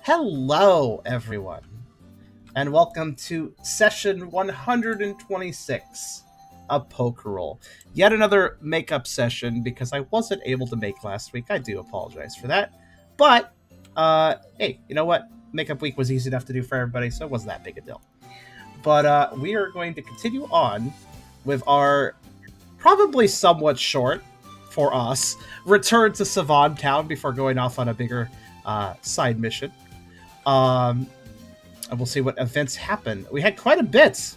Hello, everyone, and welcome to session 126 of Pokerole. Yet another makeup session because I wasn't able to make last week. I do apologize for that. But, hey, you know what? Makeup week was easy enough to do for everybody, so it wasn't that big a deal. But we are going to continue on with our probably somewhat short, for us, return to Savon Town before going off on a bigger side mission. And we'll see what events happen. We had quite a bit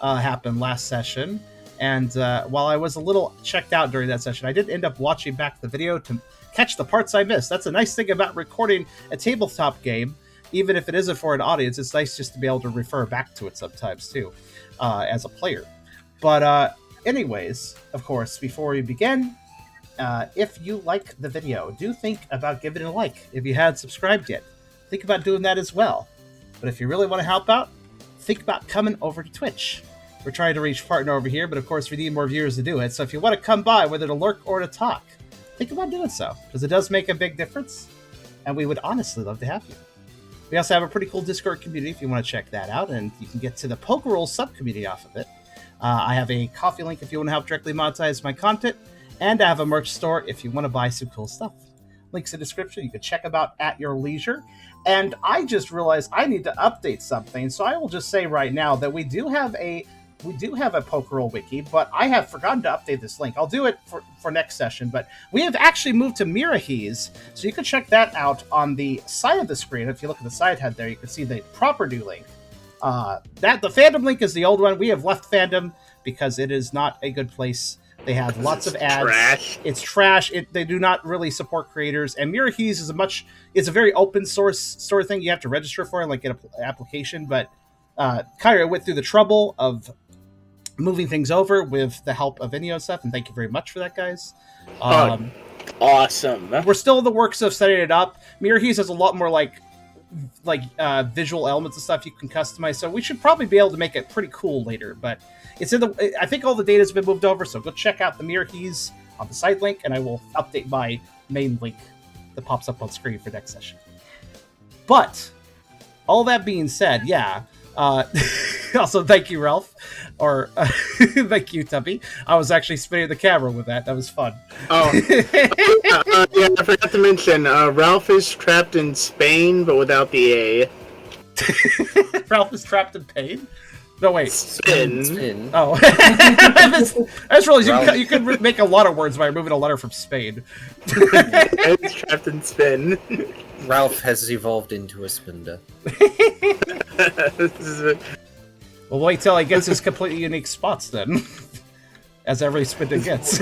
happen last session, and while I was a little checked out during that session, I did end up watching back the video to catch the parts I missed. That's a nice thing about recording a tabletop game. Even if it isn't for an audience, it's nice just to be able to refer back to it sometimes, too, as a player. But anyways, of course, before we begin, if you like the video, do think about giving it a like. If you hadn't subscribed yet, think about doing that as well. But if you really want to help out, think about coming over to Twitch. We're trying to reach partner over here, but of course we need more viewers to do it. So if you want to come by, whether to lurk or to talk, think about doing so, because it does make a big difference, and we would honestly love to have you. We also have a pretty cool Discord community if you want to check that out, and you can get to the Pokerole sub-community off of it. I have a coffee link if you want to help directly monetize my content, and I have a merch store if you want to buy some cool stuff. Links in the description. You can check them out at your leisure. And I just realized I need to update something, so I will just say right now that we do have a Pokerole wiki, but I have forgotten to update this link. I'll do it for next session, but we have actually moved to Mirahese, so you can check that out on the side of the screen. If you look at the side head there, you can see the proper new link. The fandom link is the old one. We have left fandom because it is not a good place. They have lots of ads. Trash. It's trash. They do not really support creators. And Mirahese is a very open source sort of thing you have to register for and like get an application. But Kyrio went through the trouble of moving things over with the help of Inio stuff, and thank you very much for that, guys. Awesome. We're still in the works of setting it up. Mirahese has a lot more like visual elements and stuff you can customize, so we should probably be able to make it pretty cool later. But it's in the. I think all the data's been moved over, so go check out the Mirahese on the side link, and I will update my main link that pops up on screen for next session. But all that being said, yeah. Also, thank you, Ralph, or thank you, Tubby. I was actually spinning the camera with that. That was fun. Oh, yeah, I forgot to mention, Ralph is trapped in Spain, but without the A. Ralph is trapped in pain? No, wait. Spin. Oh. I just realized you could make a lot of words by removing a letter from Spain. He's trapped in spin. Ralph has evolved into a spinda. Well, wait till he gets his completely unique spots then. As every spinda gets.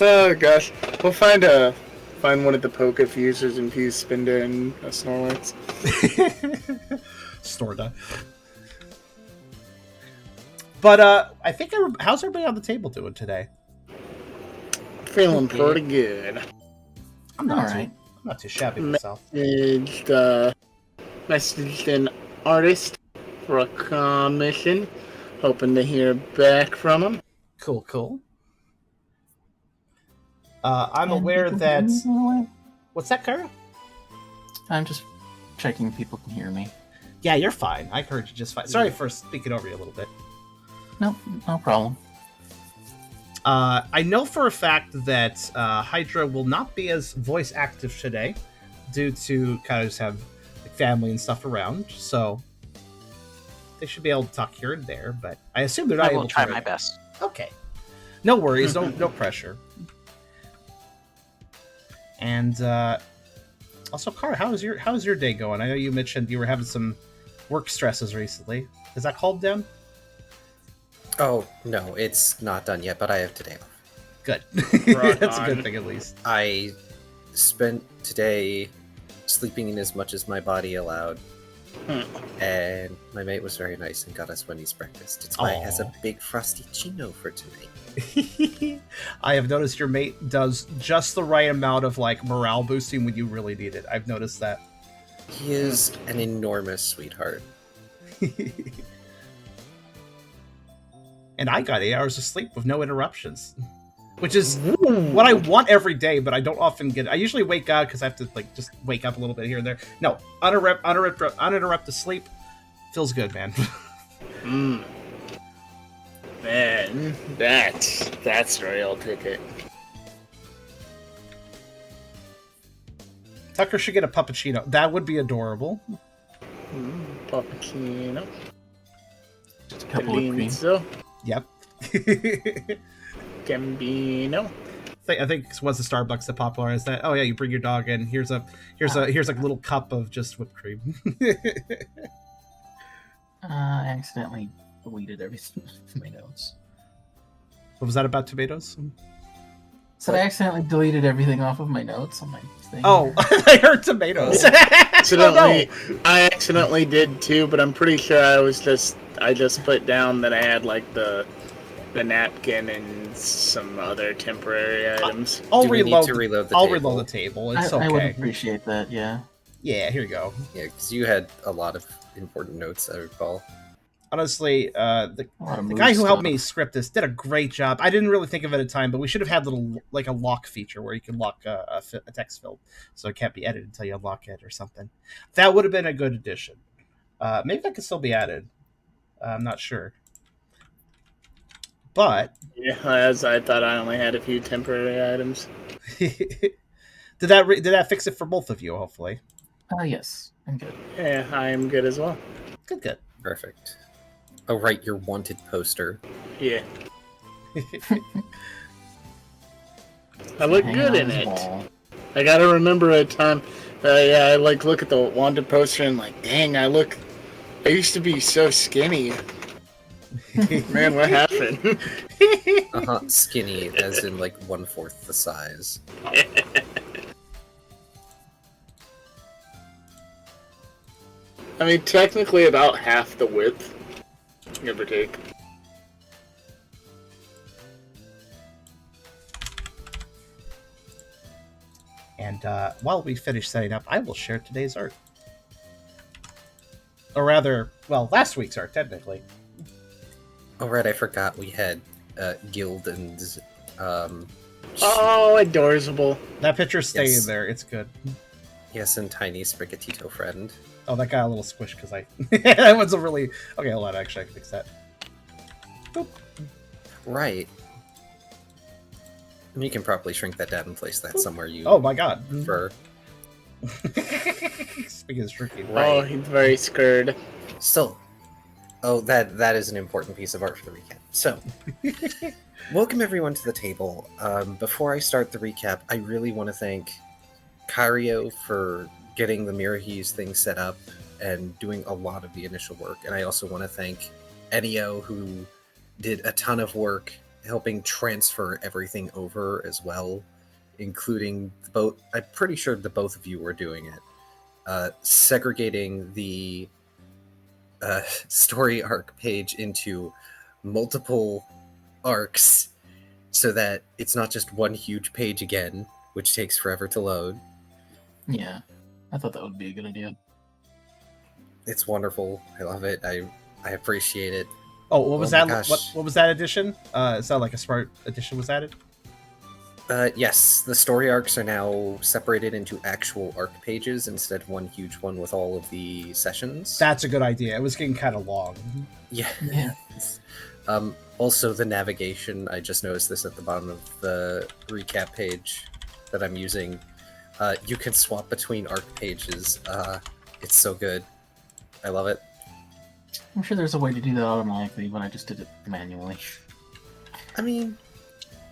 Oh gosh. We'll find one of the Poke fusers and fuse Spinda and a Snorlax. Storda. But I think how's everybody on the table doing today? Feeling pretty good. I'm not too shabby myself. Messaged an artist for a commission. Hoping to hear back from him. Cool. I'm aware that... What's that, Kara? I'm just checking people can hear me. Yeah, you're fine. I heard you just fine. Sorry for speaking over you a little bit. No problem. I know for a fact that Hydra will not be as voice active today due to kind of just have family and stuff around, so they should be able to talk here and there, but I assume they're not able to. I will try my best. Okay. No worries, no pressure. And also, Kara, how's your day going? I know you mentioned you were having some work stresses recently. Is that calmed down? Oh, no, it's not done yet, but I have today off. Good. Right That's a good on. thing, at least. I spent today sleeping in as much as my body allowed, and my mate was very nice and got us Wendy's breakfast. It's why it has a big frosty chino for tonight. I have noticed your mate does just the right amount of like morale boosting when you really need it. I've noticed that. He is an enormous sweetheart. And I got 8 hours of sleep with no interruptions. which is what I want every day, but I don't often get. I usually wake up because I have to like just wake up a little bit here and there. No, uninterrupted sleep feels good, man. Man, that's the real ticket. Tucker should get a puppuccino. That would be adorable. Puppuccino. Just a couple of cream. Yep. Gambino. I think once the Starbucks that popularized that. Oh yeah, you bring your dog in. Here's a little cup of just whipped cream. I accidentally deleted everything from my notes. What was that about tomatoes? So I accidentally deleted everything off of my notes on my thing. Oh, I heard tomatoes. Accidentally, I accidentally did too, but I'm pretty sure I just put down that I had like the napkin and some other temporary items. I'll Do we reload. need to reload the I'll table? reload the table. It's okay. I would appreciate that, yeah. Yeah, here you go. Yeah, because you had a lot of important notes, I recall. Honestly, the guy who helped me script this did a great job. I didn't really think of it at the time, but we should have had a lock feature where you can lock a text field, so it can't be edited until you unlock it or something. That would have been a good addition. Maybe that could still be added. I'm not sure. But Yeah, as I thought I only had a few temporary items. did that fix it for both of you? Hopefully. Yes, I'm good. Yeah, I am good as well. Good. Perfect. Oh, right, your wanted poster. Yeah. I look Hang good on in the it. wall. I gotta remember a time. I like look at the wanted poster and like, dang, I used to be so skinny. Man, what happened? Skinny, as in like 1/4 the size. I mean, technically about half the width, give or take. And while we finish setting up, I will share today's art. Or rather, well, last week's art, technically. Oh, right, I forgot we had Guild and... Oh, adorable. That picture's staying Yes. there. It's good. Yes, and Tiny Sprigatito friend. Oh, that got a little squish because I... that was a really... Okay, hold on. Actually, I can fix that. Boop. Right. And you can probably shrink that down and place that somewhere you Oh, my God. prefer. Speaking of shrinking. Right. Oh, he's very scared. Still. Oh, that is an important piece of art for the recap. So, welcome everyone to the table. Before I start the recap, I really want to thank Kyrio for getting the Mirahese thing set up and doing a lot of the initial work. And I also want to thank Ennio, who did a ton of work helping transfer everything over as well, including the both. I'm pretty sure the both of you were doing it. Segregating the story arc page into multiple arcs so that it's not just one huge page again, which takes forever to load. Yeah, I thought that would be a good idea. It's wonderful. I love it. I appreciate it. Oh, what was Oh my that? gosh. What was that addition? It sounded like a smart addition was added. Yes, the story arcs are now separated into actual arc pages instead of one huge one with all of the sessions. That's a good idea. It was getting kind of long. Yeah. Yeah. Also, the navigation, I just noticed this at the bottom of the recap page that I'm using. You can swap between arc pages. It's so good. I love it. I'm sure there's a way to do that automatically, but I just did it manually. I mean,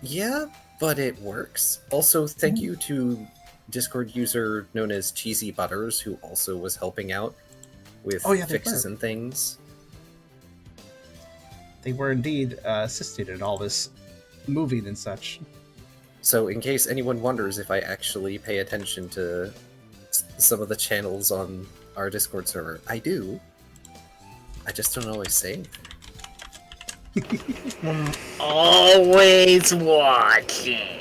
yeah, but it works. Also, thank you to Discord user known as Cheesy Butters, who also was helping out with fixes and things. They were indeed assisted in all this moving and such. So, in case anyone wonders if I actually pay attention to some of the channels on our Discord server, I do. I just don't always say anything. Always watching.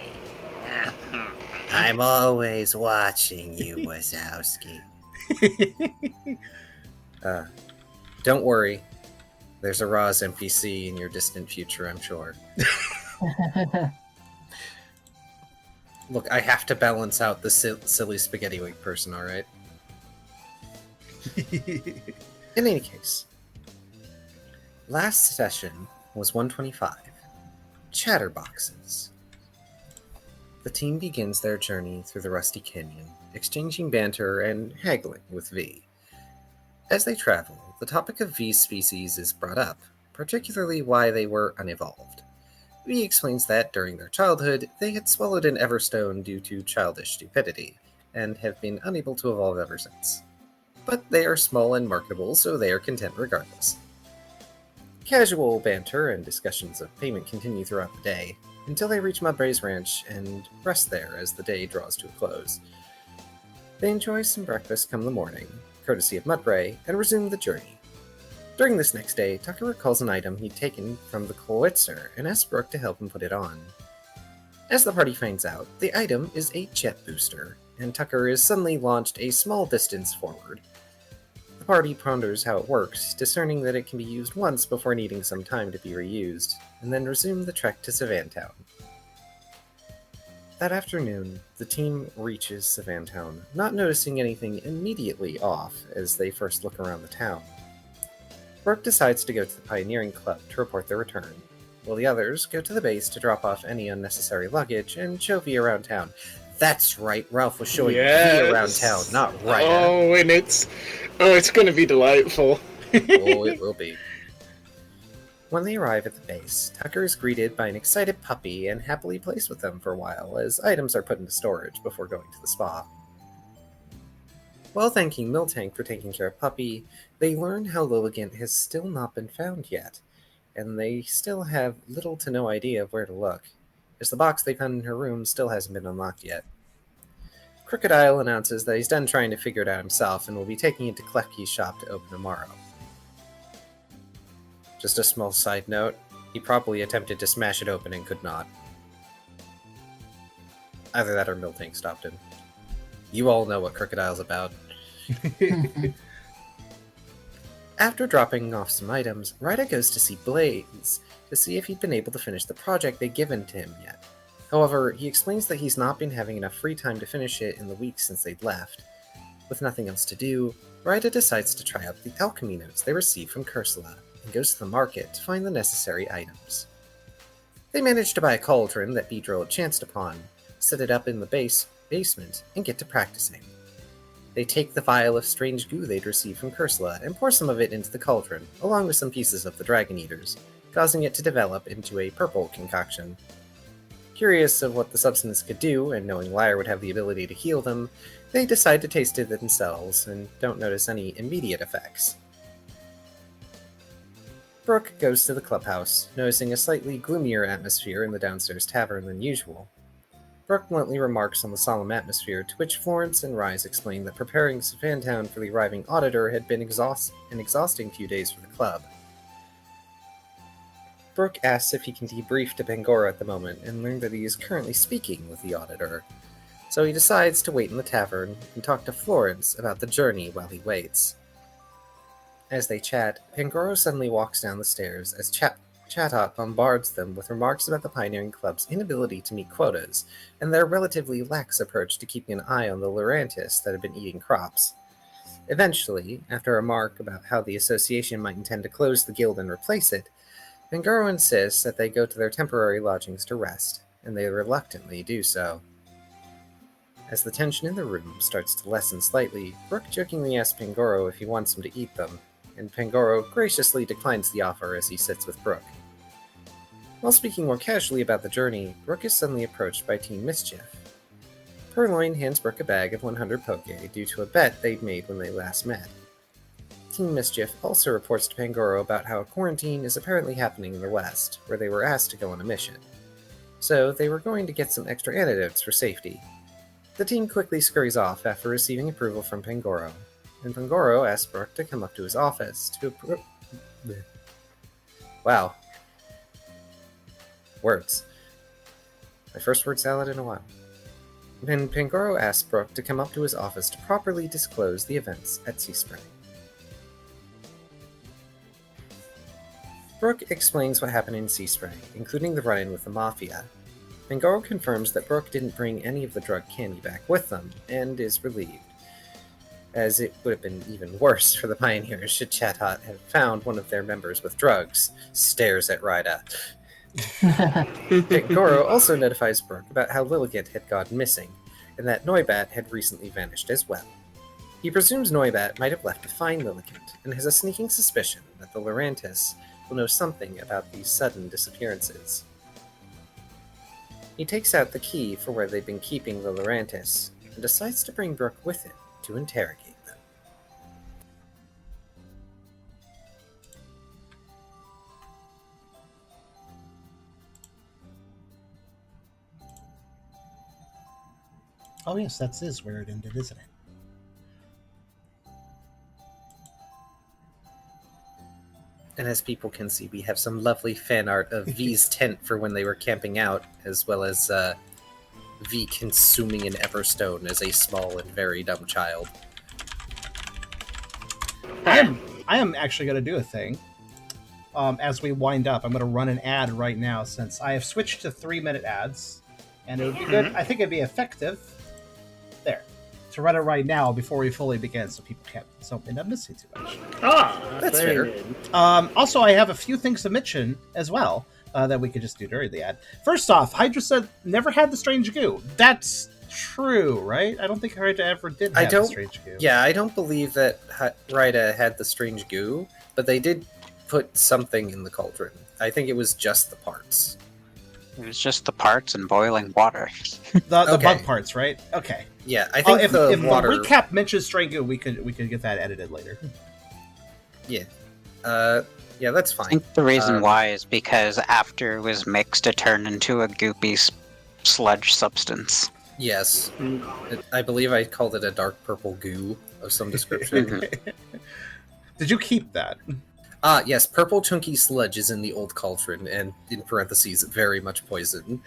I'm always watching you, Wazowski. Don't worry. There's a Roz NPC in your distant future, I'm sure. Look, I have to balance out the silly spaghetti wig person, alright? In any case, last session was 125. Chatterboxes. The team begins their journey through the Rusty Canyon, exchanging banter and haggling with V. As they travel, the topic of V's species is brought up, particularly why they were unevolved. V explains that during their childhood, they had swallowed an Everstone due to childish stupidity, and have been unable to evolve ever since. But they are small and marketable, so they are content regardless. Casual banter and discussions of payment continue throughout the day, until they reach Mudbray's ranch and rest there as the day draws to a close. They enjoy some breakfast come the morning, courtesy of Mudbray, and resume the journey. During this next day, Tucker recalls an item he'd taken from the Koetzer and asks Brooke to help him put it on. As the party finds out, the item is a jet booster, and Tucker is suddenly launched a small distance forward. The party ponders how it works, discerning that it can be used once before needing some time to be reused, and then resume the trek to Savantown. That afternoon, the team reaches Savantown, not noticing anything immediately off as they first look around the town. Brooke decides to go to the Pioneering Club to report their return, while the others go to the base to drop off any unnecessary luggage and show V around town. That's right, Ralph was showing V around town, not Ryder. Oh, and it's going to be delightful. Oh, it will be. When they arrive at the base, Tucker is greeted by an excited puppy and happily plays with them for a while as items are put into storage before going to the spa. While thanking Miltank for taking care of Puppy, they learn how Lilligant has still not been found yet, and they still have little to no idea of where to look, as the box they found in her room still hasn't been unlocked yet. Crocodile announces that he's done trying to figure it out himself and will be taking it to Klefki's shop to open tomorrow. Just a small side note, he probably attempted to smash it open and could not. Either that or Miltank stopped him. You all know what Crocodile's about. After dropping off some items, Ryder goes to see Blaze to see if he'd been able to finish the project they'd given to him yet. However, he explains that he's not been having enough free time to finish it in the weeks since they'd left. With nothing else to do, Ryder decides to try out the alchemy notes they received from Ursula and goes to the market to find the necessary items. They manage to buy a cauldron that Beedrill had chanced upon, set it up in the basement, and get to practicing. They take the vial of strange goo they'd received from Ursula and pour some of it into the cauldron, along with some pieces of the Dragon Eaters, causing it to develop into a purple concoction. Curious of what the substance could do, and knowing Lyre would have the ability to heal them, they decide to taste it themselves, and don't notice any immediate effects. Brooke goes to the clubhouse, noticing a slightly gloomier atmosphere in the downstairs tavern than usual. Brooke bluntly remarks on the solemn atmosphere, to which Florence and Rise explain that preparing Savantown for the arriving auditor had been an exhausting few days for the club. Brooke asks if he can debrief to Pangoro at the moment, and learn that he is currently speaking with the auditor. So he decides to wait in the tavern and talk to Florence about the journey while he waits. As they chat, Pangoro suddenly walks down the stairs as Chatot bombards them with remarks about the Pioneering Club's inability to meet quotas, and their relatively lax approach to keeping an eye on the Lurantis that had been eating crops. Eventually, after a remark about how the association might intend to close the guild and replace it, Pangoro insists that they go to their temporary lodgings to rest, and they reluctantly do so. As the tension in the room starts to lessen slightly, Brooke jokingly asks Pangoro if he wants him to eat them, and Pangoro graciously declines the offer as he sits with Brooke. While speaking more casually about the journey, Brooke is suddenly approached by Team Mischief. Purloin hands Brooke a bag of 100 poke due to a bet they'd made when they last met. Team Mischief also reports to Pangoro about how a quarantine is apparently happening in the west, where they were asked to go on a mission. So they were going to get some extra antidotes for safety. The team quickly scurries off after receiving approval from Pangoro, and Pangoro asks Brooke to come up to his office to Wow. Words. My first word salad in a while. And Pangoro asks Brooke to come up to his office to properly disclose the events at Seaspray. Brooke explains what happened in Seaspray, including the run-in with the Mafia. and Goro confirms that Brooke didn't bring any of the drug candy back with them, and is relieved, as it would have been even worse for the pioneers should Chatot have found one of their members with drugs. Stares at Rida. Goro also notifies Brooke about how Lilligant had gone missing, and that Noibat had recently vanished as well. He presumes Noibat might have left to find Lilligant, and has a sneaking suspicion that the Lurantis will know something about these sudden disappearances. He takes out the key for where they've been keeping the Lurantis, and decides to bring Brooke with him to interrogate them. Oh yes, that's where it ended, isn't it? And as people can see, we have some lovely fan art of V's tent for when they were camping out, as well as V consuming an Everstone as a small and very dumb child. I am actually going to do a thing. As we wind up, I'm going to run an ad right now, since I have switched to 3-minute ads, and it would be good. I think it'd be effective. There. To run it right now before we fully begin, so people can't end up missing too much. That's fair. Also, I have a few things to mention as well that we could just do during the ad. First off, Hydra said never had the strange goo. That's true, right? I don't think Hydra ever did have the strange goo. Yeah, I don't believe that Rida had the strange goo, but they did put something in the cauldron. I think it was just the parts. It was just the parts and boiling water. The bug parts, right? Okay. Yeah, I think if the water... the recap mentions strange goo, we could get that edited later. Yeah. Yeah, that's fine. I think the reason why is because after it was mixed, it turned into a goopy sludge substance. Yes. I believe I called it a dark purple goo of some description. Did you keep that? Yes, purple chunky sludge is in the old cauldron, and in parentheses, very much poison.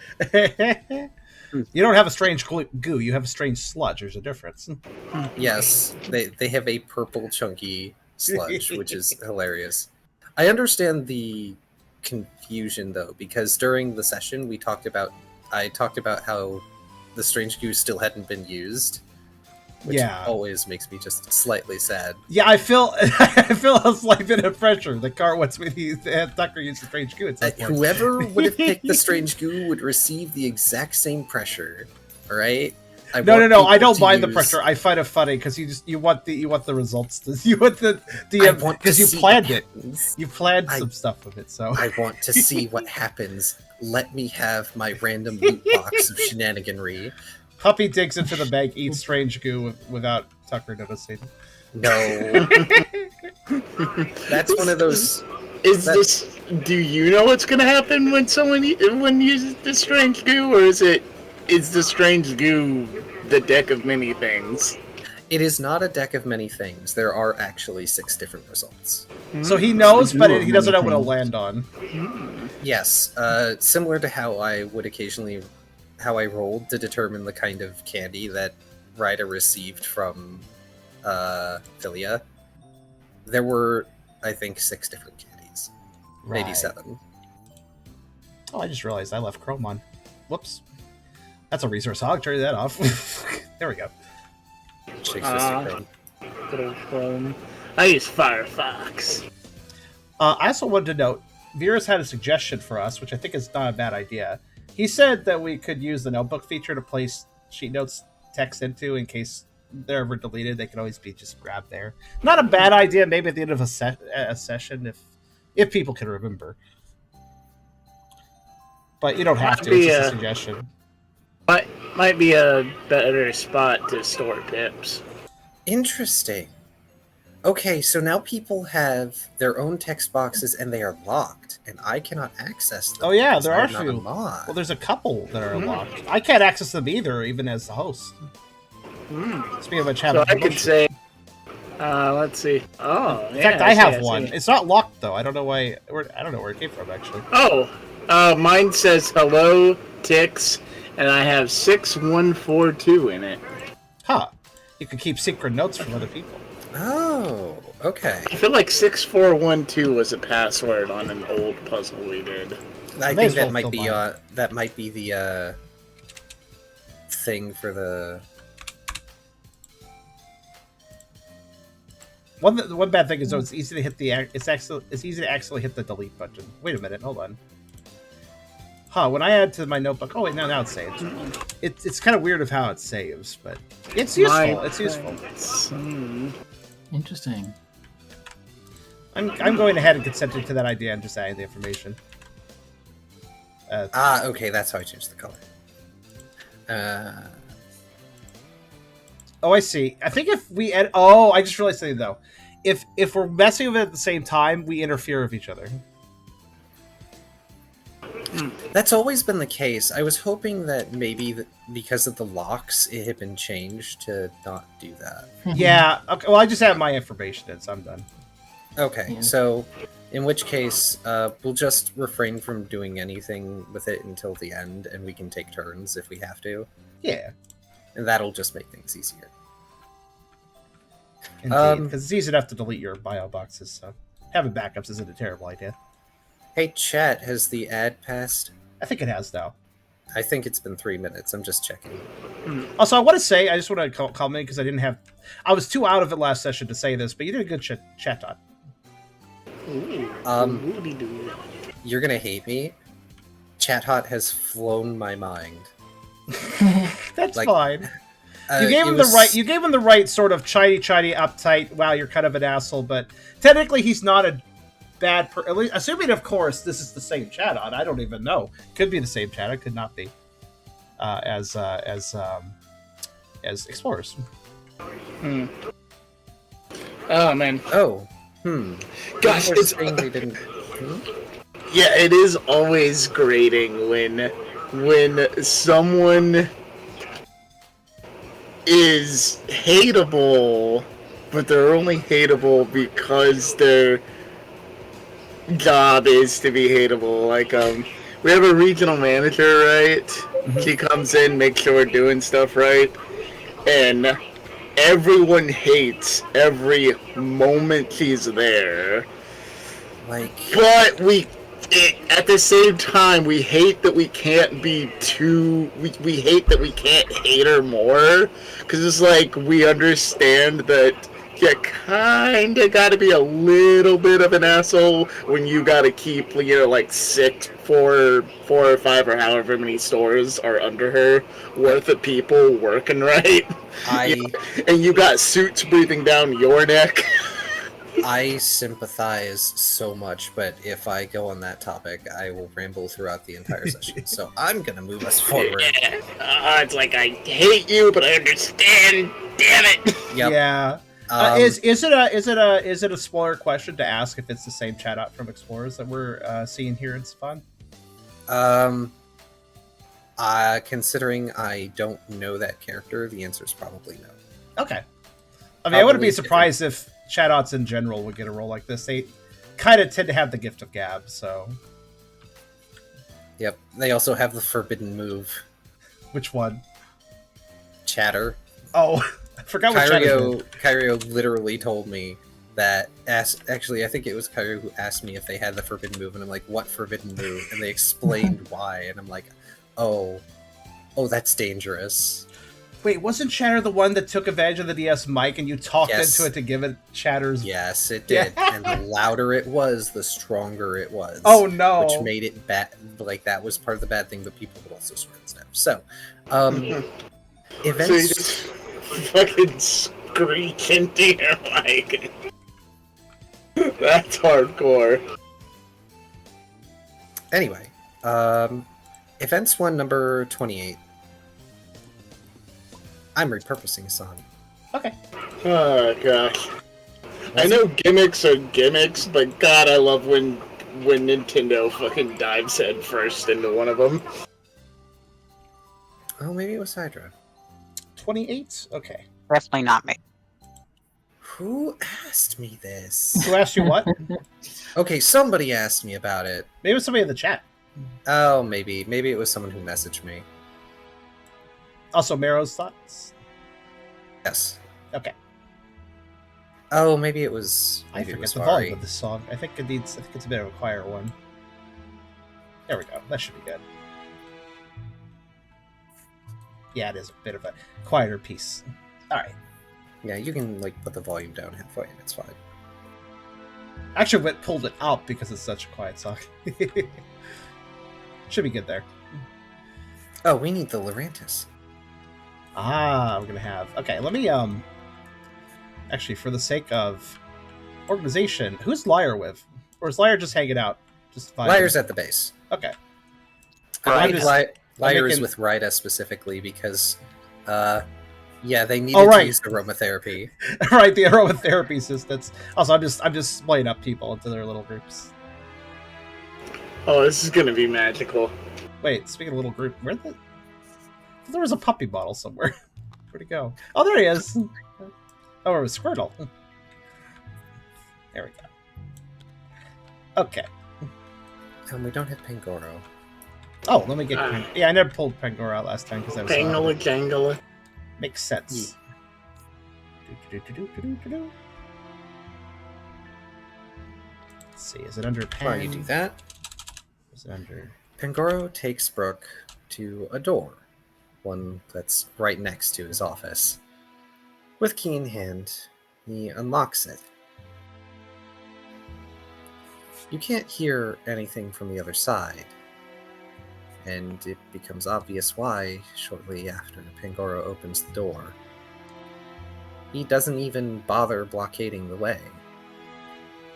You don't have a strange goo, you have a strange sludge. There's a difference. Yes, they have a purple chunky sludge, which is hilarious. I understand the confusion, though, because during the session I talked about how the strange goo still hadn't been used. Which always makes me just slightly sad. Yeah, I feel a slight bit of pressure. The car wants me to Tucker use the strange goo. Whoever would have picked the strange goo would receive the exact same pressure. All right. No. I don't mind the pressure. I find it funny because you want the results. You want the DM because you planned it. You planned some stuff with it. So I want to see what happens. Let me have my random loot box of shenaniganry. Puppy digs into the bag, eats strange goo without Tucker noticing. No. That's one of those... Do you know what's going to happen when uses the strange goo, or is the strange goo the deck of many things? It is not a deck of many things. There are actually 6 different results. So he knows, but he doesn't know what to land on. Yes. Similar to how I rolled to determine the kind of candy that Ryder received from Philia. There were, I think, 6 different candies. Maybe 7. Oh, I just realized I left Chrome on. Whoops. That's a resource. I'll turn that off. There we go. Good old Chrome. I use Firefox. I also wanted to note, Vera's had a suggestion for us, which I think is not a bad idea. He said that we could use the notebook feature to place sheet notes text into in case they're ever deleted. They can always be just grabbed there. Not a bad idea. Maybe at the end of a session, if people can remember. But you don't have to. It's just a suggestion. Might be a better spot to store pips. Interesting. Okay, so now people have their own text boxes and they are locked, and I cannot access them. Oh yeah, there are a few. Well, there's a couple that are locked. I can't access them either, even as the host. Speaking of which, so I could say, let's see. Oh, in fact, I have one. It's not locked though. I don't know why. I don't know where it came from actually. Oh, mine says hello ticks, and I have 6142 in it. Huh. You can keep secret notes from other people. Oh, okay. I feel like 6412 was a password on an old puzzle we did. I may think as well that might kill be mine. the thing for the. One bad thing is though it's easy to hit it's easy to actually hit the delete button. Wait a minute, hold on. When I add to my notebook, oh wait, now it saves. It's kind of weird of how it saves, but it's useful. It's useful. Interesting. I'm going ahead and consenting to that idea and just adding the information. Okay, that's how I changed the color. Oh, I see. I think if we add, I just realized something though. If we're messing with it at the same time, we interfere with each other. That's always been the case. I was hoping that maybe because of the locks, it had been changed to not do that. Yeah. Okay. Well, I just have my information in, so I'm done. Okay, Yeah. so in which case, we'll just refrain from doing anything with it until the end, and we can take turns if we have to. Yeah. And that'll just make things easier. Indeed, because it's easy enough to delete your bio boxes, so having backups isn't a terrible idea. Hey, chat, has the ad passed? I think it has now. I think it's been 3 minutes. I'm just checking. Also, I want to say, I just want to comment because I was too out of it last session to say this, but you did a good chat on. You're gonna hate me. Chat Hot has flown my mind. That's Like, fine. You gave him the right sort of chidey uptight. Wow, you're kind of an asshole, but technically he's not a bad assuming, of course, this is the same chat on. I don't even know. Could be the same chat. It could not be. As explorers. Oh man. Oh. Gosh, People are it's saying they didn't. yeah. It is always grating when someone is hateable, but they're only hateable because their job is to be hateable. Like, we have a regional manager, right? Mm-hmm. She comes in, makes sure we're doing stuff right, and everyone hates every moment she's there. Like, But at the same time, we hate that we can't be too. We hate that we can't hate her more, because it's like we understand that you kind of got to be a little bit of an asshole when you got to keep, like 4 or 5 or however many stores are under her worth of people working right. And you got suits breathing down your neck. I sympathize so much, but if I go on that topic, I will ramble throughout the entire session. So I'm gonna move us forward. Yeah. It's like, I hate you, but I understand. Damn it. Yep. Yeah. Is it a spoiler question to ask if it's the same chat out from Explorers that we're seeing here in Spawn? Considering I don't know that character, the answer is probably no. Okay. I mean, I wouldn't be surprised if chatouts in general would get a role like this. They kind of tend to have the gift of gab, so. Yep. They also have the forbidden move. Which one? Chatter. Oh, I forgot what Chatter did. Kyrio literally told me that. Actually, I think it was Kyrio who asked me if they had the forbidden move, and I'm like, "What forbidden move?" And they explained why, and I'm like, "Oh, that's dangerous." Wait, wasn't Chatter the one that took advantage of the DS mic and you talked Yes. into it to give it Chatter's... Yes, it did. Yeah. And the louder it was, the stronger it was. Oh, no. Which made it bad. Like, that was part of the bad thing, but people would also swear and stuff. So, events... So you just fucking screech into your mic. That's hardcore. Anyway, events 1, number 28. I'm repurposing a song. Okay. Oh, gosh. I know gimmicks are gimmicks, but God, I love when Nintendo fucking dives head first into one of them. Oh, maybe it was Hydra. 28? Okay. Definitely not me. Who asked me this? Who asked you what? Okay, somebody asked me about it. Maybe it was somebody in the chat. Oh, maybe. Maybe it was someone who messaged me. Also, Mero's thoughts? Yes. Okay. Oh, maybe it was. I Maybe it forget was the Vari. volume of this song. I think it's a bit of a choir one. There we go. That should be good. Yeah, it is a bit of a quieter piece. All right. Yeah, you can like put the volume down halfway and it's fine. Actually, went pulled it out because it's such a quiet song. Should be good there. Oh, we need the Lorantis. Ah, we're gonna have. Okay, let me actually, for the sake of organization, who's Liar with, or is Liar just hanging out? Just vibing? Liar's at the base. Okay. I I'm think just- Liar is making- with Rida specifically because, yeah, they needed Oh, right. to use aromatherapy. Right, the aromatherapy assistants. Also, I'm just splitting up people into their little groups. Oh, this is gonna be magical. Wait, speaking of little group, there was a puppy bottle somewhere. Where'd he go? Oh, there he is. Oh, it was Squirtle. There we go. Okay. And we don't have Pangoro. Oh, let me get. Yeah, I never pulled Pangoro out last time because I was. Pangala jangala. Makes sense. Do-do-do-do-do-do-do. Let's see. Is it under While Pang? you do that, Is it under? Pangoro takes Brooke to a door, one that's right next to his office. With key in hand, he unlocks it. You can't hear anything from the other side, and it becomes obvious why shortly after Pangoro opens the door. He doesn't even bother blockading the way.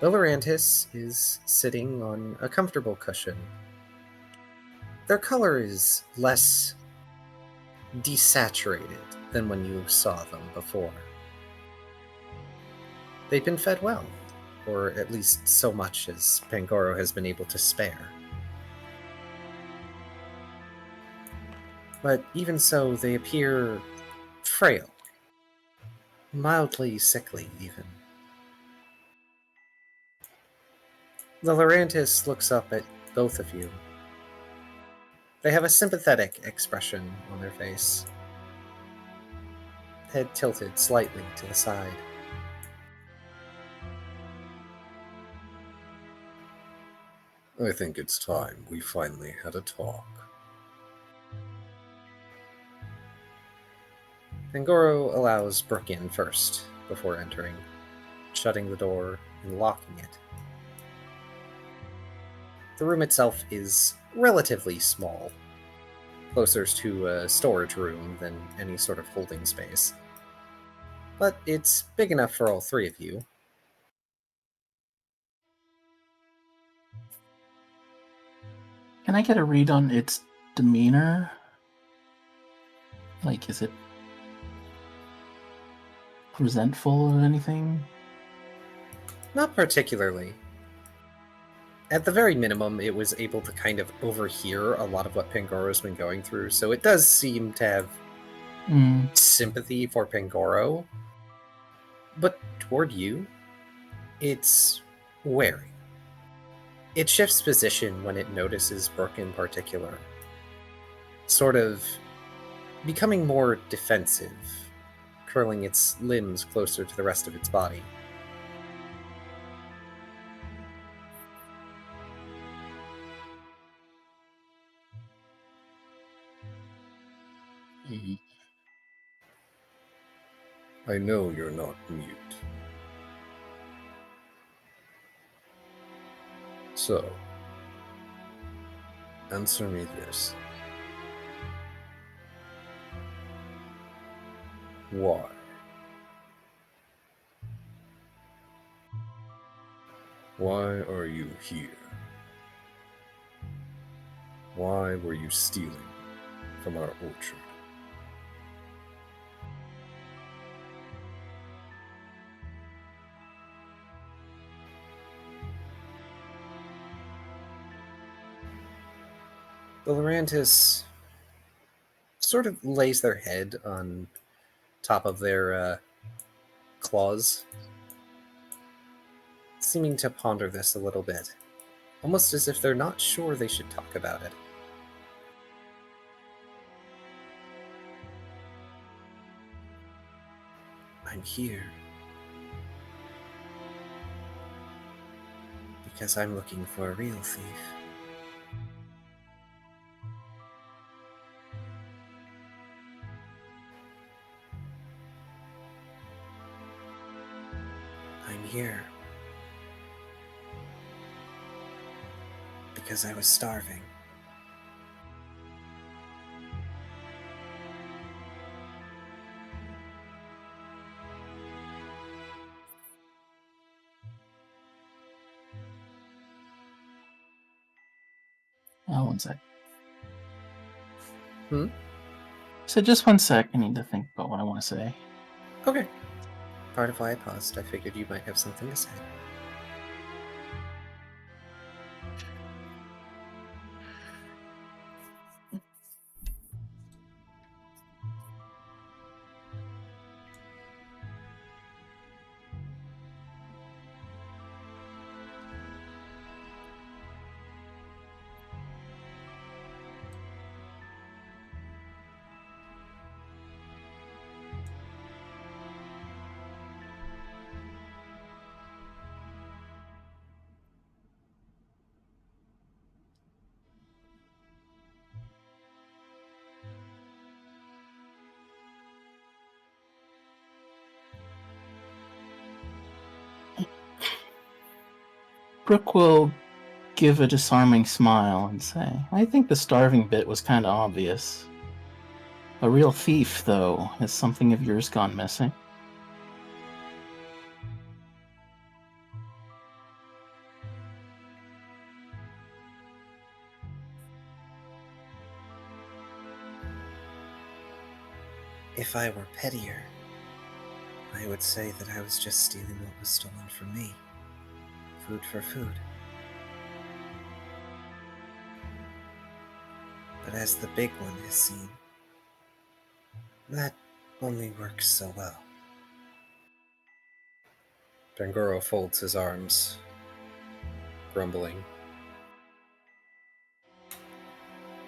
Lorantis is sitting on a comfortable cushion. Their color is less desaturated than when you saw them before. They've been fed well, or at least so much as Pangoro has been able to spare. But even so, they appear frail, mildly sickly even. The Lorantis looks up at both of you. They have a sympathetic expression on their face, head tilted slightly to the side. I think it's time we finally had a talk. Pangoro allows Brooke in first, before entering, shutting the door and locking it. The room itself is relatively small, closer to a storage room than any sort of holding space. But it's big enough for all three of you. Can I get a read on its demeanor? Like, is it resentful or anything? Not particularly. At the very minimum, it was able to kind of overhear a lot of what Pangoro's been going through, so it does seem to have sympathy for Pangoro. But toward you, it's wary. It shifts position when it notices Brooke in particular, sort of becoming more defensive, curling its limbs closer to the rest of its body. I know you're not mute. So, answer me this. Why? Why are you here? Why were you stealing from our orchard? The Lorantis sort of lays their head on top of their claws, seeming to ponder this a little bit, almost as if they're not sure they should talk about it. I'm here because I'm looking for a real thief. here because I was starving. One sec. Hmm? So just 1 sec. I need to think about what I want to say. Okay. Part of why I paused, I figured you might have something to say. Brooke will give a disarming smile and say, I think the starving bit was kind of obvious. A real thief, though, has something of yours gone missing? If I were pettier, I would say that I was just stealing what was stolen from me. Food for food. But as the big one has seen, that only works so well. Banguro folds his arms, grumbling.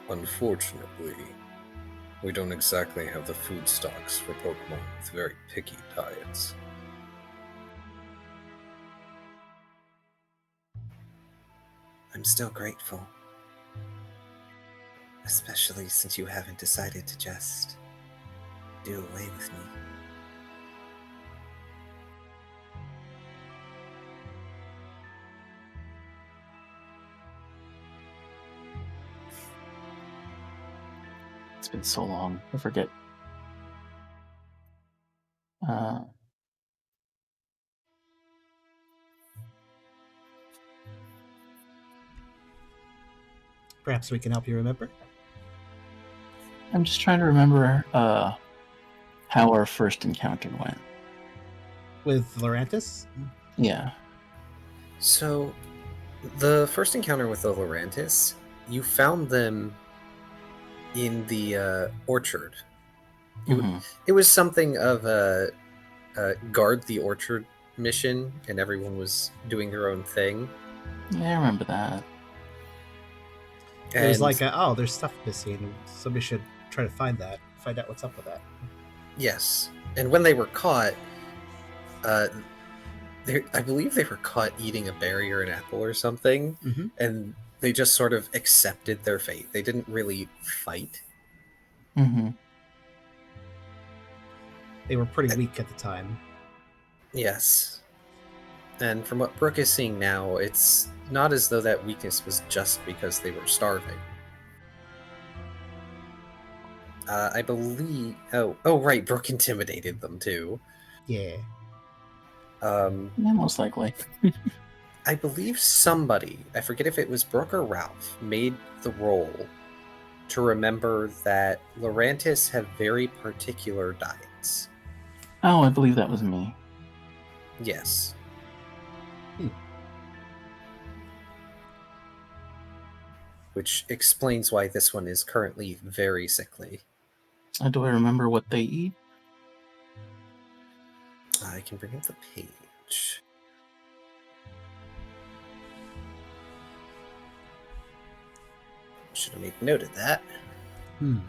Unfortunately, we don't exactly have the food stocks for Pokemon with very picky diets. I'm still grateful. Especially since you haven't decided to just do away with me. It's been so long. I forget. Perhaps we can help you remember. I'm just trying to remember how our first encounter went. With Lorantis? Yeah. So, the first encounter with the Lorantis, you found them in the orchard. It was something of a guard the orchard mission, and everyone was doing their own thing. Yeah, I remember that. It was like, oh, there's stuff missing. Somebody should try to find out what's up with that. Yes. And when they were caught, I believe they were caught eating a berry or an apple or something, and they just sort of accepted their fate. They didn't really fight. They were pretty weak at the time. Yes. And from what Brooke is seeing now, it's not as though that weakness was just because they were starving. I believe... Oh, right, Brooke intimidated them, too. Yeah. Yeah, most likely. I believe somebody, I forget if it was Brooke or Ralph, made the roll to remember that Lorantis have very particular diets. Oh, I believe that was me. Yes. Which explains why this one is currently very sickly. Do I remember what they eat? I can bring up the page. Should have made note of that. I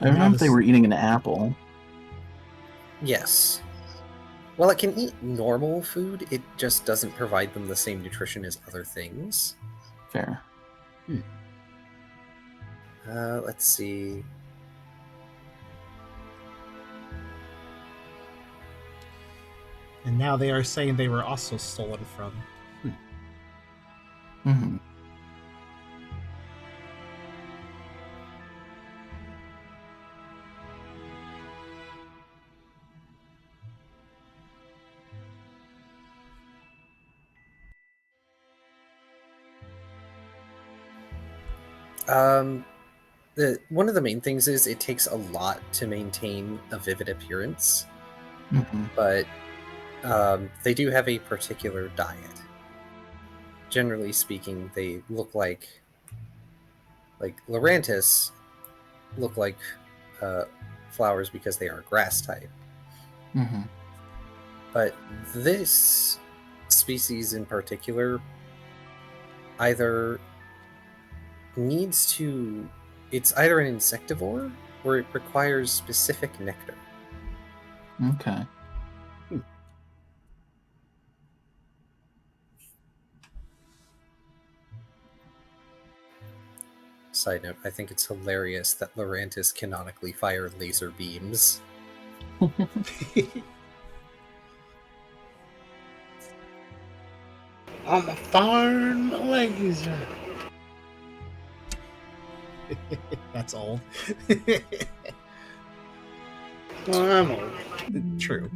remember they were eating an apple. Yes. While it can eat normal food, it just doesn't provide them the same nutrition as other things. Fair. Let's see. And now they are saying they were also stolen from. Hmm. One of the main things is it takes a lot to maintain a vivid appearance, Hmm. but they do have a particular diet. Generally speaking, they look like Lorantis look like flowers because they are grass type. Hmm. But this species in particular either needs to... It's either an insectivore or it requires specific nectar. Okay. Side note, I think it's hilarious that Lorantis canonically fire laser beams. I'm a firing laser. That's old. Well, I'm old. True.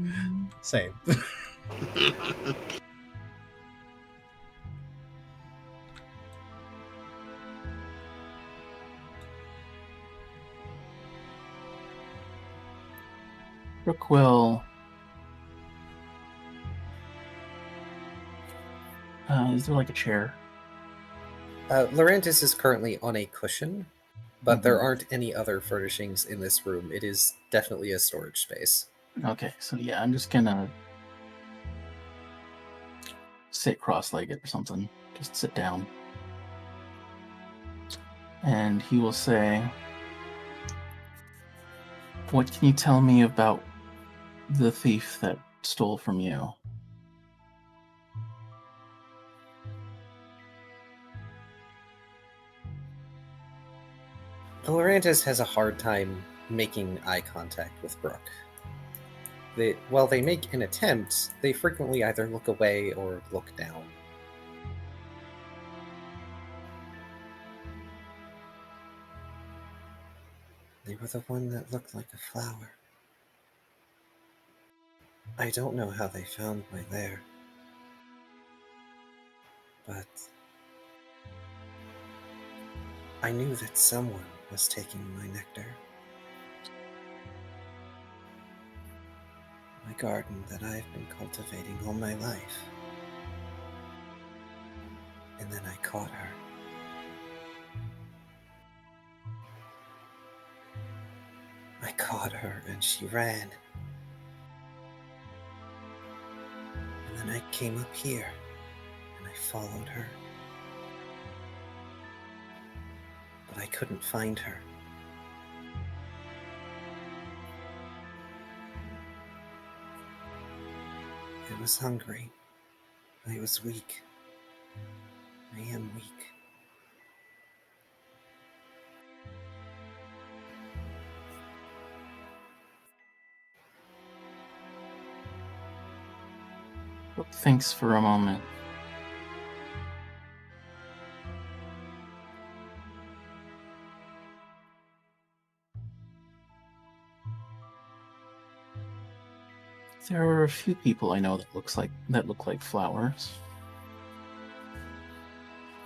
Same. Brooke will. Is there like a chair? Lorantis is currently on a cushion, but there aren't any other furnishings in this room. It is definitely a storage space. Okay, so yeah, I'm just gonna sit cross-legged or something. Just sit down. And he will say, "What can you tell me about the thief that stole from you?" Lorantis has a hard time making eye contact with Brooke. While they make an attempt, they frequently either look away or look down. They were the one that looked like a flower. I don't know how they found my lair, but I knew that someone was taking my nectar. My garden that I've been cultivating all my life. And then I caught her. I caught her and she ran. And then I came up here and I followed her. But I couldn't find her. I was hungry. I was weak. I am weak. Brooke thinks for a moment. There are a few people I know that look like flowers.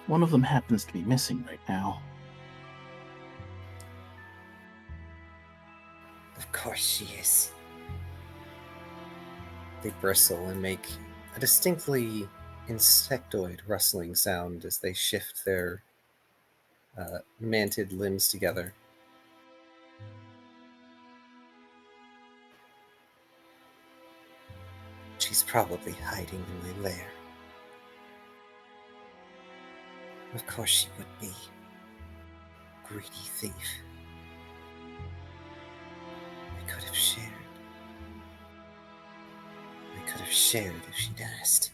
One of them happens to be missing right now. Of course she is. They bristle and make a distinctly insectoid rustling sound as they shift their manted limbs together. She's probably hiding in my lair. Of course she would be. Greedy thief. I could have shared. I could have shared if she'd asked.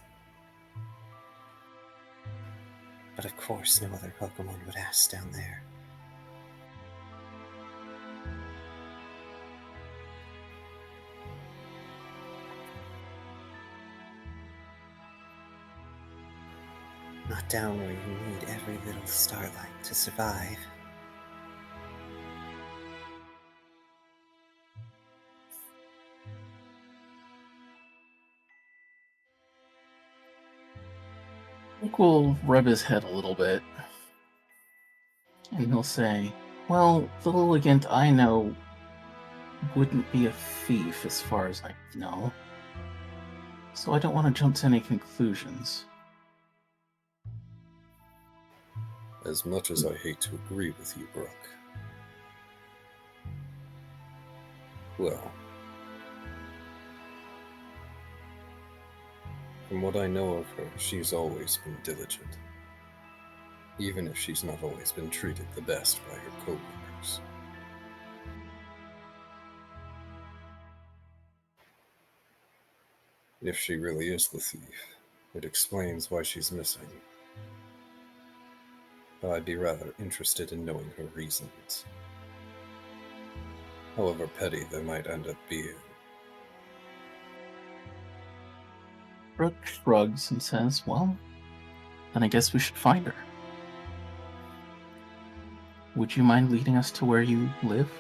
But of course no other Pokemon would ask down there. not down where you need every little starlight to survive. Brooke will rub his head a little bit, and he'll say, well, the Lilligant I know wouldn't be a thief as far as I know, so I don't want to jump to any conclusions. As much as I hate to agree with you, Brooke. Well, from what I know of her, she's always been diligent, even if she's not always been treated the best by her co-workers. If she really is the thief, it explains why she's missing. But I'd be rather interested in knowing her reasons. However petty they might end up being. Brooke shrugs and says, well, then I guess we should find her. Would you mind leading us to where you live?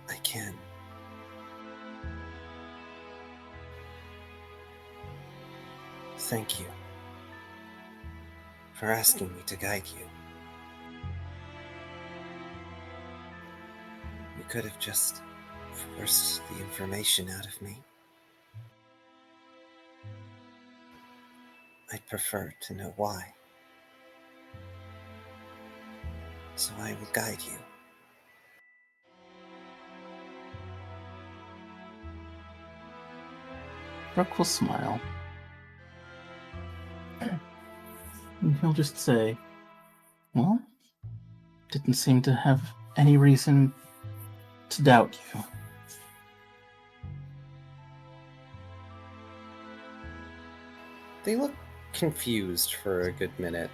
I can. Thank you for asking me to guide you. You could have just forced the information out of me. I'd prefer to know why. So I will guide you. Brooke will smile. And he'll just say, well, didn't seem to have any reason to doubt you. They look confused for a good minute,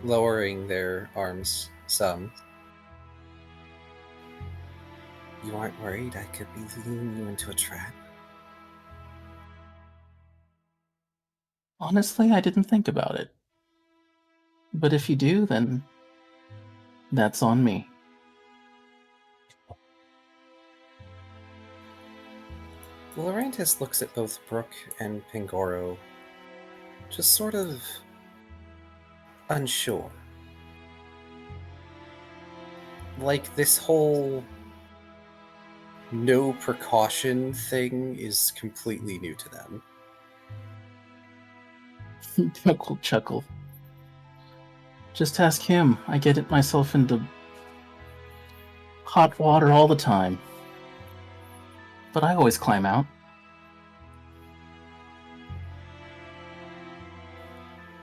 lowering their arms some. You aren't worried I could be leading you into a trap? Honestly, I didn't think about it. But if you do, then that's on me. Laurentis looks at both Brooke and Pingoro, just sort of unsure. Like this whole no precaution thing is completely new to them. Brooke will chuckle. Just ask him. I get it myself into hot water all the time. But I always climb out.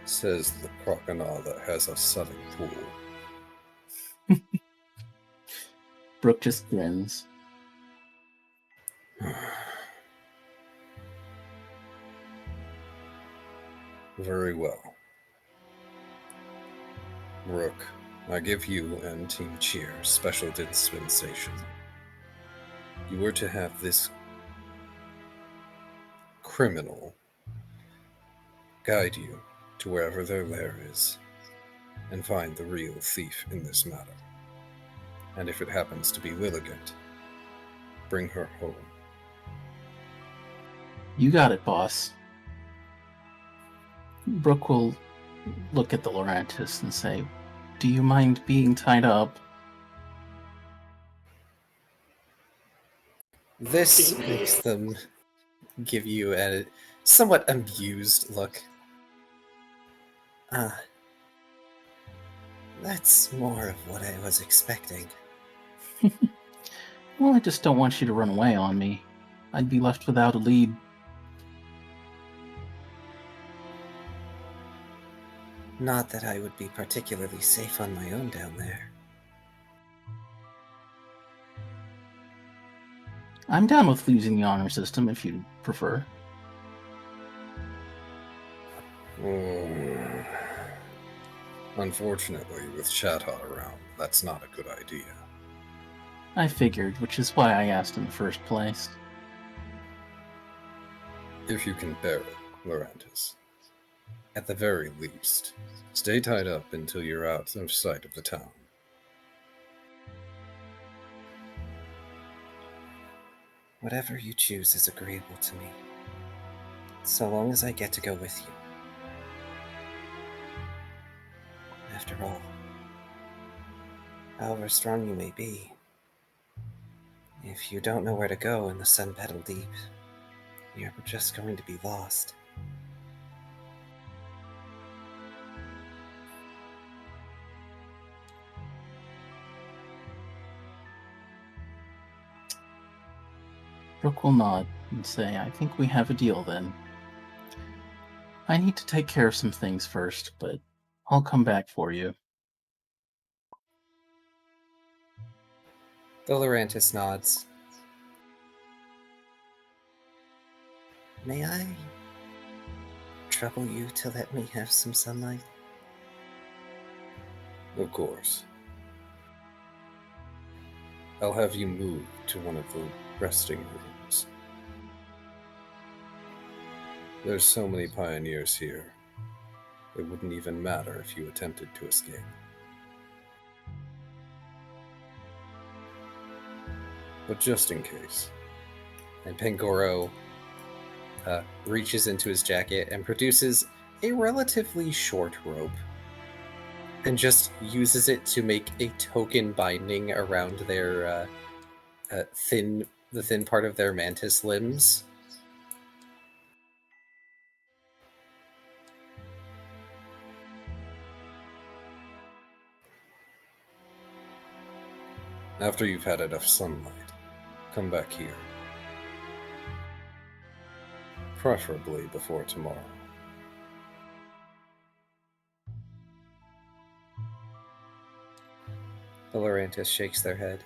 Says the crocodile that has a sunning pool. Brooke just grins. Very well. Rook, I give you and Team Cheer special dispensation. You were to have this criminal guide you to wherever their lair is and find the real thief in this matter. And if it happens to be Lilligant, bring her home. You got it, boss. Brooke will look at the Laurentis and say, do you mind being tied up? This makes them give you a somewhat amused look. That's more of what I was expecting. Well, I just don't want you to run away on me. I'd be left without a lead. Not that I would be particularly safe on my own down there. I'm down with losing the honor system if you'd prefer. Unfortunately, with Shadha around, that's not a good idea. I figured, which is why I asked in the first place. If you can bear it, Lorantis. At the very least, stay tied up until you're out of sight of the town. Whatever you choose is agreeable to me, so long as I get to go with you. After all, however strong you may be, if you don't know where to go in the Sun Petal Deep, you're just going to be lost. Brooke will nod and say, I think we have a deal then. I need to take care of some things first, but I'll come back for you. The Lorantis nods. May I trouble you to let me have some sunlight? Of course. I'll have you move to one of the resting rooms. There's so many pioneers here. It wouldn't even matter if you attempted to escape. But just in case. And Pangoro reaches into his jacket and produces a relatively short rope and just uses it to make a token binding around their the thin part of their mantis limbs. After you've had enough sunlight, come back here. Preferably before tomorrow. The Lorantis shakes their head.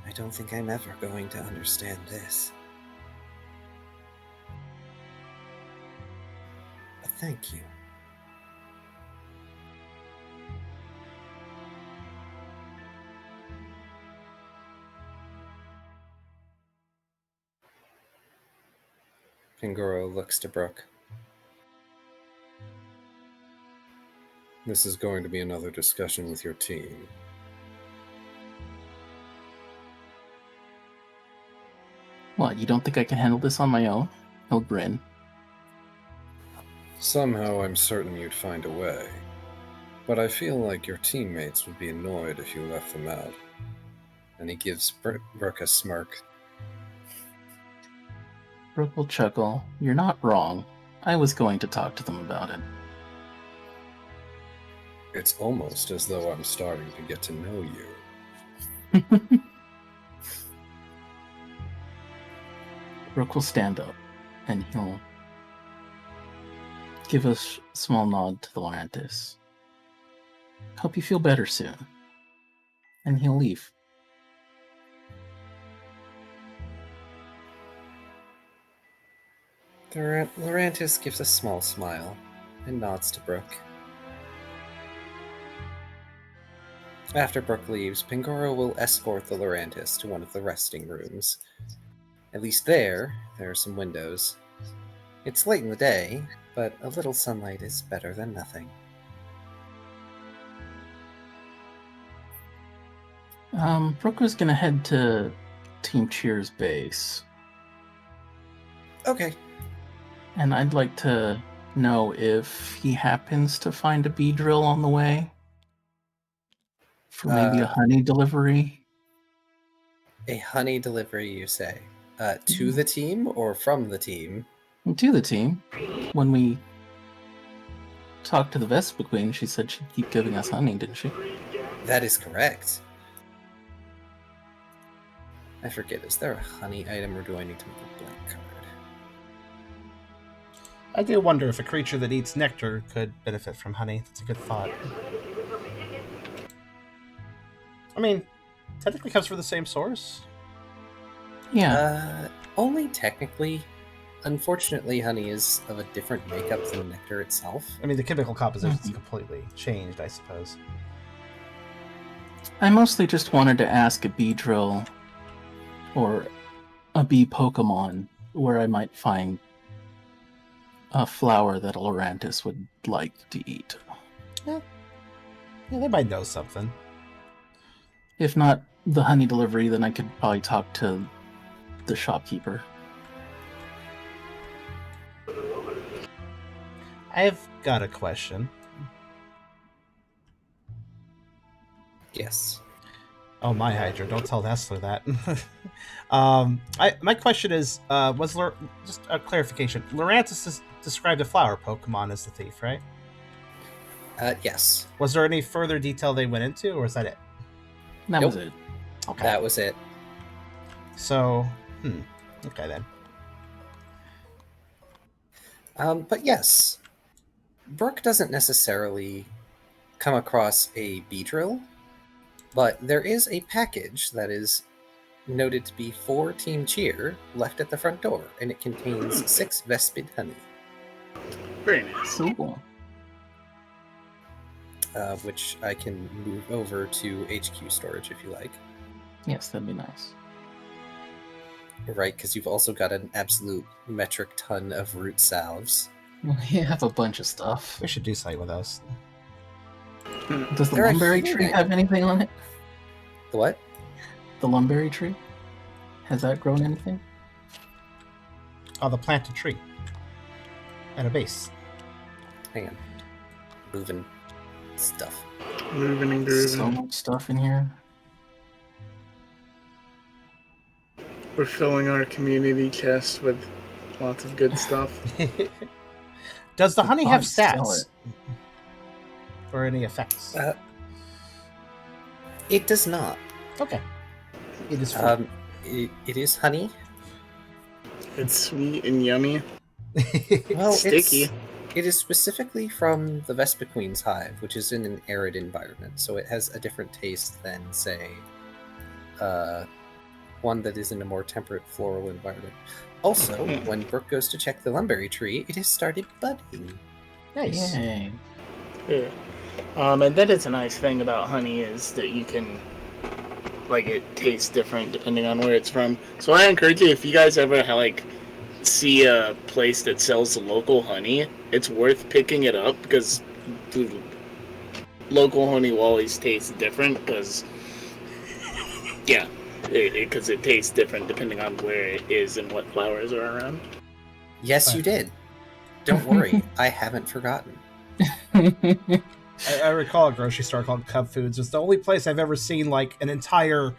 I don't think I'm ever going to understand this. But thank you. Pangoro looks to Brooke. This is going to be another discussion with your team. What, you don't think I can handle this on my own? He'll grin. Somehow I'm certain you'd find a way. But I feel like your teammates would be annoyed if you left them out. And he gives Brooke a smirk. Brooke will chuckle. You're not wrong. I was going to talk to them about it. It's almost as though I'm starting to get to know you. Brooke will stand up, and he'll give a small nod to the Lorantis. Hope you feel better soon. And he'll leave. The Lorantis gives a small smile and nods to Brooke. After Brooke leaves, Pangoro will escort the Lorantis to one of the resting rooms. At least there are some windows. It's late in the day, but a little sunlight is better than nothing. Brooke was gonna head to Team Cheer's base. Okay. And I'd like to know if he happens to find a bee drill on the way. For maybe a honey delivery. A honey delivery, you say? To the team or from the team? To the team. When we talked to the Vespa Queen, she said she'd keep giving us honey, didn't she? That is correct. I forget, is there a honey item or do I need to make a blank card? I do wonder if a creature that eats nectar could benefit from honey. That's a good thought. I mean, technically comes from the same source. Yeah. Only technically. Unfortunately, honey is of a different makeup than nectar itself. I mean, the chemical composition is completely changed, I suppose. I mostly just wanted to ask a bee drill or a bee Pokemon where I might find a flower that Lorantis would like to eat. Yeah, they might know something. If not the honey delivery, then I could probably talk to the shopkeeper. I've got a question. Yes. Oh, my Hydra, don't tell Hessler that. My question is, just a clarification. Lorantis described a flower Pokemon as the thief, right? Yes. Was there any further detail they went into, or was that it? That was it. Okay. That was it. So, okay then. But yes, Brooke doesn't necessarily come across a Beedrill, but there is a package that is noted to be for Team Cheer left at the front door, and it contains 6 Vespid honey. Very nice. Cool. Which I can move over to HQ storage if you like. Yes, that'd be nice. Right, because you've also got an absolute metric ton of root salves. We have a bunch of stuff. We should do something with those. Does the They're a lumberry tree human. have anything on it? The what? The lumberry tree? Has that grown anything? Oh, the planted tree. At a base. Hang on. Moving stuff. Moving and grooving. So much stuff in here. We're filling our community chest with lots of good stuff. Does the honey have Sell stats? it. Or any effects? It does not. Okay. It is fruit. It is honey. It's sweet and yummy. Well, Sticky. It is specifically from the Vespiqueen's hive, which is in an arid environment, so it has a different taste than, say, one that is in a more temperate floral environment. Also, when Brooke goes to check the lumberry tree, it has started budding. Nice. Yay. Yeah. And that is a nice thing about honey is that you can, like, it tastes different depending on where it's from. So I encourage you, if you guys ever see a place that sells local honey, it's worth picking it up because the local honey will always taste different because, yeah, because it tastes different depending on where it is and what flowers are around. Yes, you did. Don't worry, I haven't forgotten. I recall a grocery store called Cub Foods. It's the only place I've ever seen like an entire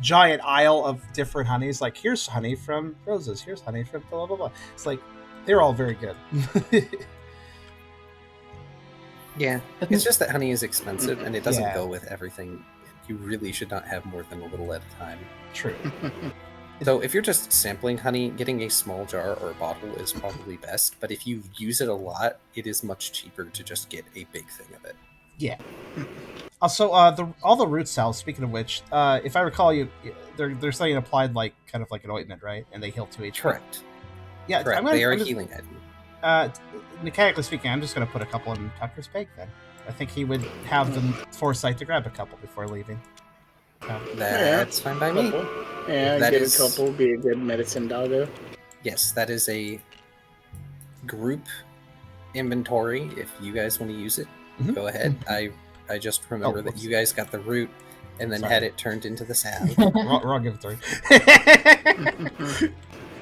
giant aisle of different honeys. Like, here's honey from roses. Here's honey from blah, blah, blah. It's like, they're all very good. Yeah, it's just that honey is expensive and it doesn't Yeah. go with everything. You really should not have more than a little at a time. True. So if you're just sampling honey, getting a small jar or a bottle is probably best, but if you use it a lot, it is much cheaper to just get a big thing of it. Yeah. Also, all the root cells, speaking of which, if I recall, they're saying applied like kind of like an ointment, right? And they heal 2 HP. Correct. Yeah, Correct. They are a healing item. Mechanically speaking, I'm just going to put a couple in Tucker's bag then. I think he would have the foresight to grab a couple before leaving. That's fine by me. Yeah, That get is- a couple, be a good medicine doggo. Yes, that is a group inventory. If you guys want to use it, Mhm. go ahead. I just remember that whoops. you guys got the root and then Sorry. had it turned into the salve. Wrong inventory.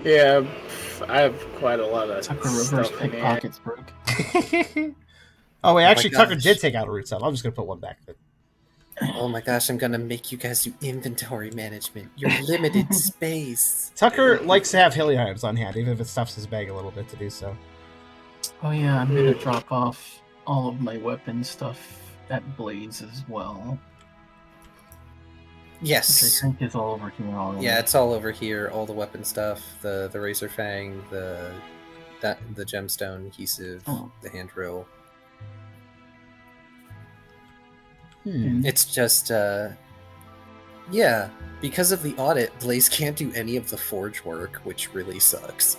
Yeah, I have quite a lot of Tucker reverse stuff in there. pickpockets broke. Oh wait, actually, Tucker gosh. did take out a root cell. I'm just gonna put one back. Oh my gosh, I'm gonna make you guys do inventory management. Your limited space. Tucker likes to have hilly items on hand, even if it stuffs his bag a little bit to do so. Oh yeah, I'm gonna drop off all of my weapon stuff at Blades as well. Which I Yes. think is all over here already. Yeah, it's all over here. All the weapon stuff, the razor fang, the gemstone adhesive, Oh. the hand drill. Hmm. It's just, yeah, because of the audit, Blaze can't do any of the forge work, which really sucks.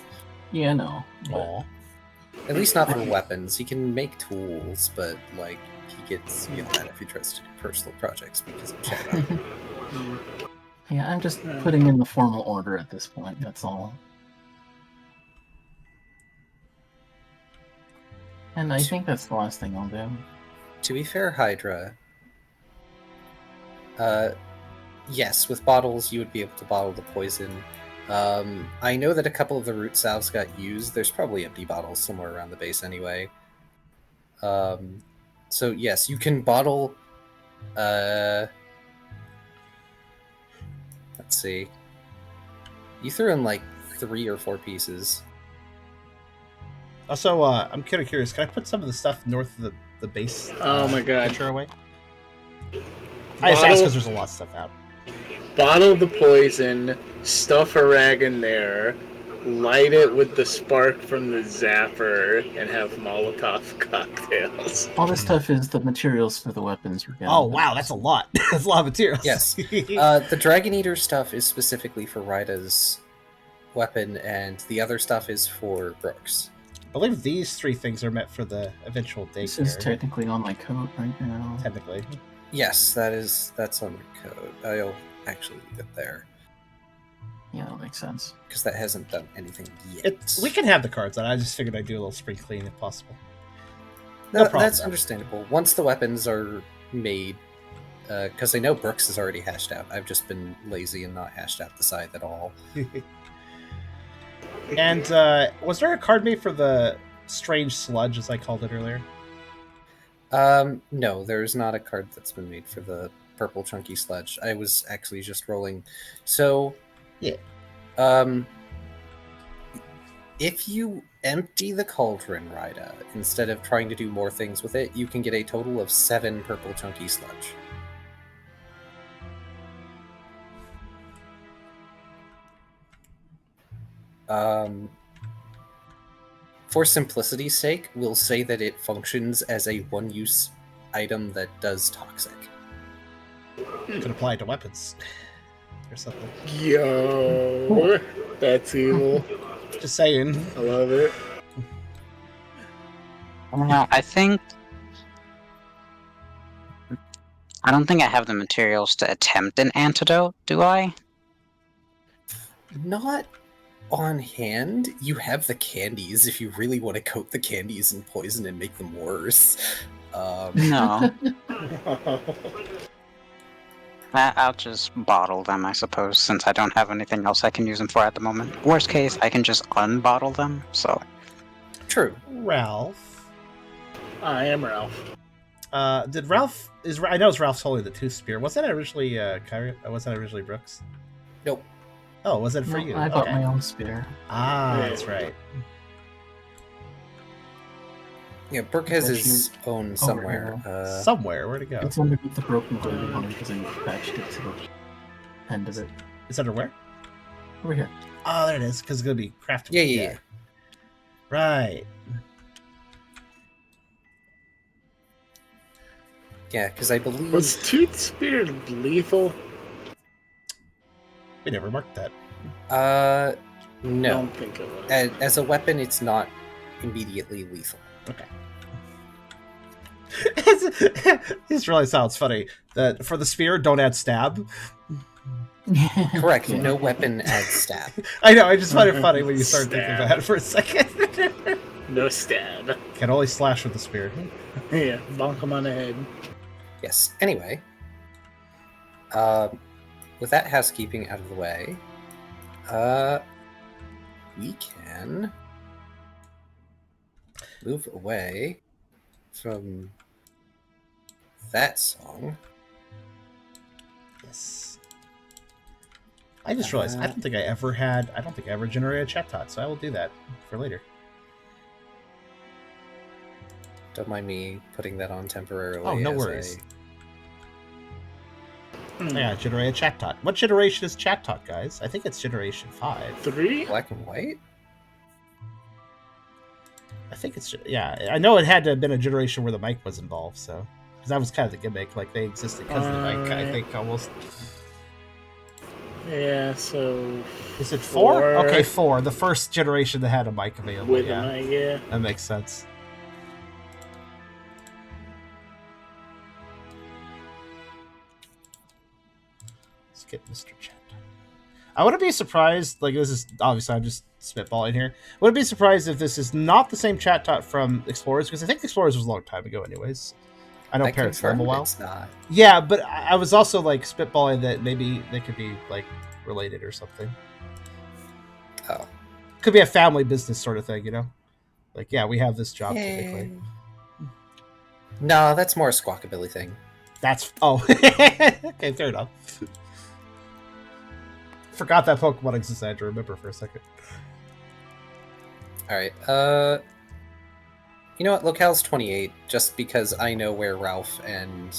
Yeah, no. Aw. At least not for weapons. He can make tools, but, like, he gets yelled at if he tries to do personal projects because of chat. Yeah, I'm just putting in the formal order at this point, that's all. And I think that's the last thing I'll do. To be fair, Hydra, yes, with bottles you would be able to bottle the poison. I know that a couple of the root salves got used. There's probably empty bottles somewhere around the base anyway. So yes, you can bottle. Let's see. You threw in like 3 or 4 pieces. Also, I'm kind of curious. Can I put some of the stuff north of the base? Oh my god. picture away. I just asked because there's a lot of stuff out. Bottle the poison, stuff a rag in there, light it with the spark from the zapper, and have Molotov cocktails. All this stuff is the materials for the weapons you're getting. Oh wow, that's a lot. That's a lot of materials. Yes. The Dragon Eater stuff is specifically for Ryda's weapon, and the other stuff is for Brooks. I believe these 3 things are meant for the eventual daycare. This is technically on my coat right now. Technically. Yes, that's on your code. I'll actually leave it there Yeah, that makes sense. because that hasn't done anything yet. We can have the cards on. I just figured I'd do a little spring clean if possible. No problem. That's understandable. Once the weapons are made, because I know Brooks is already hashed out. I've just been lazy and not hashed out the scythe at all. And was there a card made for the strange sludge, as I called it earlier? No, there's not a card that's been made for the purple chunky sludge. I was actually just rolling. So, yeah. If you empty the cauldron, Ryda, instead of trying to do more things with it, you can get a total of 7 purple chunky sludge. For simplicity's sake, we'll say that it functions as a one-use item that does toxic. Could apply to weapons. Or something. Yo, that's evil. Just saying. I love it. I don't think I have the materials to attempt an antidote, do I? Not on hand. You have the candies if you really want to coat the candies in poison and make them worse. No. I'll just bottle them, I suppose, since I don't have anything else I can use them for at the moment. Worst case, I can just unbottle them, so... True. Ralph. I am Ralph. Did Ralph... I know it's Ralph's holding the tooth spear. Was that originally Kyrio? Was that originally Brooks? Nope. Oh, was it for No, you? I bought Okay. my own spear. Ah, that's right. Yeah, Brooke has his own somewhere. Somewhere. Where'd it go? It's underneath the broken blade one because I patched it to the end of it. It's under where? Over here. Oh, there it is. Because it's going to be craftable. Yeah. Right. Yeah, because I believe... Was Tooth Spear lethal? We never marked that. I No. don't think it was. As a weapon, it's not immediately lethal. Okay. This really sounds funny. That for the spear, don't add stab. Correct. No weapon adds stab. I know. I just find it funny when you start thinking about it for a second. No stab. Can only slash with the spear. Yeah, bonk him on the head. Yes. Anyway, with that housekeeping out of the way, we can move away from that song. Yes. I just realized I don't think I ever generated a chat tot, so I will do that for later. Don't mind me putting that on temporarily. Oh, no as worries. Yeah, generate a chat tot. What generation is chat tot, guys? I think it's generation 5. 3? Black and white? I think it's... Yeah, I know it had to have been a generation where the mic was involved, so... Because that was kind of the gimmick, like they existed because of the mic, I think, almost. Yeah, so... Is it 4? Okay, 4. The first generation that had a mic available, With yeah. a mic, yeah. That makes sense. Let's get Mr. Chat. I wouldn't be surprised, like, this is, obviously, I'm just spitballing here. Wouldn't be surprised if this is not the same chat tot from Explorers, because I think Explorers was a long time ago anyways. I know Parrots live a while. It's not. Yeah, but I was also, like, spitballing that maybe they could be, like, related or something. Oh. Could be a family business sort of thing, you know? Like, yeah, we have this job typically. No, that's more a Squawkabilly thing. That's... Oh. Okay, fair enough. Forgot that Pokemon existed. I had to remember for a second. Alright, you know what? Locale's 28, just because I know where Ralph and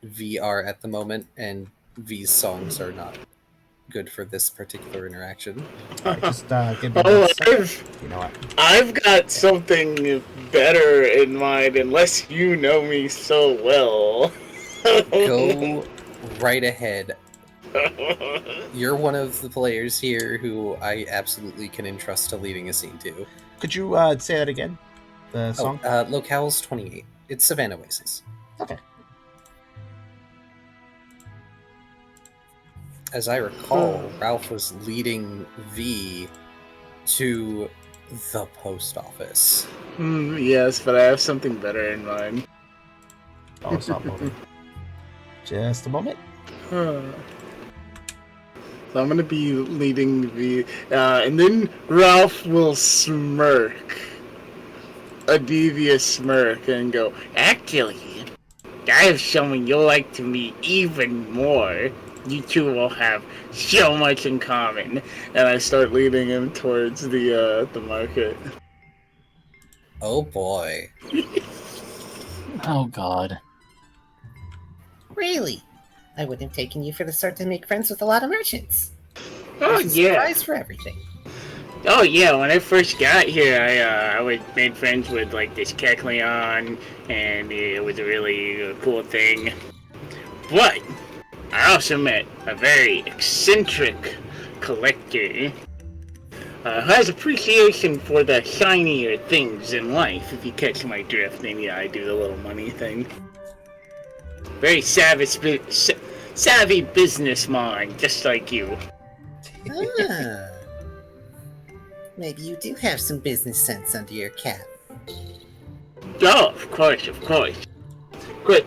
V are at the moment, and V's songs are not good for this particular interaction. Right, just give me you know what? I've got something better in mind, unless you know me so well. Go right ahead. You're one of the players here who I absolutely can entrust to leading a scene to. Could you say that again? The song? Locale's 28. It's Savannah Oasis. Okay. As I recall, Ralph was leading V to the post office. Yes, but I have something better in mind. Oh, stop moving. Just a moment. So I'm gonna be leading V, and then Ralph will smirk. A devious smirk and go, "Actually, I have someone you'll like to meet even more. You two will have so much in common." And I start leading him towards the market. Oh boy. Oh god. Really? I would have taken you for the sort to make friends with a lot of merchants. Oh There's a yeah. surprise for everything. Oh yeah, when I first got here, I made friends with like this Kecleon, and it was a really cool thing. But I also met a very eccentric collector who has appreciation for the shinier things in life, if you catch my drift. And yeah, I do the little money thing. Very savvy businessman, just like you. Ah. Maybe you do have some business sense under your cap. Oh, of course, of course. Good.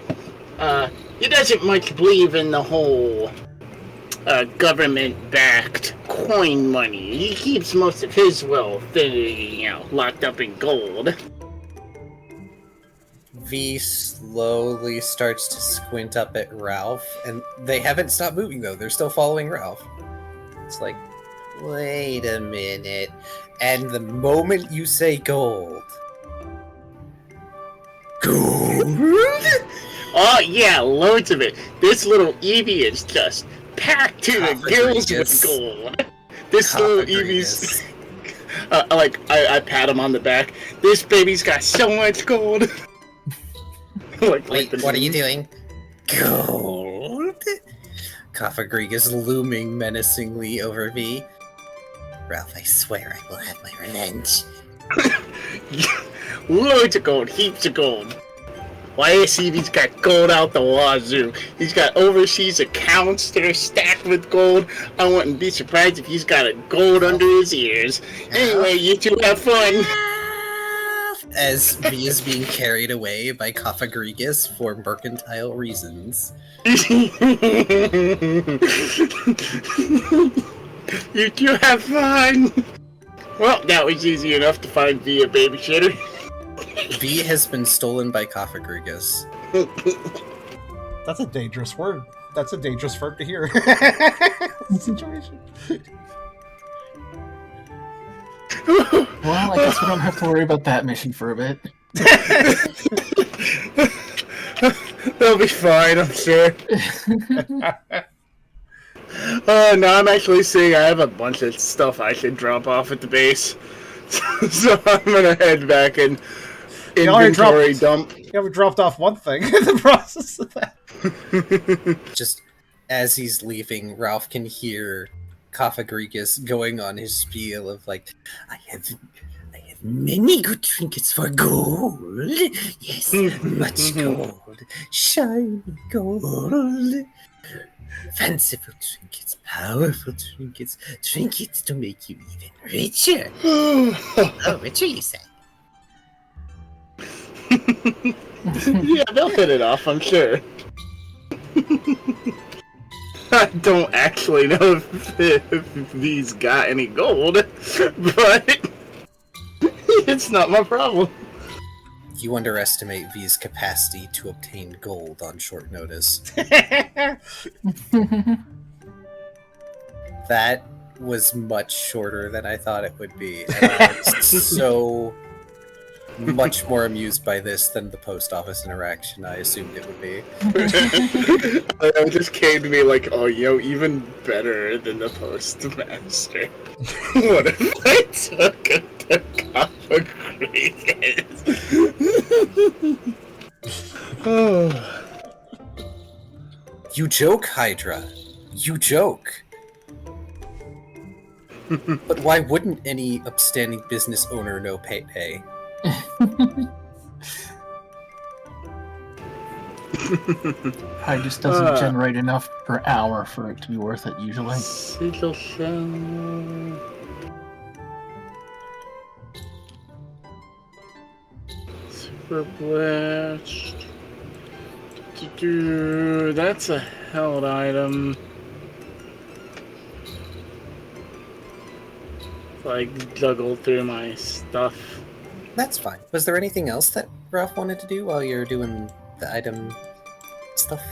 He doesn't much believe in the whole government-backed coin money. He keeps most of his wealth, locked up in gold. V slowly starts to squint up at Ralph, and they haven't stopped moving though. They're still following Ralph. It's like, wait a minute. And the moment you say gold... Gold? Oh yeah, loads of it. This little Eevee is just packed to the gills with gold. This little Eevee's... I pat him on the back. This baby's got so much gold. Wait, what are you doing? Gold? Kafagrig is looming menacingly over V. Ralph, I swear I will have my revenge. Loads of gold, heaps of gold. Why Eevee's got gold out the wazoo. He's got overseas accounts that are stacked with gold. I wouldn't be surprised if he's got a gold under his ears. Anyway, you two have fun. As V is being carried away by Kafagrigus for mercantile reasons. You two have fun. Well, that was easy enough to find V a babysitter. V has been stolen by Kafagrigus. That's a dangerous word. That's a dangerous word to hear. Situation. Well, I guess we don't have to worry about that mission for a bit. They'll be fine, I'm sure. No, I'm actually seeing I have a bunch of stuff I should drop off at the base. So I'm gonna head back and inventory dump. You haven't dropped off one thing in the process of that. Just as he's leaving, Ralph can hear Kafagrigus going on his spiel of like, I have many good trinkets for gold. Yes, much gold. Shiny gold. Fanciful trinkets, powerful trinkets, trinkets to make you even richer. Oh, richer, you say? Yeah, they'll hit it off, I'm sure. I don't actually know if these got any gold, but it's not my problem. You underestimate V's capacity to obtain gold on short notice. That was much shorter than I thought it would be, and I was so much more amused by this than the post office interaction I assumed it would be. It just came to me like, oh, even better than the postmaster. What if I took a cup of crickets? Oh. You joke, Hydra. You joke. But why wouldn't any upstanding business owner know payday? I just doesn't generate enough per hour for it to be worth it usually. Super blast. That's a held item. Like juggle through my stuff. That's fine. Was there anything else that Ralph wanted to do while you're doing the item stuff?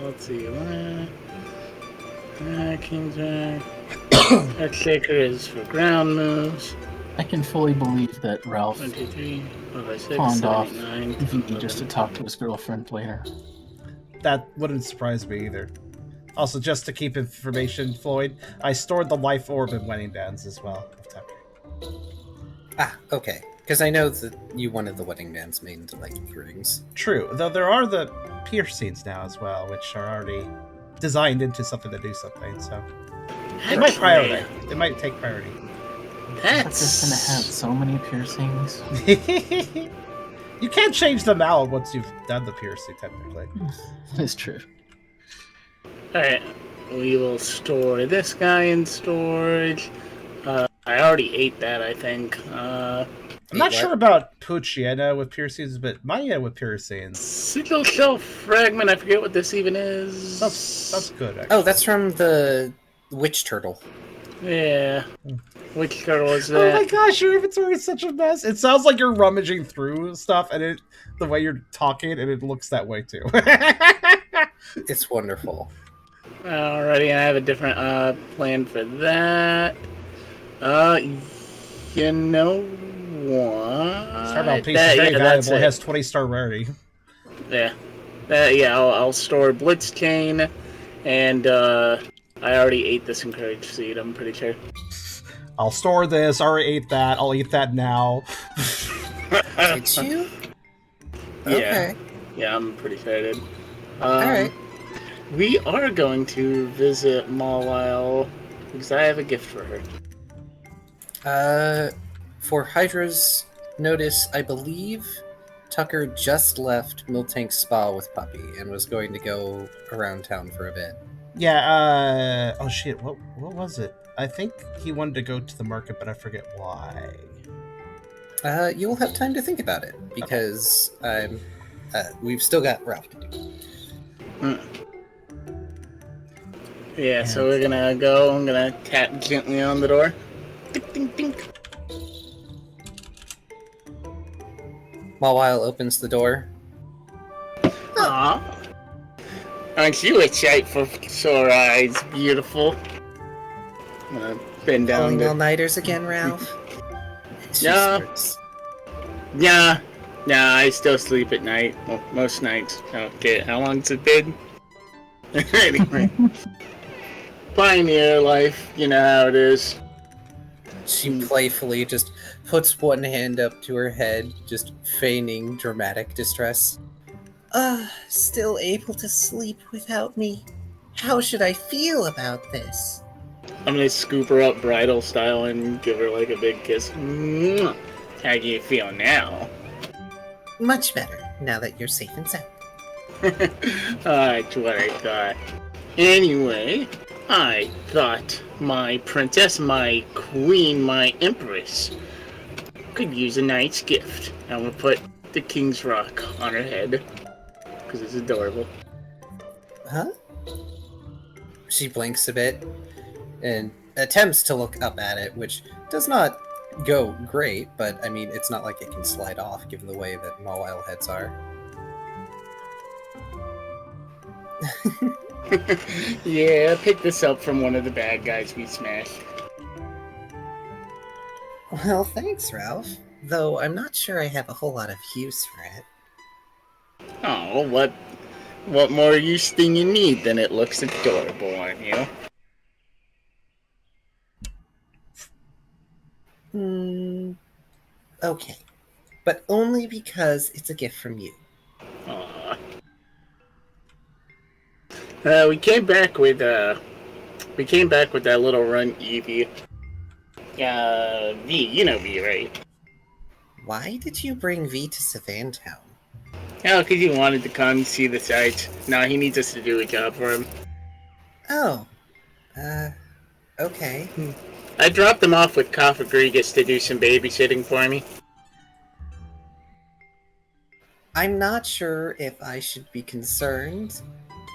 Let's see. King's Shaker is for ground moves. I can fully believe that Ralph 23, 6, pawned 7, off 9, V just to talk to his girlfriend later. That wouldn't surprise me either. Also, just to keep information, Floyd, I stored the life orb in wedding bands as well. Ah, okay. Because I know that you wanted the wedding bands made into like earrings. True, though there are the piercings now as well, which are already designed into something to do something, so it might priority. It might take priority. That's just gonna have so many piercings. You can't change them out once you've done the piercing, technically. It's true. Alright, we will store this guy in storage. I already ate that, I think. I'm not sure about Pucciana with piercings, but Maya with piercings. Sigil Shell Fragment, I forget what this even is. That's good, actually. Oh, that's from the witch turtle. Yeah. Which turtle is that? Oh my gosh, your inventory is such a mess. It sounds like you're rummaging through stuff, and the way you're talking, and it looks that way too. It's wonderful. Alrighty, I have a different plan for that. You know what? Starball piece is very valuable. It has 20-star rarity. Yeah. I'll store Blitz Chain, and I already ate this Encouraged Seed, I'm pretty sure. I'll store this, I already ate that, I'll eat that now. Did you? Yeah. Okay. Yeah, I'm pretty sure I did. Alright. We are going to visit Mawile, because I have a gift for her. For Hydra's notice, I believe Tucker just left Miltank Spa with Puppy and was going to go around town for a bit. Yeah, oh shit, what was it? I think he wanted to go to the market, but I forget why. You will have time to think about it, because we've still got Ralph to do. Yeah, so we're gonna go, I'm gonna tap gently on the door. Dink, dink, dink. Mawile opens the door. Aww. Aren't you a sight for sore eyes, beautiful? I'm gonna bend down. Pulling all-nighters again, Ralph? Yeah. Yeah. Nah, I still sleep at night. Well, most nights. Okay, how long's it been? Anyway. Pioneer life, you know how it is. She playfully just puts one hand up to her head, just feigning dramatic distress. Still able to sleep without me? How should I feel about this? I'm gonna scoop her up bridal style and give her like a big kiss. Mwah. How do you feel now? Much better, now that you're safe and sound. That's what I thought. Anyway, I thought my princess, my queen, my empress could use a nice gift. I'm gonna put the king's rock on her head because it's adorable. Huh? She blinks a bit and attempts to look up at it, which does not go great, but I mean, it's not like it can slide off given the way that mobile heads are. Yeah, I picked this up from one of the bad guys we smashed. Well, thanks, Ralph. Though I'm not sure I have a whole lot of use for it. Oh, what more use than you need? Then it looks adorable on you. Okay. But only because it's a gift from you. Aww. We came back with that little run Evie. V, you know V, right? Why did you bring V to Savantown? Oh, because he wanted to come see the sights. No, he needs us to do a job for him. Oh. Okay. I dropped him off with Kafagrigas to do some babysitting for me. I'm not sure if I should be concerned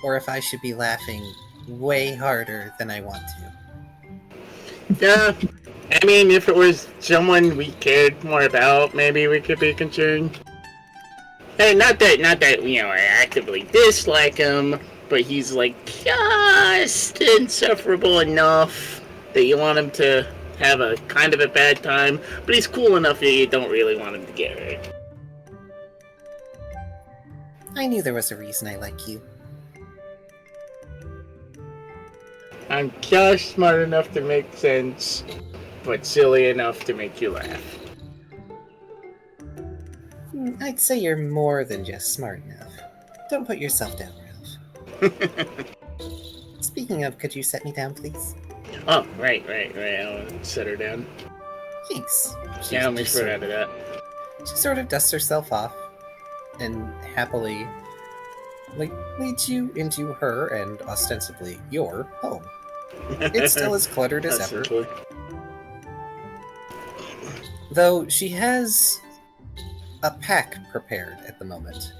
or if I should be laughing way harder than I want to. I mean, if it was someone we cared more about, maybe we could be concerned. Hey, not that you know, I actively dislike him, but he's like just insufferable enough that you want him to have a kind of a bad time, but he's cool enough that you don't really want him to get hurt. I knew there was a reason I like you. I'm just smart enough to make sense, but silly enough to make you laugh. I'd say you're more than just smart enough. Don't put yourself down, Ralph. Speaking of, could you set me down, please? Oh, right. I'll set her down. Thanks. Yeah, I'll make sure out of that. She sort of dusts herself off and happily leads you into her and ostensibly your home. It's still as cluttered as ever. Essentially. Though she has a pack prepared at the moment.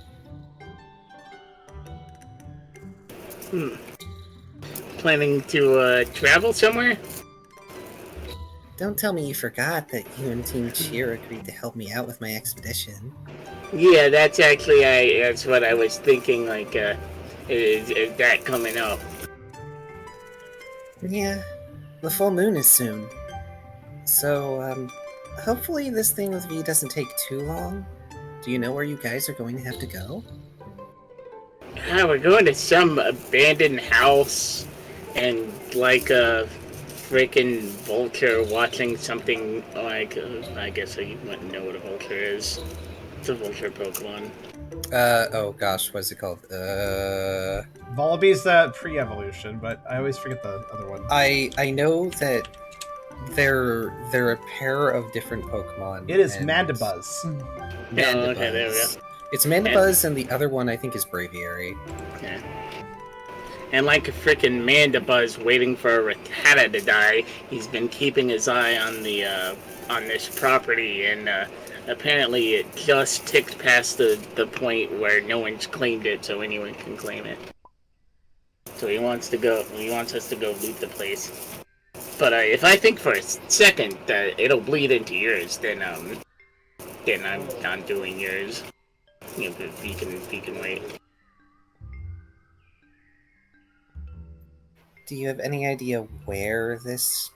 Planning to travel somewhere? Don't tell me you forgot that you and Team Cheer agreed to help me out with my expedition. Yeah, that's what I was thinking, like, is that coming up? Yeah, the full moon is soon. So, hopefully this thing with V doesn't take too long. Do you know where you guys are going to have to go? We're going to some abandoned house and like a freaking vulture watching something like, I guess you wouldn't know what a vulture is. It's a vulture Pokemon. Oh gosh, what's it called? Volibbe's the pre-evolution, but I always forget the other one. I know that they're a pair of different Pokemon. It is Mandibuzz. Yeah, okay, there we go. It's Mandibuzz, and the other one I think is Braviary. Yeah. And like a freaking Mandibuzz waiting for a Rattata to die, he's been keeping his eye on the on this property, and apparently it just ticked past the point where no one's claimed it, so anyone can claim it. So he wants us to go loot the place. But if I think for a second that it'll bleed into yours, then I'm not doing yours. You know, he can wait. Do you have any idea where this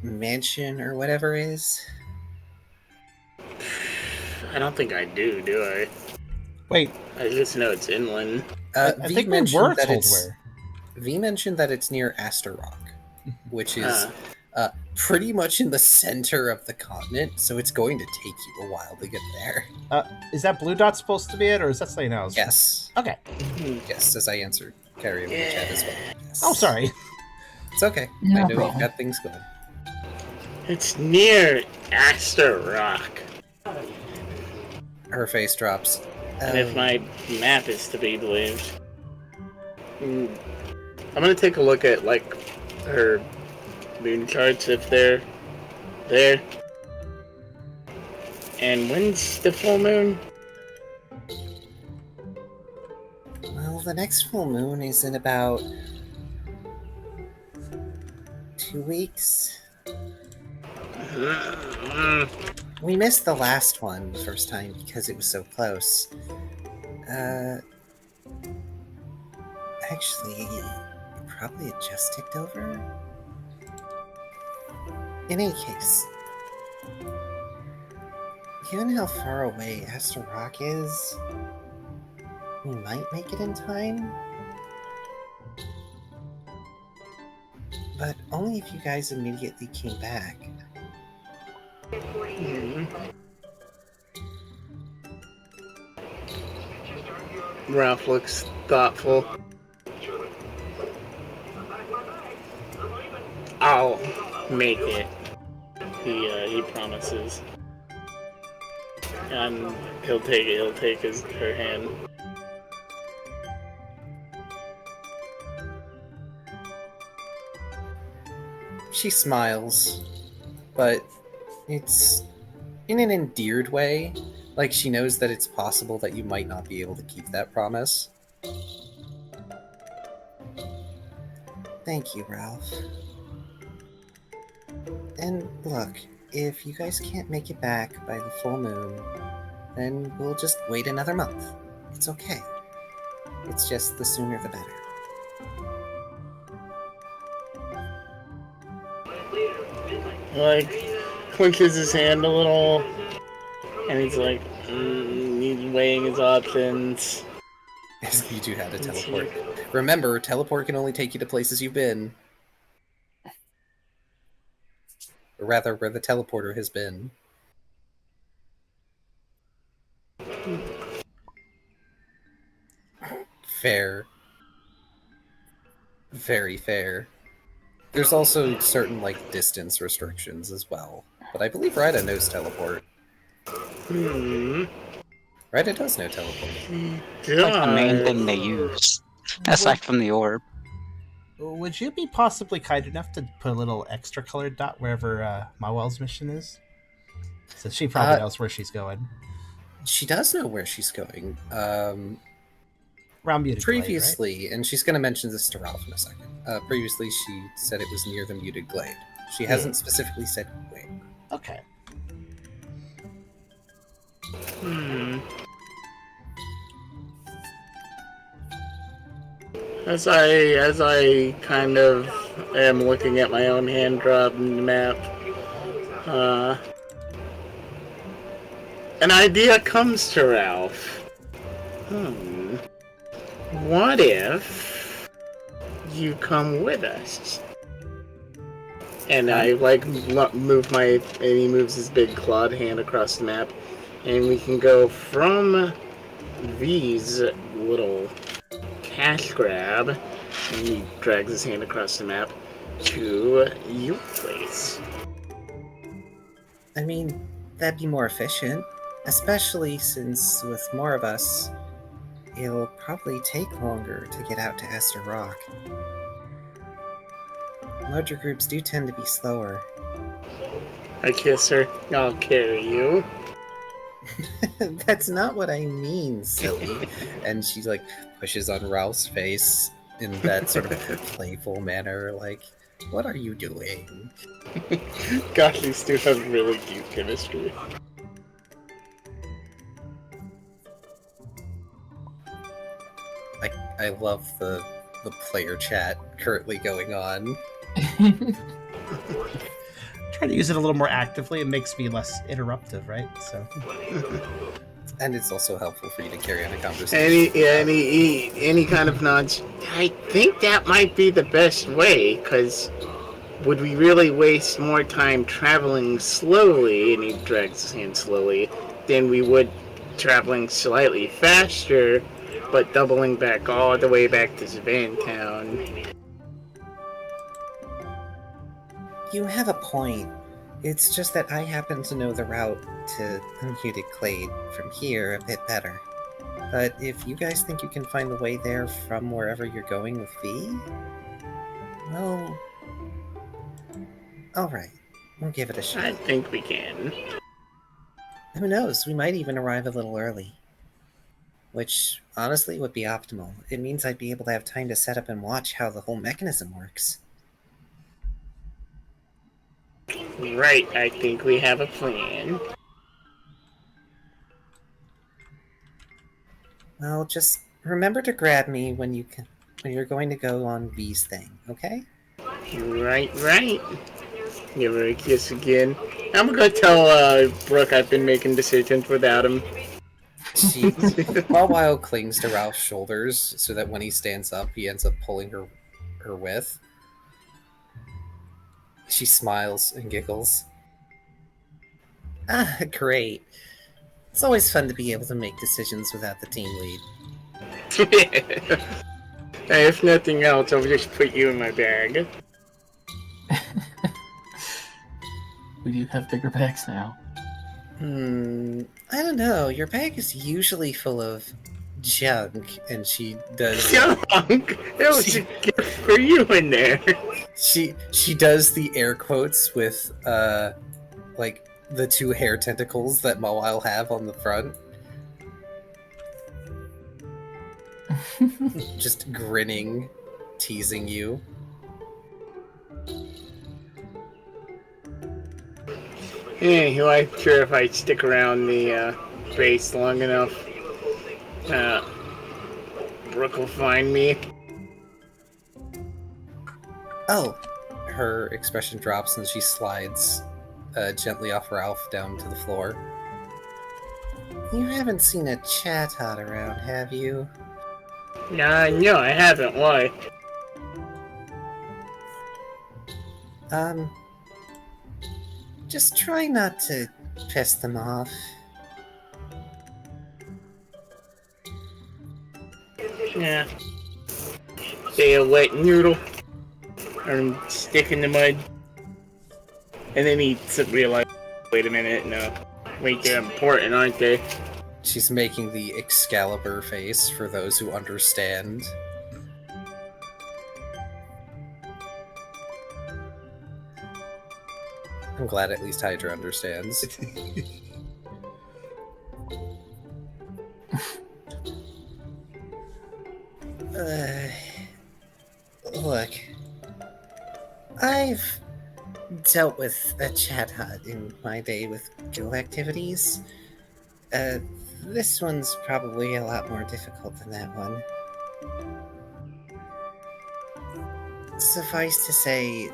mansion or whatever is? I don't think I do I? Wait, I just know it's inland. I think we were told where. V mentioned that it's near Aster Rock, which is pretty much in the center of the continent, so it's going to take you a while to get there. Is that blue dot supposed to be it, or is that something else? Yes. Okay. Yes, as I answered Kyrio in the chat as well. Yes. Oh, sorry. It's okay. No I know you've problem. got things going. It's near Aster Rock. Her face drops. And if my map is to be believed, I'm gonna take a look at, like, her moon charts if they're there. And when's the full moon? Well, the next full moon is in about 2 weeks. We missed the last one the first time because it was so close. Actually, probably it just ticked over. In any case, given how far away Aster Rock is, we might make it in time. But only if you guys immediately came back. Ralph looks thoughtful. I'll make it. He promises. And he'll take it. He'll take her hand. She smiles, but it's in an endeared way. Like, she knows that it's possible that you might not be able to keep that promise. Thank you, Ralph. And look, if you guys can't make it back by the full moon, then we'll just wait another month. It's okay. It's just the sooner the better. Like, clenches his hand a little, and he's like, he's weighing his options. As you two had to teleport. Remember, teleport can only take you to places you've been. Or rather, where the teleporter has been. Fair. Very fair. There's also certain, like, distance restrictions as well. But I believe Ryda knows teleport. Ryda does know teleport. It's like the main thing they use, aside from the orb. Would you be possibly kind enough to put a little extra colored dot wherever Mawel's mission is? So she probably knows where she's going. She does know where she's going. Around Muted Previously, Glade, right? and she's going to mention this to Ralph in a second. Previously, she said it was near the Muted Glade. She hasn't specifically said where. Okay. As I kind of am looking at my own hand drop map, an idea comes to Ralph. What if you come with us? And I move and he moves his big clawed hand across the map, and we can go from V's little cash grab, and he drags his hand across the map, to your place. I mean, that'd be more efficient. Especially since with more of us, it'll probably take longer to get out to Aster Rock. Larger groups do tend to be slower. I kiss her. I'll carry you. That's not what I mean, silly. And she, like, pushes on Ralph's face in that sort of playful manner, like, what are you doing? Gosh, these two have really deep chemistry. I love the player chat currently going on. Try to use it a little more actively. It makes me less interruptive, right? So. And it's also helpful for you to carry on a conversation. Any kind of nods. I think that might be the best way, because would we really waste more time traveling slowly, and he drags his hand slowly, than we would traveling slightly faster, but doubling back all the way back to Zavantown? You have a point. It's just that I happen to know the route to Unmuted Clade from here a bit better. But if you guys think you can find the way there from wherever you're going with V, well, alright, we'll give it a shot. I think we can. Who knows, we might even arrive a little early. Which, honestly, would be optimal. It means I'd be able to have time to set up and watch how the whole mechanism works. Right, I think we have a plan. Well, just remember to grab me when you're going to go on V's thing, okay? Right. Give her a kiss again. I'm gonna tell Brooke I've been making decisions without him. She, Mawile clings to Ralph's shoulders so that when he stands up, he ends up pulling her with. She smiles and giggles. Ah, great. It's always fun to be able to make decisions without the team lead. Hey, if nothing else, I'll just put you in my bag. We do have bigger bags now. I don't know. Your bag is usually full of junk, and she does. Junk! There was a gift for you in there. She does the air quotes with like the two hair tentacles that Mawile have on the front. Just grinning, teasing you. Yeah, I'm sure if I stick around the base long enough, Brooke will find me. Oh, her expression drops and she slides gently off Ralph down to the floor. You haven't seen a Chatot around, have you? No, I haven't. Why? Just try not to piss them off. Yeah. Say a wet noodle. And stick in the mud. And then he realized, wait a minute, no. Wait, they're important, aren't they? She's making the Excalibur face for those who understand. I'm glad at least Hydra understands. Look, I've dealt with a Chatot in my day with guild activities. This one's probably a lot more difficult than that one. Suffice to say,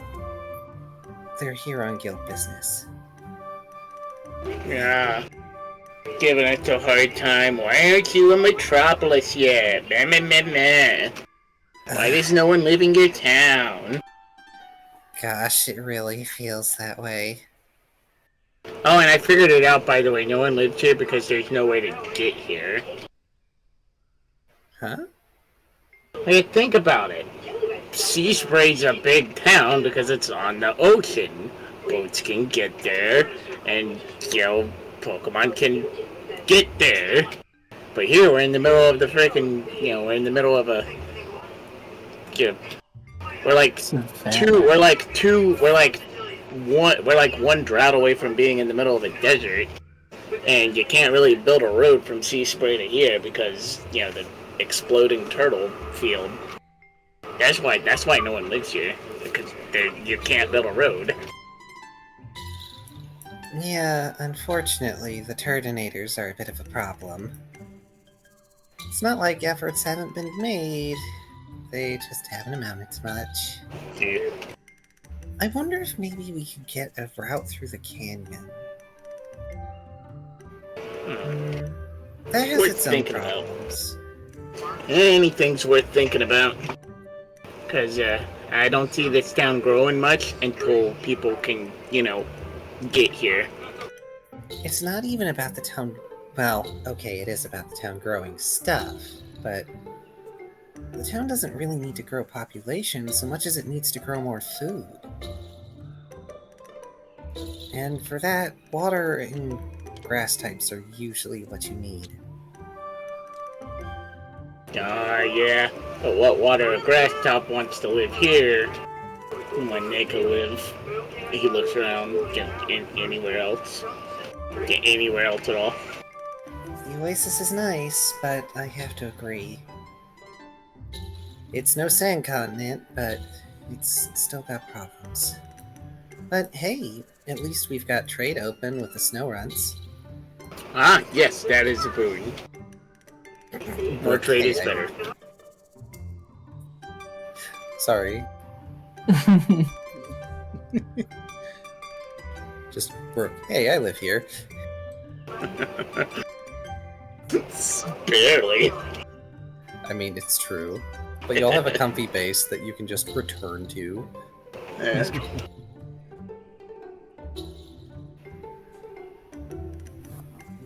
they're here on guild business. Yeah. Giving us a hard time. Why aren't you in Metropolis yet? Meh, meh, meh, meh. Why does no one live in your town? Gosh, it really feels that way. Oh, and I figured it out, by the way. No one lives here because there's no way to get here. Huh? Like, think about it. Sea Spray's a big town because it's on the ocean. Boats can get there, and, Pokemon can get there. But here, we're in the middle of the frickin', we're in the middle of a... we're like one drought away from being in the middle of a desert. And you can't really build a road from Sea Spray to here because, the exploding turtle field. That's why no one lives here, because you can't build a road. Yeah, unfortunately, the Turdinators are a bit of a problem. It's not like efforts haven't been made. They just haven't amounted to much. Yeah. I wonder if maybe we could get a route through the canyon. That has Worth its own thinking about. problems. Anything's worth thinking about. Because, I don't see this town growing much until people can, get here. It's not even about the town... Well, okay, it is about the town growing stuff, but... The town doesn't really need to grow population so much as it needs to grow more food. And for that, water and grass types are usually what you need. Yeah. But what water a grass top wants to live here when Nako live? He looks around. Anywhere else? Anywhere else at all? The oasis is nice, but I have to agree. It's no sand continent, but it's still got problems. But hey, at least we've got trade open with the snow runs. Ah, yes, that is a boon. More trade is better. Sorry. Just Brooke. Hey, I live here. Barely. I mean, it's true. But you'll have a comfy base that you can just return to.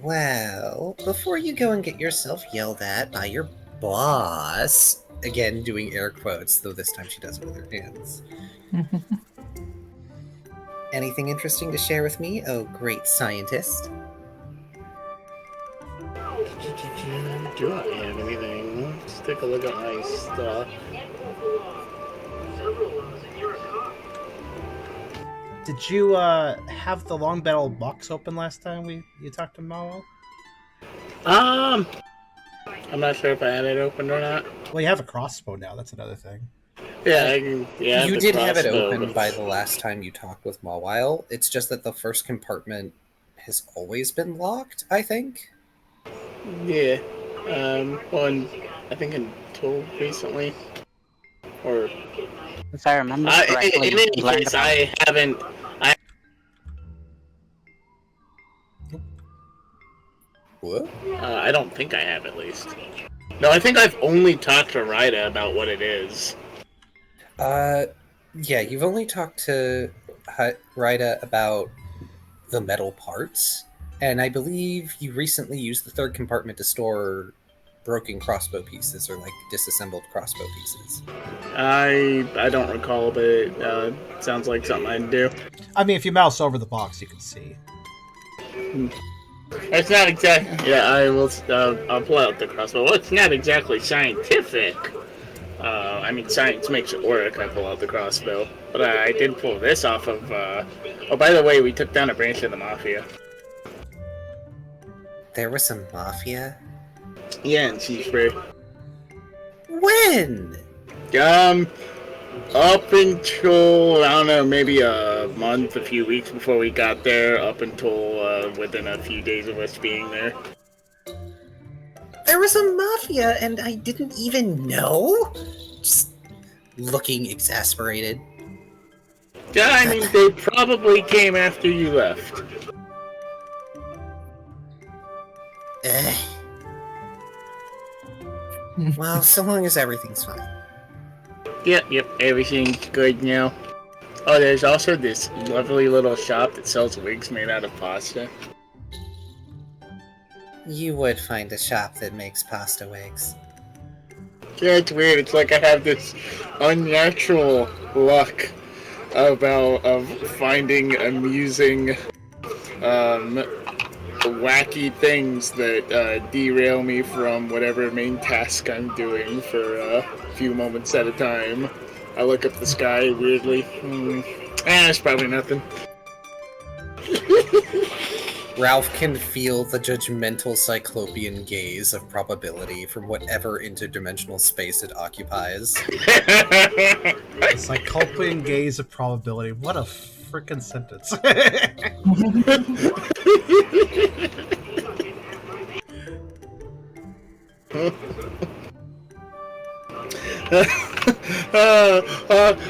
Well, before you go and get yourself yelled at by your boss, again doing air quotes, though this time she does it with her hands. Anything interesting to share with me, oh great scientist? Do I have anything? Let's take a look at my stuff. Did you have the long battle box open last time you talked to Mao? I'm not sure if I had it open or not. Well, you have a crossbow now. That's another thing. Yeah, You did have it open by the last time you talked with Mawile. It's just that the first compartment has always been locked, I think. Yeah. Well, I think until recently. Or... If I remember correctly, in any case, I haven't... What? I don't think I have, at least. No, I think I've only talked to Ryda about what it is. Yeah, you've only talked to Ryda about the metal parts, and I believe you recently used the third compartment to store broken crossbow pieces, or like disassembled crossbow pieces. I don't recall, but it sounds like something I'd do. I mean, if you mouse over the box, you can see. It's not exactly... Yeah, I will... I'll pull out the crossbow. Well, it's not exactly scientific. I mean, science makes it work. I pull out the crossbow. But I did pull this off of... Oh, by the way, we took down a branch of the Mafia. There was some Mafia? Yeah, in Seaspray. When? Up until, I don't know, maybe a month, a few weeks before we got there, up until within a few days of us being there. There was a Mafia and I didn't even know? Just looking exasperated. Yeah, I mean, they probably came after you left. Well, so long as everything's fine. Yep, everything's good now. Oh, there's also this lovely little shop that sells wigs made out of pasta. You would find a shop that makes pasta wigs. Yeah, it's weird. It's like I have this unnatural luck of finding amusing, wacky things that derail me from whatever main task I'm doing for a few moments at a time. I look up the sky weirdly. It's probably nothing. Ralph can feel the judgmental cyclopean gaze of probability from whatever interdimensional space it occupies. The cyclopean gaze of probability. What a freaking sentence.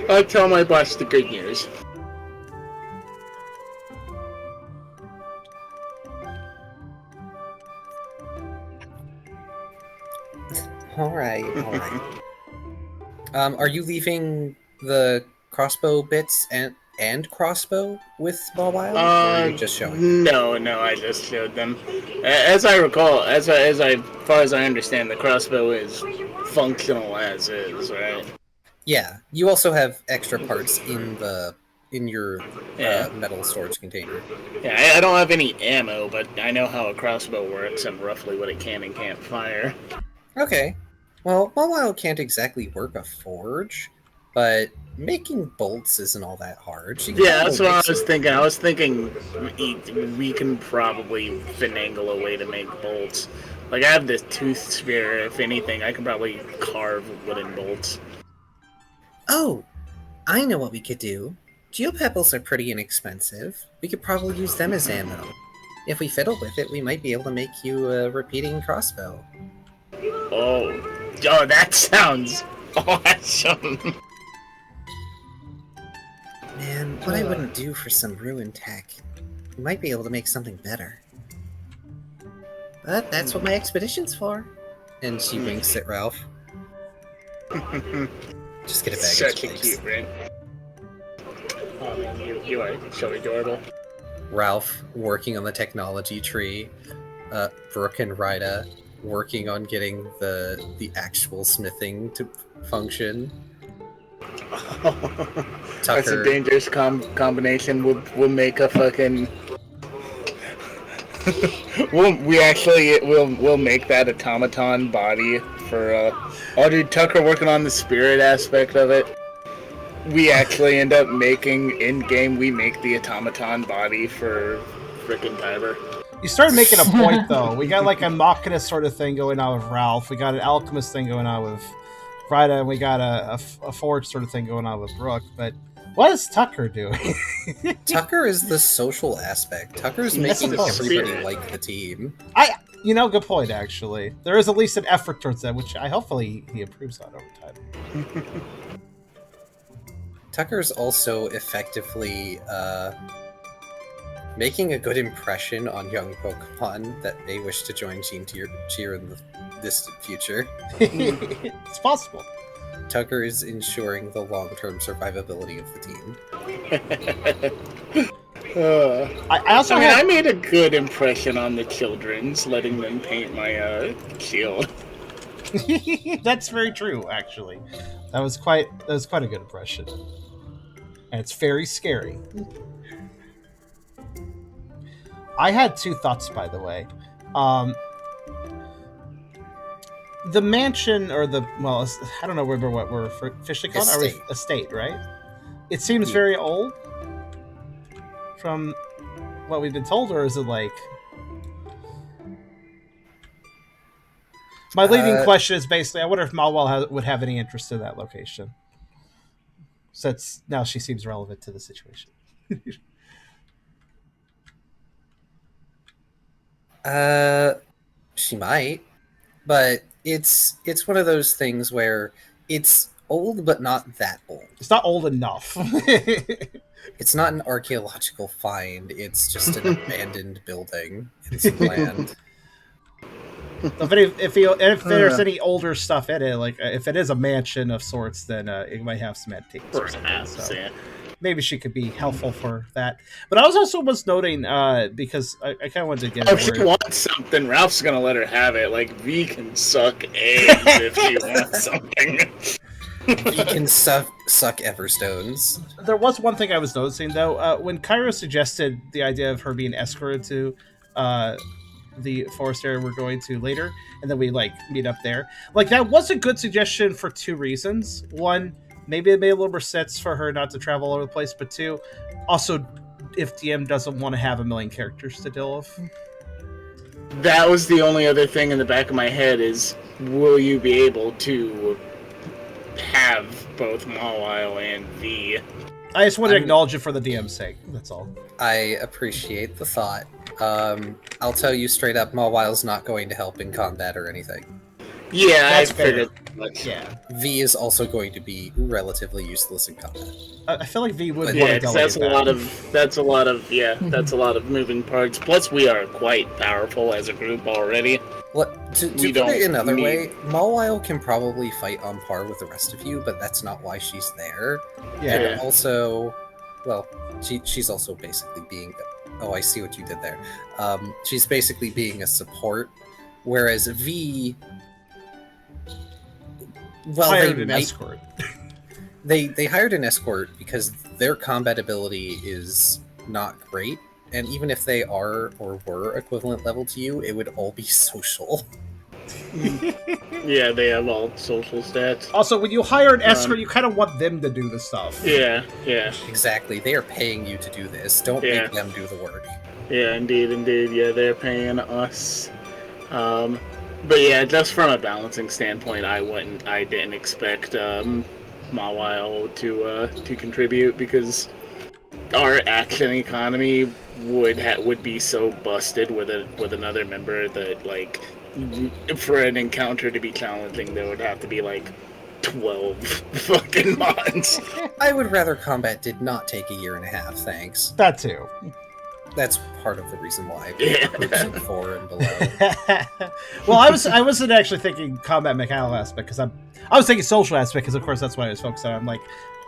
I'll tell my boss the good news. Alright. Are you leaving the crossbow bits and crossbow with Mawile? Or are you just showing? No, I just showed them. As I recall, as far as I understand, the crossbow is functional as is, right? Yeah, you also have extra parts in the in your metal storage container. Yeah, I don't have any ammo, but I know how a crossbow works and roughly what it can and can't fire. Okay. Well, Mawile can't exactly work a forge, but making bolts isn't all that hard. Yeah, that's what I was thinking. I was thinking we can probably finagle a way to make bolts. Like, I have this tooth spear. If anything, I could probably carve wooden bolts. Oh, I know what we could do. Geopebbles are pretty inexpensive. We could probably use them as ammo. If we fiddle with it, we might be able to make you a repeating crossbow. Oh, that sounds awesome. Man, what I wouldn't do for some ruined tech. We might be able to make something better. But that's what my expedition's for. And she winks at Ralph. Just get a bag Such of a chips. cute ring. Oh man, you are so adorable. Ralph working on the technology tree. Brooke and Rida working on getting the actual smithing to function. That's a dangerous combination. We'll make a fucking. we'll make that automaton body for. Oh, dude, Tucker working on the spirit aspect of it. We actually end up making in game. We make the automaton body for frickin' Tiber. You started making a point though. We got like a machinist sort of thing going on with Ralph. We got an alchemist thing going on with Rida, and we got a forge sort of thing going on with Brooke. But what is Tucker doing? Tucker is the social aspect. Tucker's making everybody like the team. Good point, actually. There is at least an effort towards that, which hopefully he improves on over time. Tucker's also effectively making a good impression on young Pokemon that may wish to join Team Cheer in the distant future. It's possible. Tucker is ensuring the long-term survivability of the team. I made a good impression on the children's, letting them paint my shield. That's very true, actually. That was quite a good impression, and it's very scary. I had two thoughts, by the way. The mansion, or I don't know what we're officially called. Estate. Estate, right? It seems very old from what we've been told, or is it like... My leading question is basically, I wonder if Malwell would have any interest in that location, since now she seems relevant to the situation. She might, but it's one of those things where it's old but not that old. It's not old enough. It's not an archaeological find. It's just an abandoned building in some land. If there's any older stuff in it, like if it is a mansion of sorts, then it might have some antiques or something. So maybe she could be helpful for that. But I was also noting, because I kind of wanted to get... If she wants something, Ralph's gonna let her have it. Like, V can suck eggs if she wants something. V can suck Everstones. There was one thing I was noticing, though. When Kyrio suggested the idea of her being escorted to the forest area we're going to later, and then we meet up there, that was a good suggestion for two reasons. One, maybe it made a little more sense for her not to travel all over the place, but two, also, if DM doesn't want to have a million characters to deal with. That was the only other thing in the back of my head is, will you be able to have both Mawile and V? I just want to acknowledge it for the DM's sake, that's all. I appreciate the thought. I'll tell you straight up, Mawile's not going to help in combat or anything. Yeah, That's I figured. Yeah. V is also going to be relatively useless in combat. I feel like V would want Yeah, to 'cause delegate that's a lot of moving parts. Plus, we are quite powerful as a group already. To put it another way, Mawile can probably fight on par with the rest of you, but that's not why she's there. Yeah. And also, well, she's also basically being... Oh, I see what you did there. She's basically being a support, whereas V... Well, hired an escort. They hired an escort because their combat ability is not great, and even if they are or were equivalent level to you, it would all be social. Yeah, they have all social stats. Also, when you hire an escort, you kind of want them to do the stuff. Yeah. Exactly, they are paying you to do this. Don't Yeah. make them do the work. Yeah, indeed. Yeah, they're paying us. But yeah, just from a balancing standpoint, I didn't expect Mawile to contribute, because our action economy would be so busted with another member that, like, for an encounter to be challenging, there would have to be like 12 fucking mods. I would rather combat did not take a year and a half, thanks. That too. That's part of the reason why. Yeah. Groups of 4 and below. Well, I wasn't actually thinking combat mechanical aspect, because I was thinking social aspect, because of course that's what I was focused on. I'm like,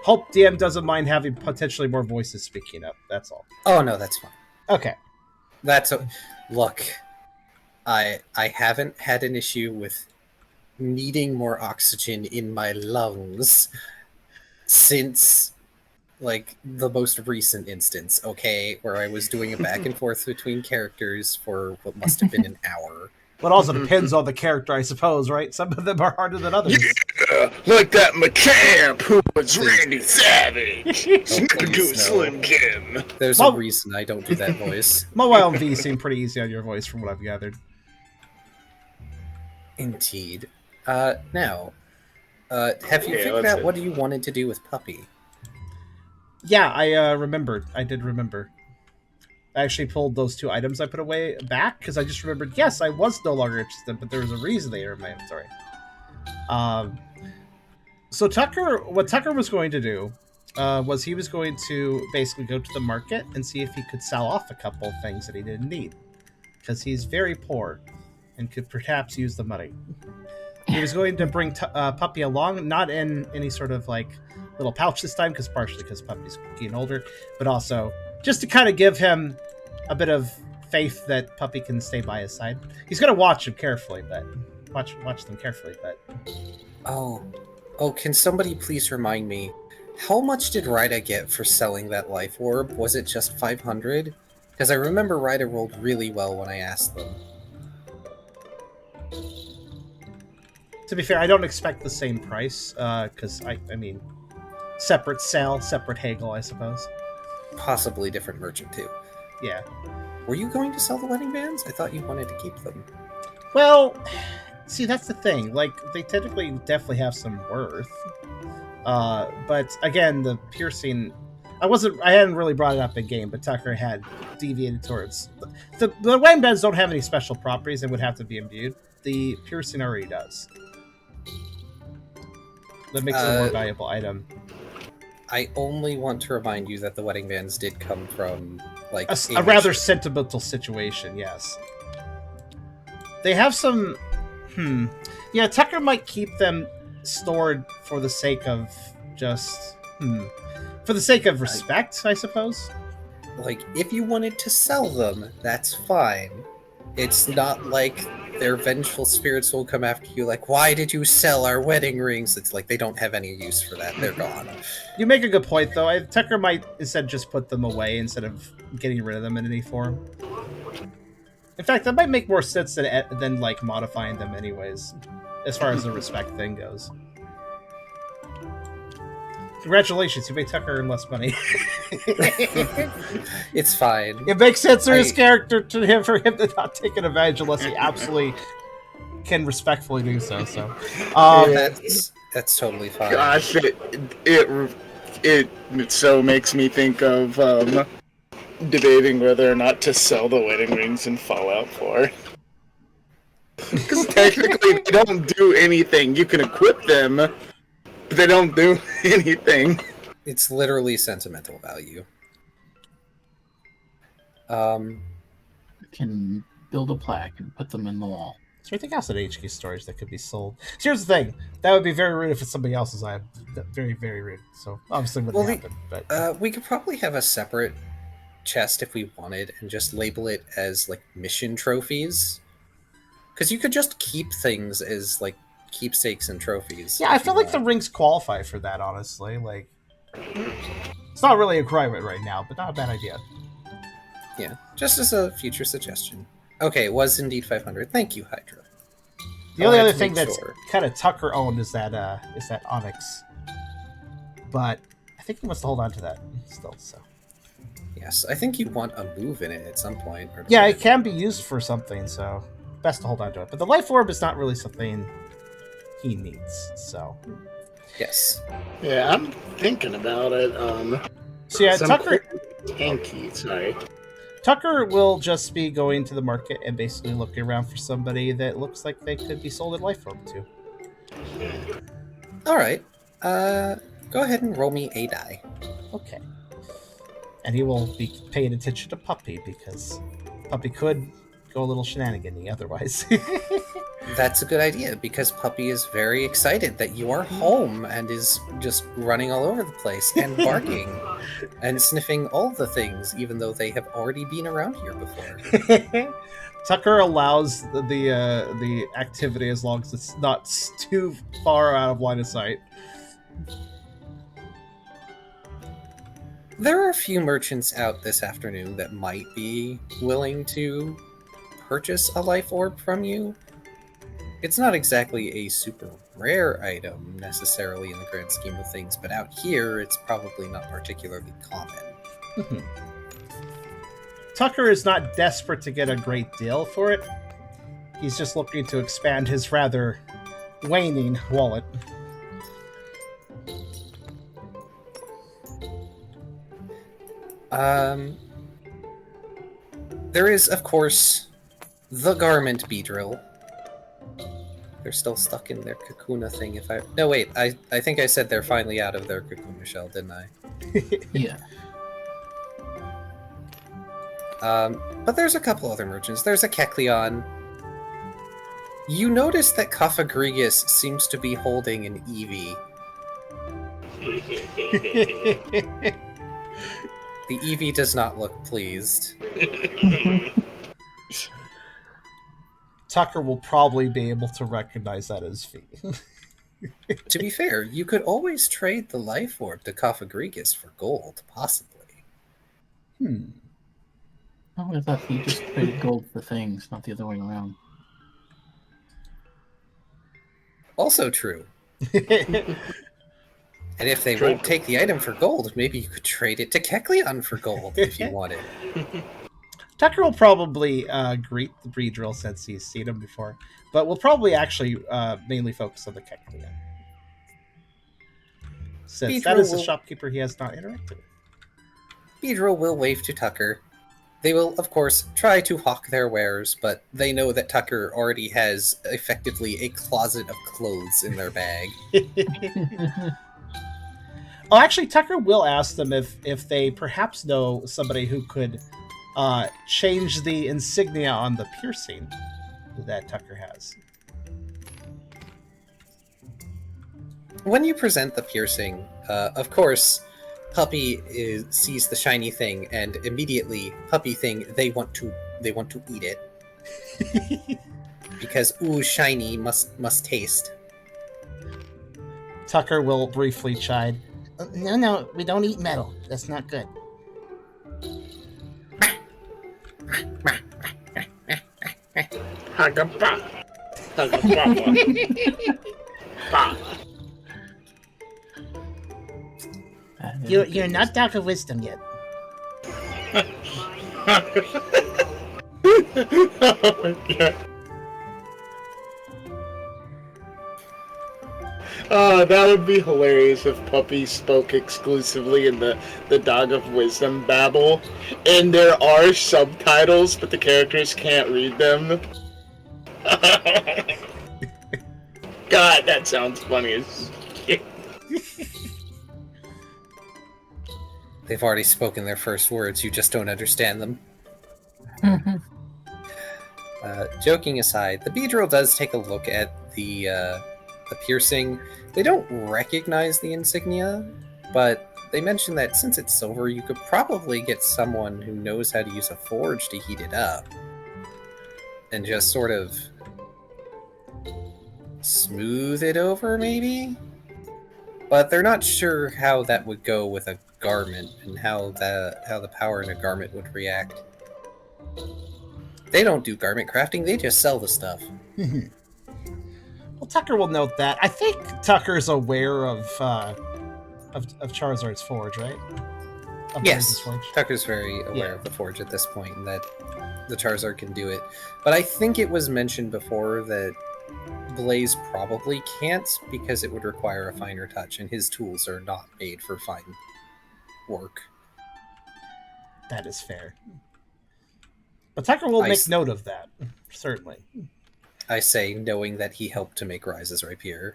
hope DM doesn't mind having potentially more voices speaking up. That's all. Oh no, that's fine. Okay. Look, I haven't had an issue with needing more oxygen in my lungs since, like, the most recent instance, okay, where I was doing a back and forth between characters for what must have been an hour. But also depends on the character, I suppose, right? Some of them are harder than others. Yeah, like that McCamp who was Randy Savage. Please, no. Slim Jim. There's a reason I don't do that voice. Mobile and V seem pretty easy on your voice, from what I've gathered. Indeed. Now, have you figured let's out see. what you wanted to do with Puppy? Yeah, I remembered. I did remember. I actually pulled those 2 items I put away back, because I just remembered, yes, I was no longer interested, but there was a reason they were in my inventory. So what Tucker was going to do was he was going to basically go to the market and see if he could sell off a couple of things that he didn't need, because he's very poor and could perhaps use the money. He was going to bring Puppy along, not in any sort of like little pouch this time, partially because Puppy's getting older, but also just to kind of give him a bit of faith that Puppy can stay by his side. He's going to watch them carefully, but watch them carefully. But Oh, can somebody please remind me, how much did Ryda get for selling that life orb? Was it just 500? Because I remember Ryda rolled really well when I asked them. to be fair, I don't expect the same price, because I mean, separate sale, separate haggle, I suppose. Possibly different merchant too. Yeah. Were you going to sell the wedding bands? I thought you wanted to keep them. Well, see, that's the thing. Like, they technically definitely have some worth. But again, the piercing, I hadn't really brought it up in game, but Tucker had deviated towards the wedding bands don't have any special properties and would have to be imbued. The piercing already does. That makes it a more valuable item. I only want to remind you that the wedding bands did come from, like, A rather sentimental situation, yes. They have some... Yeah, Tucker might keep them stored for the sake of just... For the sake of respect, I suppose? Like, if you wanted to sell them, that's fine. It's not like their vengeful spirits will come after you like, why did you sell our wedding rings? It's like they don't have any use for that. They're gone. You make a good point, though. Tucker might instead just put them away instead of getting rid of them in any form. In fact, that might make more sense than like, modifying them anyways, as far as the respect thing goes. Congratulations, you made Tucker earn less money. It's fine. It makes sense for his character for him to not take an advantage unless he absolutely can respectfully do so. So, that's totally fine. Gosh, it so makes me think of debating whether or not to sell the wedding rings in Fallout 4. Because technically they don't do anything. You can equip them, but they don't do anything. It's literally sentimental value. You can build a plaque and put them in the wall. Is there anything else at HQ Storage that could be sold? So here's the thing. That would be very rude if it's somebody else's item. Very, very rude. So obviously wouldn't happen. But we could probably have a separate chest if we wanted and just label it as, like, mission trophies. Because you could just keep things as, like, keepsakes and trophies. Yeah, I feel like the rings qualify for that, honestly. Like, It's not really a requirement right now, but not a bad idea. Yeah, just as a future suggestion. Okay, it was indeed 500. Thank you, Hydra. The I only wanted other to thing make that's sure. kind of Tucker owned is that Onyx, but I think he wants to hold on to that still. So Yes, I think you want a move in it at some point. Or yeah, it can be used for something, so best to hold on to it. But the life orb is not really something he needs. So Yes. Yeah, I'm thinking about it. so yeah, some Tucker. tanky. Sorry. Tucker will just be going to the market and basically looking around for somebody that looks like they could be sold a life orb to. All right. Go ahead and roll me a die. Okay. And he will be paying attention to Puppy because Puppy could go a little shenanigan-y otherwise. That's a good idea because Puppy is very excited that you are home and is just running all over the place and barking and sniffing all the things, even though they have already been around here before. Tucker allows the activity as long as it's not too far out of line of sight. There are a few merchants out this afternoon that might be willing to purchase a life orb from you. It's not exactly a super rare item necessarily in the grand scheme of things, but out here it's probably not particularly common. Tucker is not desperate to get a great deal for it. He's just looking to expand his rather waning wallet. There is, of course, the garment beedrill. They're still stuck in their Kakuna thing. No, wait. I think I said they're finally out of their Kakuna shell, didn't I? Yeah. But there's a couple other merchants. There's a Kekleon. You notice that Kaphagrigus seems to be holding an Eevee. The Eevee does not look pleased. Tucker will probably be able to recognize that as fee. To be fair, you could always trade the life orb to Kaphagrigus for gold, possibly. Oh, I thought he just traded gold for things, not the other way around. Also true. And if they won't take the item for gold, maybe you could trade it to Kekleon for gold if you wanted. Tucker will probably greet the Breedrill since he's seen him before, but we'll probably actually mainly focus on the Kekleon. Since that is the shopkeeper he has not interacted with. Beedrill will wave to Tucker. They will, of course, try to hawk their wares, but they know that Tucker already has effectively a closet of clothes in their bag. Oh, actually, Tucker will ask them if they perhaps know somebody who could change the insignia on the piercing that Tucker has. When you present the piercing, of course, Puppy sees the shiny thing, and immediately Puppy thing they want to eat it because ooh, shiny must taste. Tucker will briefly chide. No, we don't eat metal. That's not good. You're not Dr. Wisdom yet. Oh my god. That would be hilarious if Puppy spoke exclusively in the Dog of Wisdom babble, and there are subtitles, but the characters can't read them. God, that sounds funny as shit. They've already spoken their first words, you just don't understand them. Joking aside, the Beedrill does take a look at the piercing. They don't recognize the insignia, but they mention that since it's silver, you could probably get someone who knows how to use a forge to heat it up. And just sort of smooth it over, maybe? But they're not sure how that would go with a garment and how the power in a garment would react. They don't do garment crafting, they just sell the stuff. Well, Tucker will note that. I think Tucker's aware of Charizard's forge, right? Of Yes, Blaze's forge. Tucker's very aware of the forge at this point, and that the Charizard can do it. But I think it was mentioned before that Blaze probably can't, because it would require a finer touch, and his tools are not made for fine work. That is fair. But Tucker will make note of that, certainly. I say, knowing that he helped to make Rise's Rapier.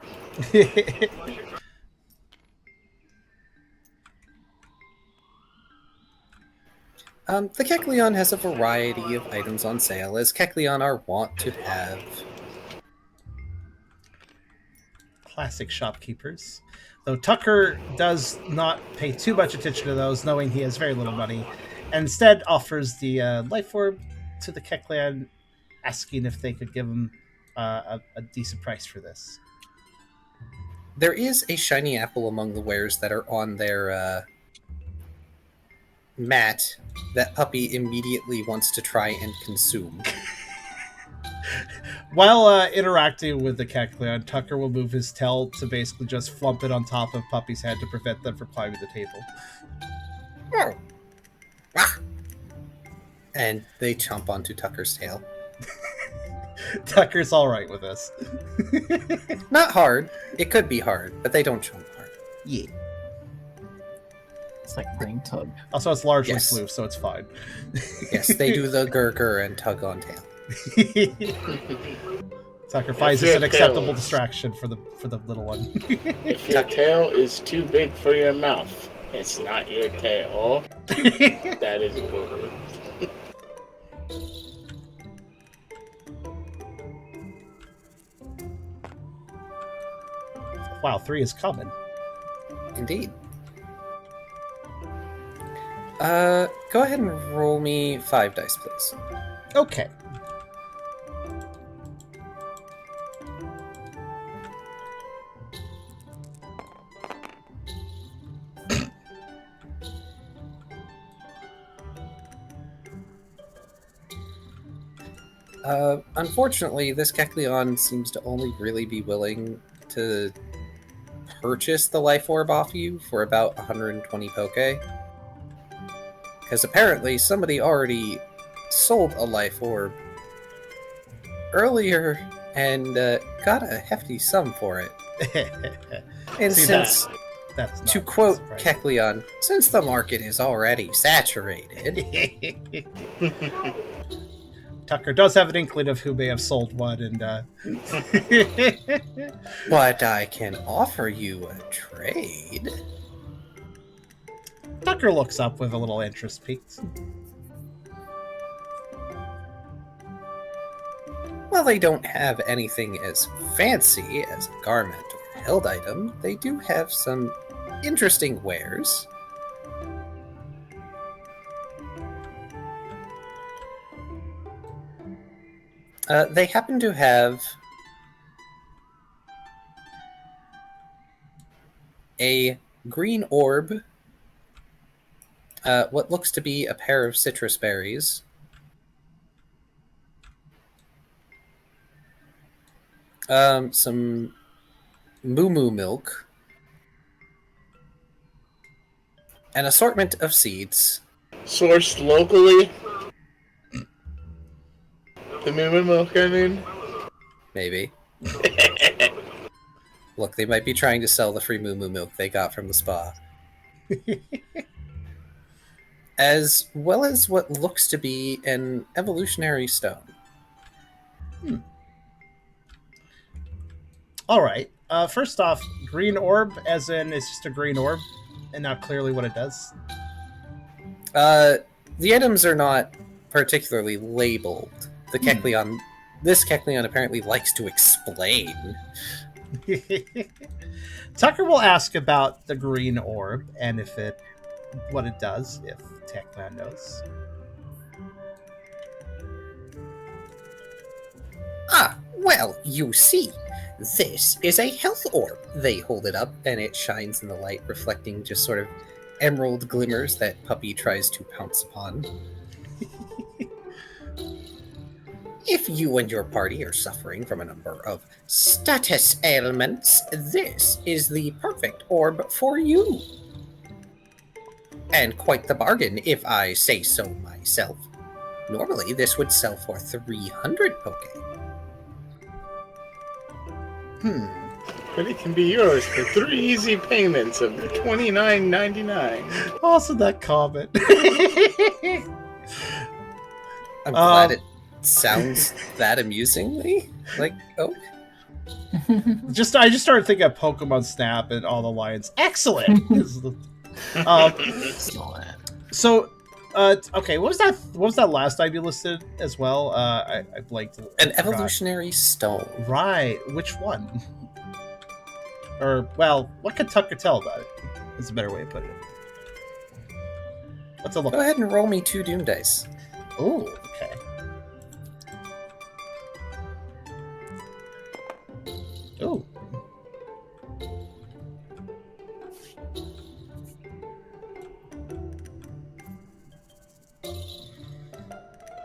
The Kecleon has a variety of items on sale, as Kecleon are wont to have. Classic shopkeepers. Though Tucker does not pay too much attention to those, knowing he has very little money, and instead offers the life orb to the Kecleon, asking if they could give him a decent price for this. There is a shiny apple among the wares that are on their mat that Puppy immediately wants to try and consume. While interacting with the Kecleon, Tucker will move his tail to basically just flump it on top of Puppy's head to prevent them from climbing the table. Oh. Ah. And they chomp onto Tucker's tail. Tucker's alright with this. Not hard. It could be hard, but they don't chomp hard. Yeah. It's like brain tug. Also, it's largely Yes. floof, so it's fine. Yes, they do the gurgur and tug on tail. Tucker finds this an acceptable distraction for the little one. If your tail is too big for your mouth, it's not your tail. That is good. Wow, 3 is coming. Indeed. Go ahead and roll me 5 dice, please. Okay. Unfortunately, this Kecleon seems to only really be willing to purchase the life orb off you for about 120 poke. Because apparently somebody already sold a life orb earlier and got a hefty sum for it. And See, since, that's to not quote surprising. Kecleon, since the market is already saturated, Tucker does have an inkling of who may have sold one, and but I can offer you a trade. Tucker looks up with a little interest peaked. While they don't have anything as fancy as a garment or held item, they do have some interesting wares. They happen to have a green orb, what looks to be a pair of citrus berries, some moo milk, an assortment of seeds. Sourced locally. The moo milk, I mean. Maybe. Look, they might be trying to sell the free moo milk they got from the spa. As well as what looks to be an evolutionary stone. All right. First off, green orb, as in it's just a green orb, and not clearly what it does. The items are not particularly labeled. The Kecleon, this Kecleon apparently likes to explain. Tucker will ask about the green orb and what it does, if Techland knows. Ah, well, you see, this is a health orb. They hold it up, and it shines in the light, reflecting just sort of emerald glimmers that puppy tries to pounce upon. If you and your party are suffering from a number of status ailments, this is the perfect orb for you. And quite the bargain, if I say so myself. Normally, this would sell for 300 poke. But it can be yours for 3 easy payments of $29.99. Also, that comment. I'm glad it sounds that amusingly. Like, oh. I just started thinking of Pokemon Snap and all the lines. Excellent. So, okay, what was that last item you listed as well? I blanked. An evolutionary stone. Right. Which one? Or, well, what could Tucker tell about it? That's a better way to put it. What's a look? Go ahead and roll me 2 Doom Dice. Ooh, okay. Ooh.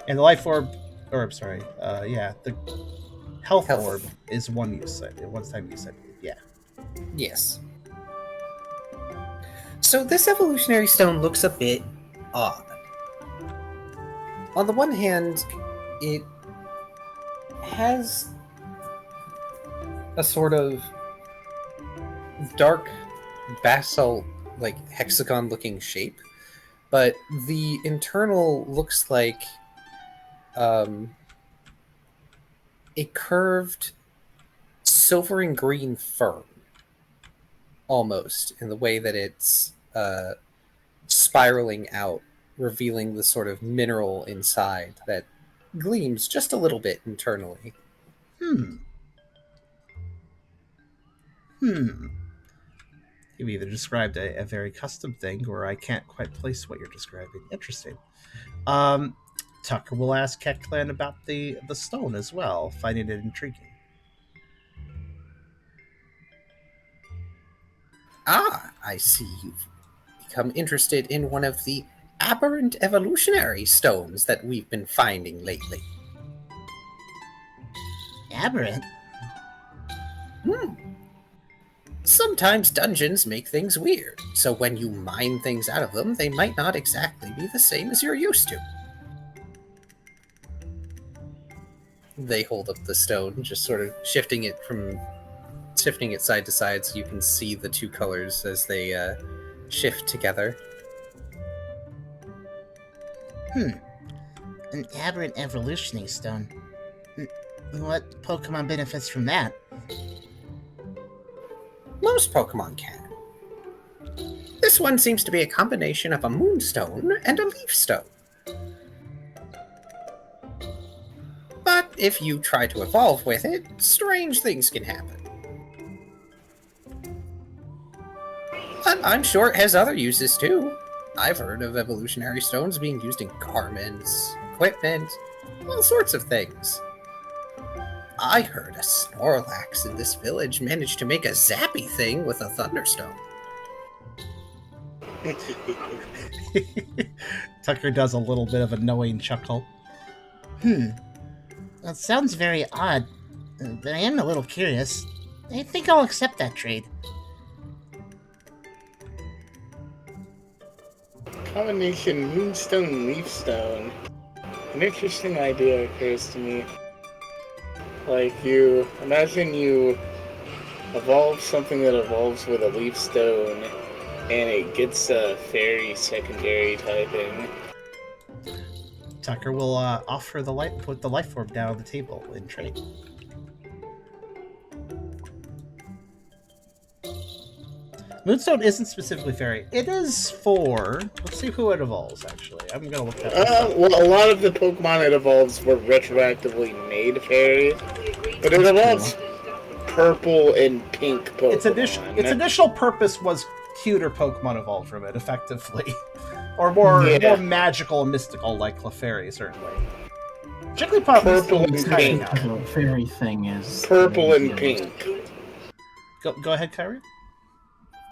And the life orb, or I'm sorry, yeah, the health orb is one time use, I believe. Yeah. Yes. So this evolutionary stone looks a bit odd. On the one hand, it has a sort of dark basalt, like hexagon-looking shape, but the internal looks like a curved silver and green fern, almost, in the way that it's spiraling out, revealing the sort of mineral inside that gleams just a little bit internally. You've either described a very custom thing, or I can't quite place what you're describing. Interesting. Tucker will ask Keklan about the stone as well, finding it intriguing. Ah, I see you've become interested in one of the aberrant evolutionary stones that we've been finding lately. Aberrant? Sometimes dungeons make things weird, so when you mine things out of them, they might not exactly be the same as you're used to. They hold up the stone, just sort of shifting it side to side so you can see the 2 colors as they shift together. An aberrant evolutionary stone. What Pokemon benefits from that? Most Pokemon can. This one seems to be a combination of a moonstone and a leaf stone. But if you try to evolve with it, strange things can happen. But I'm sure it has other uses too. I've heard of evolutionary stones being used in garments, equipment, all sorts of things. I heard a Snorlax in this village managed to make a zappy thing with a thunderstone. Tucker does a little bit of a knowing chuckle. That sounds very odd, but I am a little curious. I think I'll accept that trade. Combination moonstone, leafstone. An interesting idea occurs to me. Like, imagine you evolve something that evolves with a leaf stone, and it gets a fairy secondary typing. Tucker will offer put the life orb down on the table in trade. Moonstone isn't specifically fairy. It is for... Let's see who it evolves, actually. I'm going to look that up. Well, a lot of the Pokemon it evolves were retroactively made fairy, but it evolves purple and pink Pokemon. Its initial purpose was cuter Pokemon evolved from it, effectively. Or more magical and mystical, like Clefairy, certainly. Jigglypuff purple and pink. The fairy thing is... Purple and pink. Go ahead, Kyrie.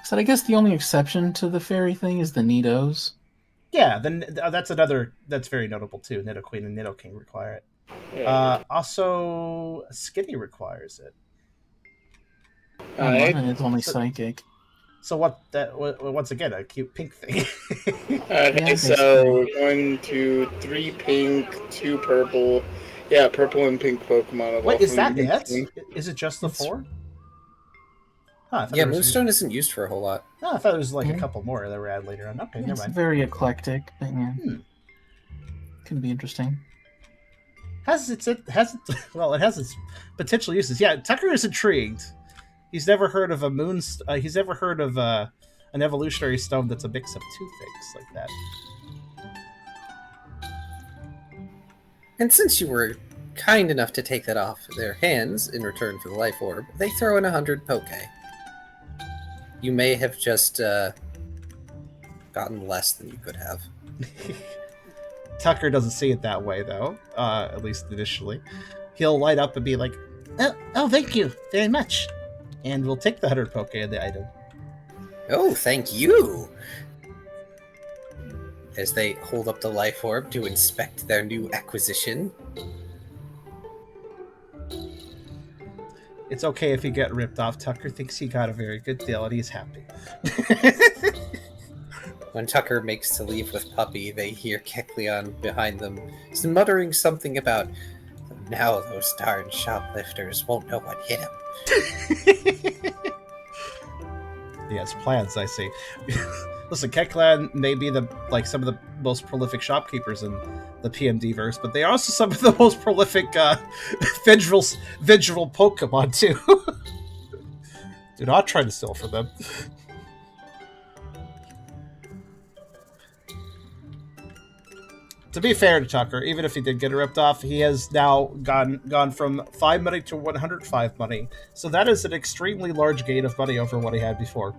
So I guess the only exception to the fairy thing is the Nidos. Yeah, then that's another that's very notable too. Nido Queen and Nido King require it. Yeah. Also, Skinny requires it. Alright. And it's only So- psychic. So once again, a cute pink thing. Okay, Yeah, so 1, 2, 3 pink, 2 purple. Yeah, purple and pink Pokemon. Wait, is that Moonstone. it? Is it just the It's- 4? Huh, I thought Yeah, there was- Moonstone isn't used for a whole lot. No, I thought there was like a Mhm. couple more that were added later on. Okay, never It's mind. very eclectic, but yeah. Hmm. Can be interesting. It has its potential uses. Yeah, Tucker is intrigued. He's never heard of he's never heard of an evolutionary stone that's a mix of two things like that. And since you were kind enough to take that off their hands in return for the life orb, they throw in 100 poke. You may have just gotten less than you could have. Tucker doesn't see it that way, though. At least initially, he'll light up and be like, "Oh, thank you very much," and we'll take the 100 poke of the item. Oh, thank you! As they hold up the life orb to inspect their new acquisition. It's okay if you get ripped off. Tucker thinks he got a very good deal, and he's happy. When Tucker makes to leave with Puppy, they hear Kecleon behind them muttering something about, now those darn shoplifters won't know what hit him. He has plans, I see. Listen, Keklan may be some of the most prolific shopkeepers in the PMD verse, but they are also some of the most prolific visual Pokemon too. Do not try to steal from them. To be fair to Tucker, even if he did get ripped off, he has now gone from 5 money to 105 money. So that is an extremely large gain of money over what he had before.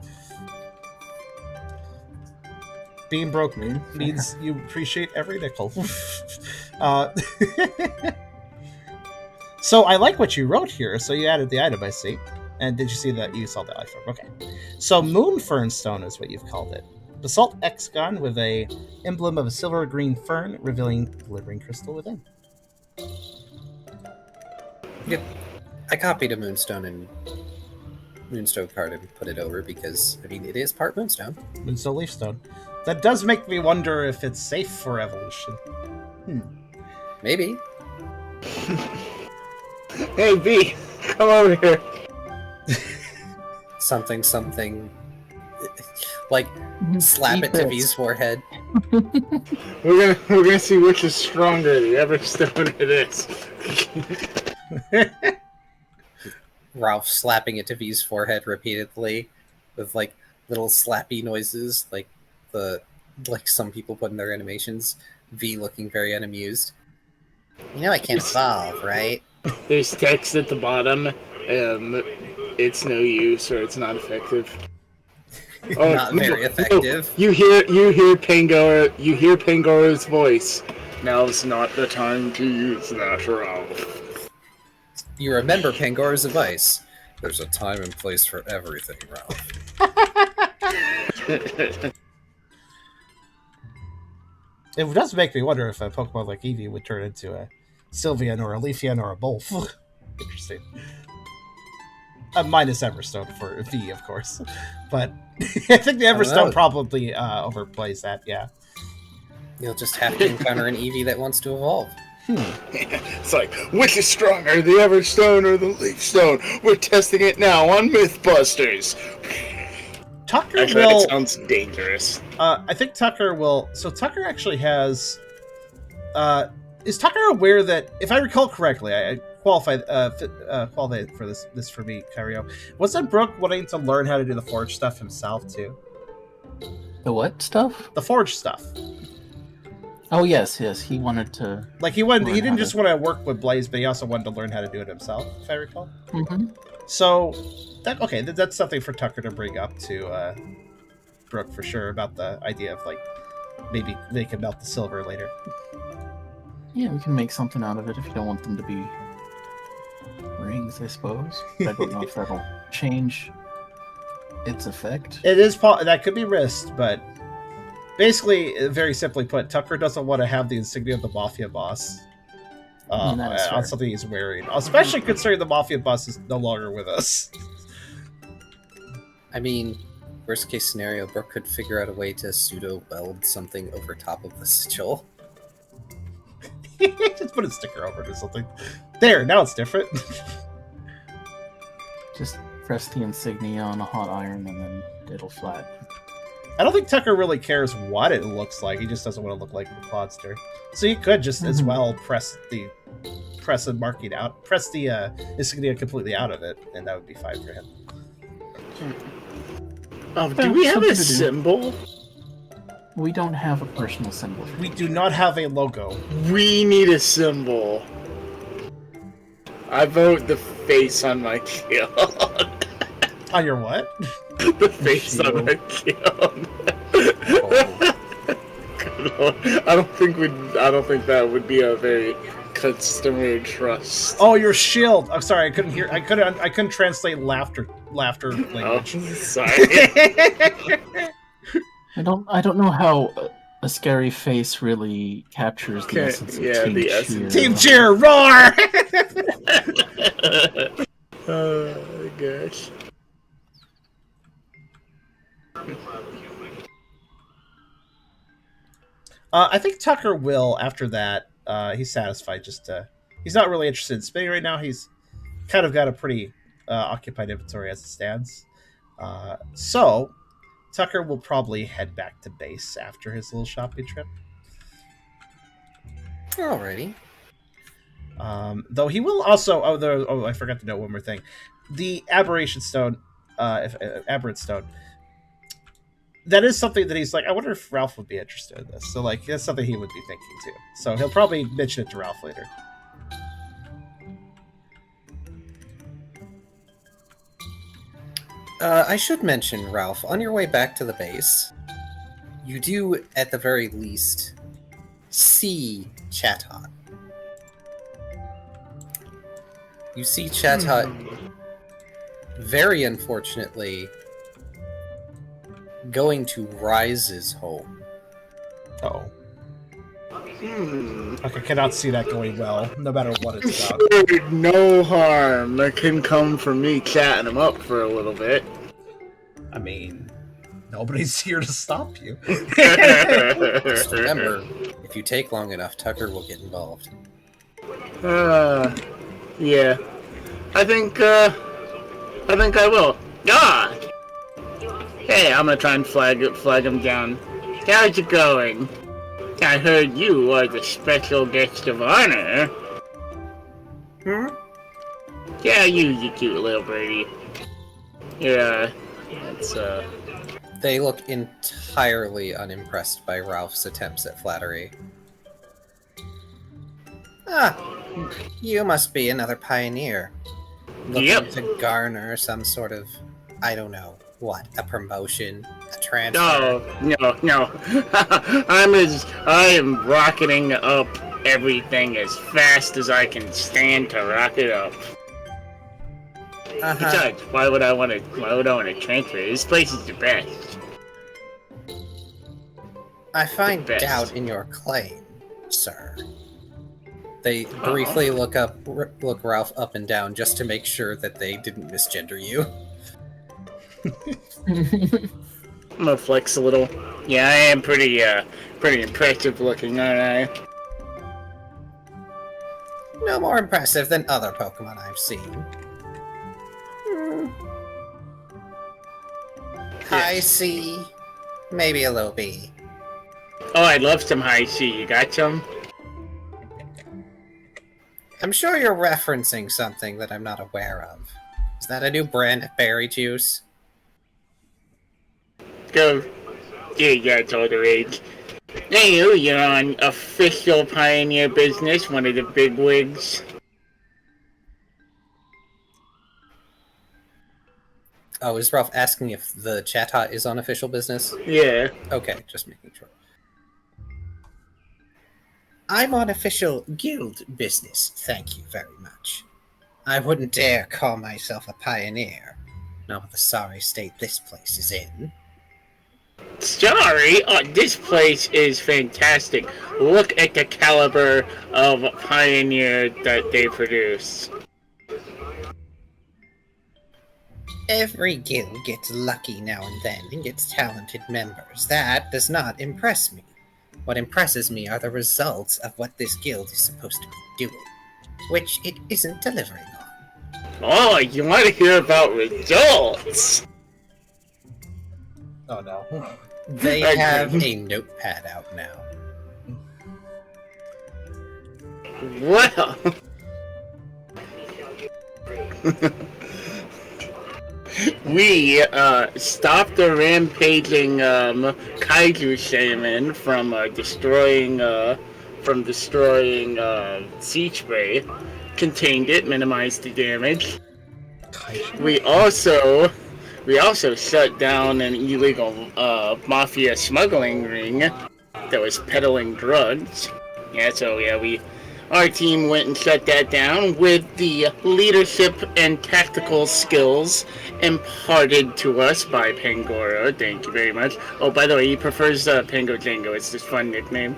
Being broke means you appreciate every nickel. So I like what you wrote here. So you added the item, I see. And did you see that? You saw the item. Okay. So Moonfern Stone is what you've called it. Basalt Hexagon with a emblem of a silver green fern, revealing glittering crystal within. Yep. I copied a Moonstone card and put it over because, I mean, it is part Moonstone. Moonstone Leaf Stone. That does make me wonder if it's safe for evolution. Maybe. Hey, B, come over here. Something. Like, slap it to V's forehead. We're gonna see which is stronger, the Everstone it is. Ralph slapping it to V's forehead repeatedly with, like, little slappy noises, like some people put in their animations. V looking very unamused. You know I can't evolve, right? There's text at the bottom. It's no use or it's not effective. Not very effective. You hear Pangora's voice. Now's not the time to use that, Ralph. You remember Pangora's advice. There's a time and place for everything, Ralph. It does make me wonder if a Pokemon like Eevee would turn into a Sylveon or a Leafeon or a Bolt. Interesting. Minus Everstone for V, of course. But I think the Everstone probably overplays that, yeah. You'll just have to encounter an Eevee that wants to evolve. It's like, which is stronger, the Everstone or the Leaf Stone? We're testing it now on Mythbusters. Tucker Actually, will... that sounds dangerous. I think Tucker will... So Tucker actually has... is Tucker aware that, if I recall correctly, I qualified for this for me, Kyrio. Wasn't Brooke wanting to learn how to do the forge stuff himself too? The what stuff? The forge stuff. Oh yes, he wanted to. Like he didn't just want to work with Blaze, but he also wanted to learn how to do it himself, if I recall. Mm-hmm. So that's something for Tucker to bring up to Brooke for sure about the idea of like maybe they can melt the silver later. Yeah, we can make something out of it if you don't want them to be rings, I suppose. I don't know if that'll change its effect? It is that could be risked, but basically, very simply put, Tucker doesn't want to have the insignia of the Mafia boss That is on fair. something he's wearing, especially considering the Mafia boss is no longer with us. I mean, worst case scenario, Brooke could figure out a way to pseudo weld something over top of the sigil. Just put a sticker over it or something. There, now it's different. Just press the insignia on a hot iron and then it'll flat. I don't think Tucker really cares what it looks like. He just doesn't want to look like the Clodster. So you could just as well press the marking out, press the insignia completely out of it, and that would be fine for him. Do we have a symbol? We don't have a personal symbol. We do not have a logo. We need a symbol. I vote the face on my shield. On your what? The face on my shield. I don't think that would be a very customer trust. Oh, your shield. I'm sorry, I couldn't hear. I couldn't translate laughter language. Oh, sorry. I don't know how a scary face really captures the essence of Team the Cheer. essence. Team Cheer, roar! Oh gosh. I think Tucker will after that. He's satisfied. He's not really interested in spinning right now. He's kind of got a pretty occupied inventory as it stands. So Tucker will probably head back to base after his little shopping trip. Alrighty. Though he will also. I forgot to note one more thing. The aberration stone, aberrant stone. That is something that he's like, I wonder if Ralph would be interested in this. So, like, that's something he would be thinking, too. So he'll probably mention it to Ralph later. I should mention, Ralph, on your way back to the base, you do, at the very least, see Chatot. You see Chatot, very unfortunately, going to Rise's home. Uh-oh. Like, I cannot see that going well, no matter what it's about. No harm that can come from me chatting him up for a little bit. I mean, nobody's here to stop you. Just remember, if you take long enough, Tucker will get involved. Yeah. I think I will. Ah! Hey, I'm gonna try and flag him down. How's it going? I heard you are the special guest of honor. Yeah, you cute little birdie. Yeah, it's They look entirely unimpressed by Ralph's attempts at flattery. Ah, you must be another pioneer. Looking to garner some sort of, I don't know, what, a promotion, a transfer? No. I am rocketing up everything as fast as I can stand to rock it up. Besides, why would I want to transfer? This place is the best. I find doubt in your claim, sir. They briefly look Ralph up and down just to make sure that they didn't misgender you. I'm gonna flex a little. Yeah, I am pretty impressive looking, aren't I? No more impressive than other Pokemon I've seen. High C, maybe a low B. Oh, I'd love some high C. You got some? I'm sure you're referencing something that I'm not aware of. Is that a new brand of berry juice? Go. Yeah, it's all the rage. Hey, you're on official Pioneer Business, one of the big wigs. Oh, is Ralph asking if the Chatot is on official business? Yeah. Okay, just making sure. I'm on official guild business, thank you very much. I wouldn't dare call myself a pioneer. Not with the sorry state this place is in. Sorry, this place is fantastic. Look at the caliber of pioneer that they produce. Every guild gets lucky now and then and gets talented members. That does not impress me. What impresses me are the results of what this guild is supposed to be doing, which it isn't delivering on. Oh, you want to hear about results? Oh no. They have a notepad out now. Well... we stopped the rampaging kaiju shaman from destroying sea spray, contained it, minimized the damage. We also shut down an illegal mafia smuggling ring that was peddling drugs. Our team went and shut that down with the leadership and tactical skills imparted to us by Pangoro. Thank you very much. Oh, by the way, he prefers Pango Django. It's his fun nickname.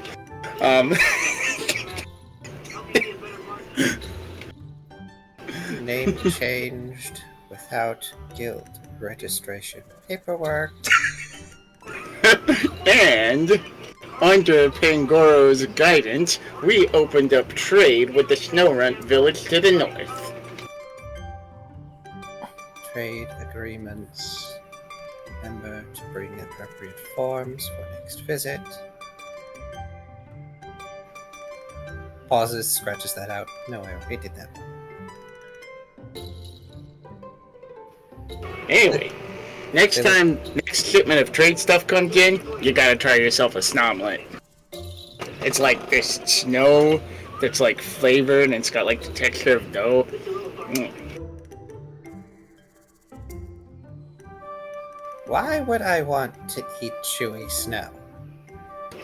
Name changed without guild registration paperwork. And under Pangoro's guidance, we opened up trade with the Snowrunt village to the north. Trade agreements. Remember to bring appropriate forms for next visit. Pauses, scratches that out. No, I already did that one. Anyway, next shipment of trade stuff comes in, you gotta try yourself a snomlet. It's like this snow that's like flavored and it's got like the texture of dough. Why would I want to eat chewy snow?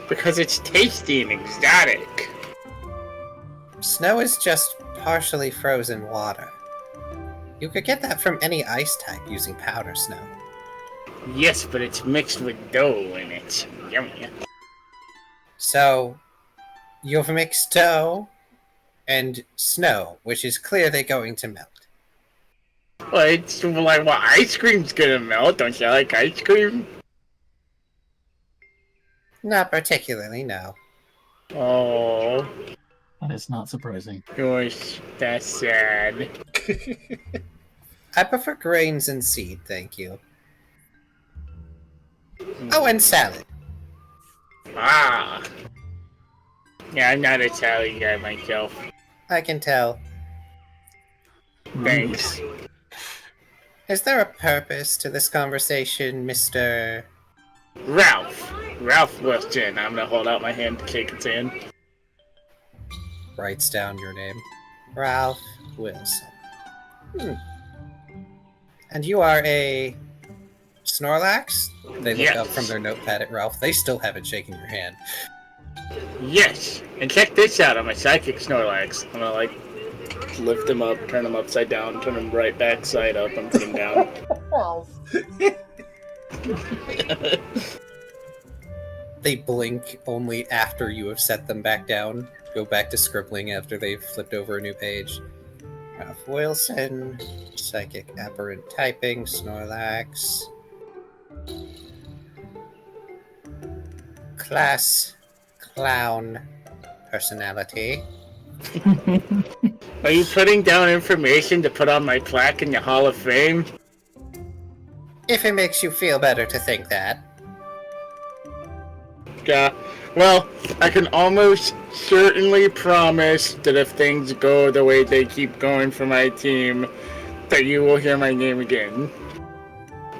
Because it's tasty and exotic. Snow is just partially frozen water. You could get that from any ice type using powder snow. Yes, but it's mixed with dough and it's yummy. So, you've mixed dough and snow, which is clearly going to melt. Well, it's like, well, ice cream's gonna melt. Don't you like ice cream? Not particularly, no. Oh, That is not surprising. gosh, that's sad. I prefer grains and seed, thank you. Oh, and salad. Ah. Yeah, I'm not a Italian guy myself. I can tell. Thanks. Is there a purpose to this conversation, Mr. Ralph Wilson. I'm gonna hold out my hand to shake his hand. Writes down your name. Ralph Wilson. And you are a Snorlax? They look up from their notepad at Ralph. They still haven't shaken your hand. Yes, and check this out. I'm a psychic Snorlax. I'm gonna like lift him up, turn him upside down, turn him right back side up, and put him down. They blink only after you have set them back down. Go back to scribbling after they've flipped over a new page. Ralph Wilson, Psychic Aberrant Typing, Snorlax. Class, Clown, Personality. Are you putting down information to put on my plaque in the Hall of Fame? If it makes you feel better to think that. Yeah. Well, I can almost certainly promise that if things go the way they keep going for my team, that you will hear my name again.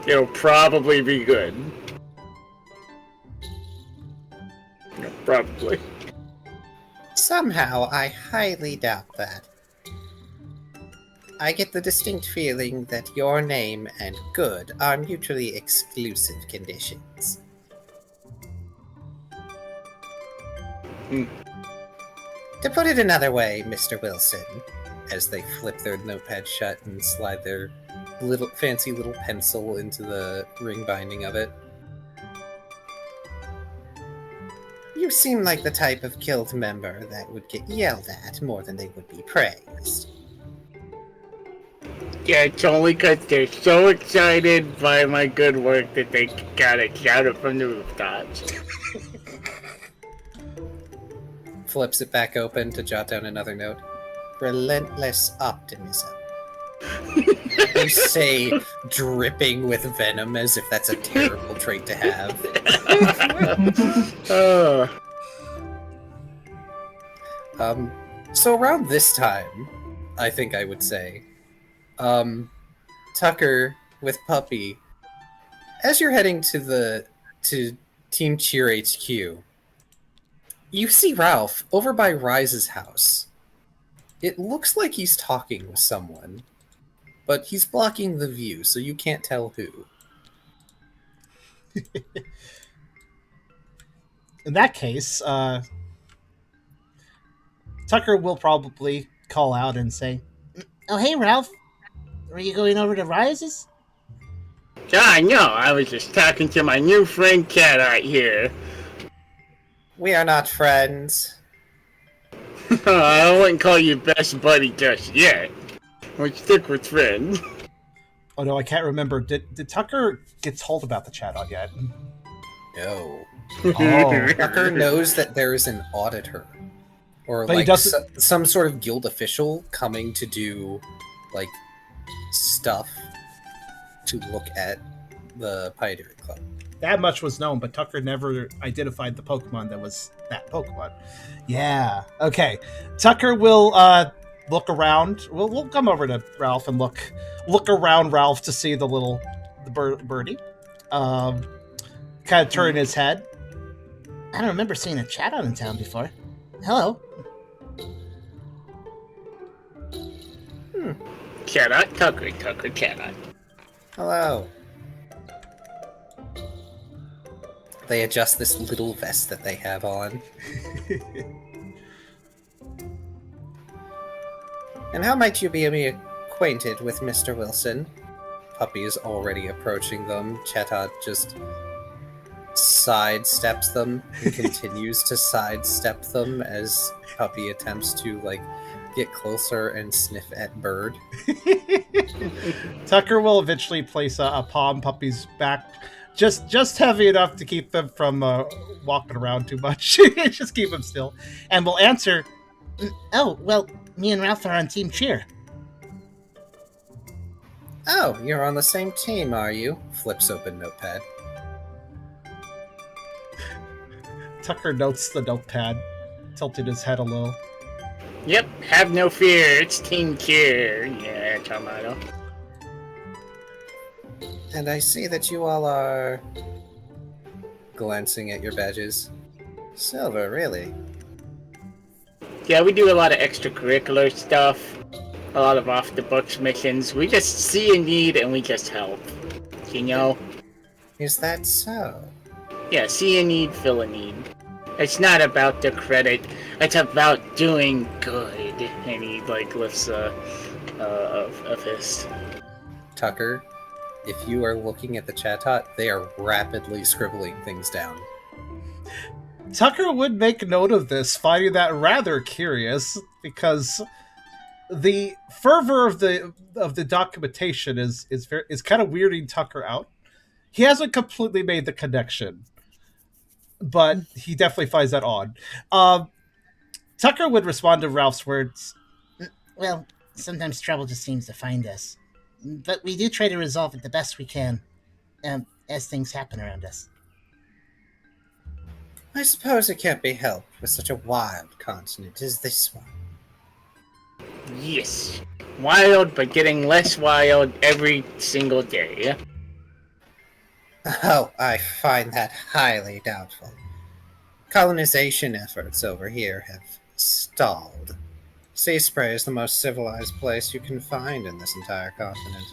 It'll probably be good. Yeah, probably. Somehow, I highly doubt that. I get the distinct feeling that your name and good are mutually exclusive conditions. To put it another way, Mr. Wilson, as they flip their notepad shut and slide their fancy little pencil into the ring binding of it. You seem like the type of guild member that would get yelled at more than they would be praised. Yeah, it's only because they're so excited by my good work that they gotta shout it from the rooftops. Flips it back open to jot down another note. Relentless optimism. You say dripping with venom as if that's a terrible trait to have. So around this time, I think I would say, Tucker with Puppy, as you're heading to Team Cheer HQ, you see Ralph over by Rise's house. It looks like he's talking with someone, but he's blocking the view, so you can't tell who. In that case, Tucker will probably call out and say, "Oh, hey, Ralph. Were you going over to Rise's?" No, I was just talking to my new friend Cat out here. We are not friends. I wouldn't call you best buddy just yet. We'll stick with friends. Oh no, I can't remember. Did Tucker get told about the chat on yet? No. Oh. Tucker knows that there is an auditor. Or But he like doesn't- some sort of guild official coming to do like stuff to look at the Pioneer Club. That much was known, but Tucker never identified the Pokemon that was that Pokemon. Yeah. Okay. Tucker will look around. We'll come over to Ralph and look around Ralph to see the birdie. Kind of turn his head. I don't remember seeing a chat on in town before. Hello. Cat out, Tucker, cat out. Hello. They adjust this little vest that they have on. And how might you be acquainted with Mr. Wilson? Puppy is already approaching them. Chetot just sidesteps them and continues to sidestep them as Puppy attempts to, like, get closer and sniff at Bird. Tucker will eventually place a paw on Puppy's back, just heavy enough to keep them from walking around too much. Just keep them still, and will answer. Oh, well, me and Ralph are on Team Cheer. Oh, you're on the same team, are you? Flips open notepad. Tucker notes the notepad, tilted his head a little. Yep, have no fear, it's Team Cheer. Yeah, Tomato. And I see that you all are glancing at your badges. Silver, really? Yeah, we do a lot of extracurricular stuff, a lot of off-the-books missions. We just see a need and we just help, you know? Is that so? Yeah, see a need, fill a need. It's not about the credit, it's about doing good. And he, like, lifts a fist. Tucker, if you are looking at the chatot, they are rapidly scribbling things down. Tucker would make note of this, finding that rather curious, because the fervor of the documentation is kind of weirding Tucker out. He hasn't completely made the connection, but he definitely finds that odd. Tucker would respond to Ralph's words. Well, sometimes trouble just seems to find us. But we do try to resolve it the best we can, as things happen around us. I suppose it can't be helped with such a wild continent as this one. Yes. Wild, but getting less wild every single day. Oh, I find that highly doubtful. Colonization efforts over here have stalled. Sea Spray is the most civilized place you can find in this entire continent.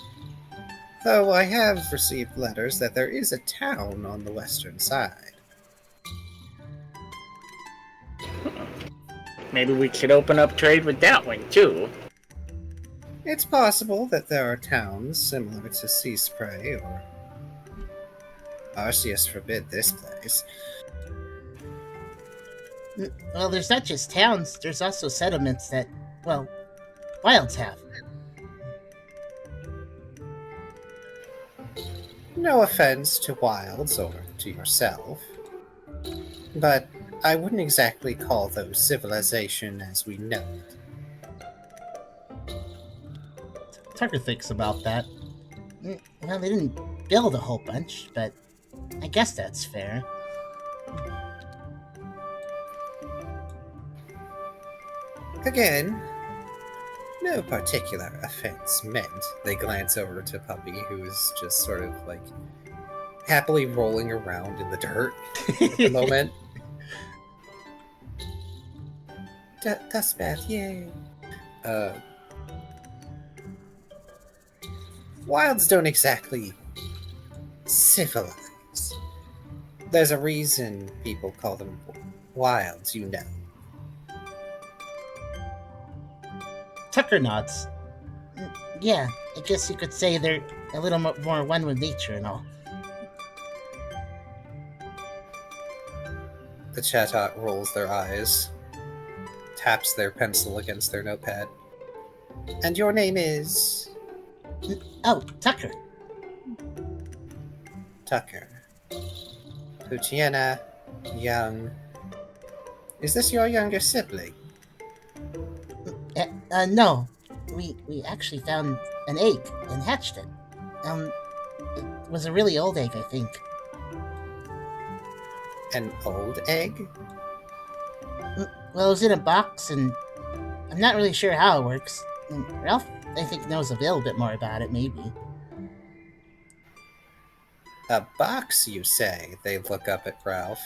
Though I have received letters that there is a town on the western side. Maybe we could open up trade with that one, too. It's possible that there are towns similar to Sea Spray or Arceus forbid this place. Well, there's not just towns, there's also settlements that, well, wilds have. No offense to wilds or to yourself, but I wouldn't exactly call those civilization as we know it. Tucker thinks about that. Well, they didn't build a whole bunch, but I guess that's fair. Again, no particular offense meant. They glance over to Puppy, who is just sort of like happily rolling around in the dirt at the moment. Dust bath, yay. Wilds don't exactly civilize. There's a reason people call them wilds, you know. Tucker nods. Yeah, I guess you could say they're a little more one with nature and all. The Chatot rolls their eyes, taps their pencil against their notepad. And your name is? Oh, Tucker. Tucker. Puchiena, young. Is this your younger sibling? No. We actually found an egg and hatched it. It was a really old egg, I think. An old egg? Well, it was in a box, and I'm not really sure how it works. And Ralph, I think, knows a little bit more about it, maybe. A box, you say? They look up at Ralph.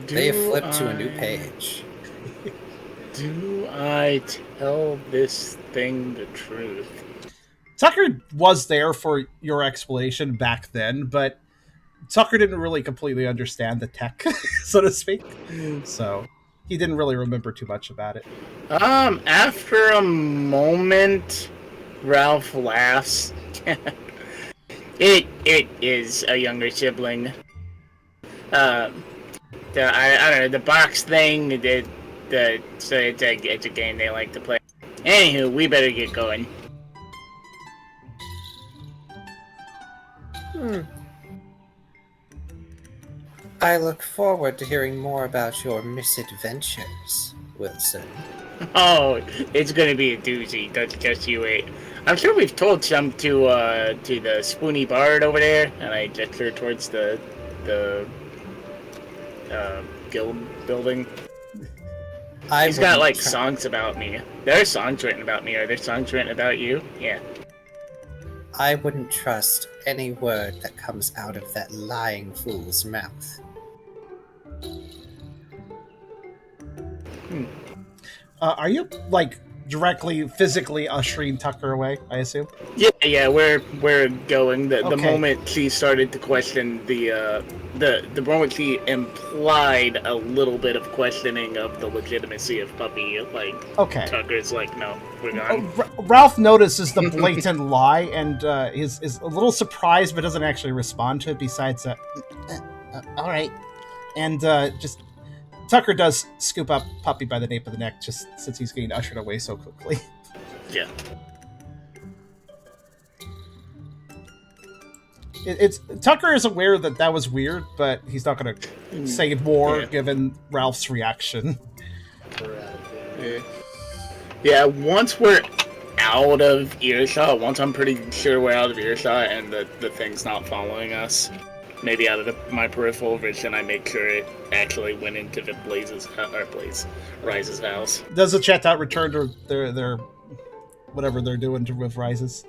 They have flipped to a new page. Do I tell this thing the truth? Tucker was there for your explanation back then, but Tucker didn't really completely understand the tech, so to speak. So he didn't really remember too much about it. After a moment, Ralph laughs. It is a younger sibling. I don't know, the box thing, so it's a game they like to play. Anywho, we better get going. I look forward to hearing more about your misadventures, Wilson. Oh, it's gonna be a doozy. Just you wait. I'm sure we've told some to the Spoony Bard over there, and I gesture towards the guild building. He's got like songs about me. There are songs written about me. Are there songs written about you? Yeah. I wouldn't trust any word that comes out of that lying fool's mouth. Are you, like, directly, physically ushering Tucker away, I assume? Yeah, we're going. The Okay. moment she started to question the moment she implied a little bit of questioning of the legitimacy of Puppy, like, Okay. Tucker's like, no, we're gone. Ralph notices the blatant lie and is a little surprised but doesn't actually respond to it besides All right. and just Tucker does scoop up Puppy by the nape of the neck just since he's getting ushered away so quickly. Yeah. It's Tucker is aware that was weird, but he's not going to say more given Ralph's reaction. Yeah, once we're out of earshot, once I'm pretty sure we're out of earshot and the thing's not following us, maybe out of my peripheral vision, I make sure it actually went into the Rise's house. Does the chat out return to their whatever they're doing with Rises?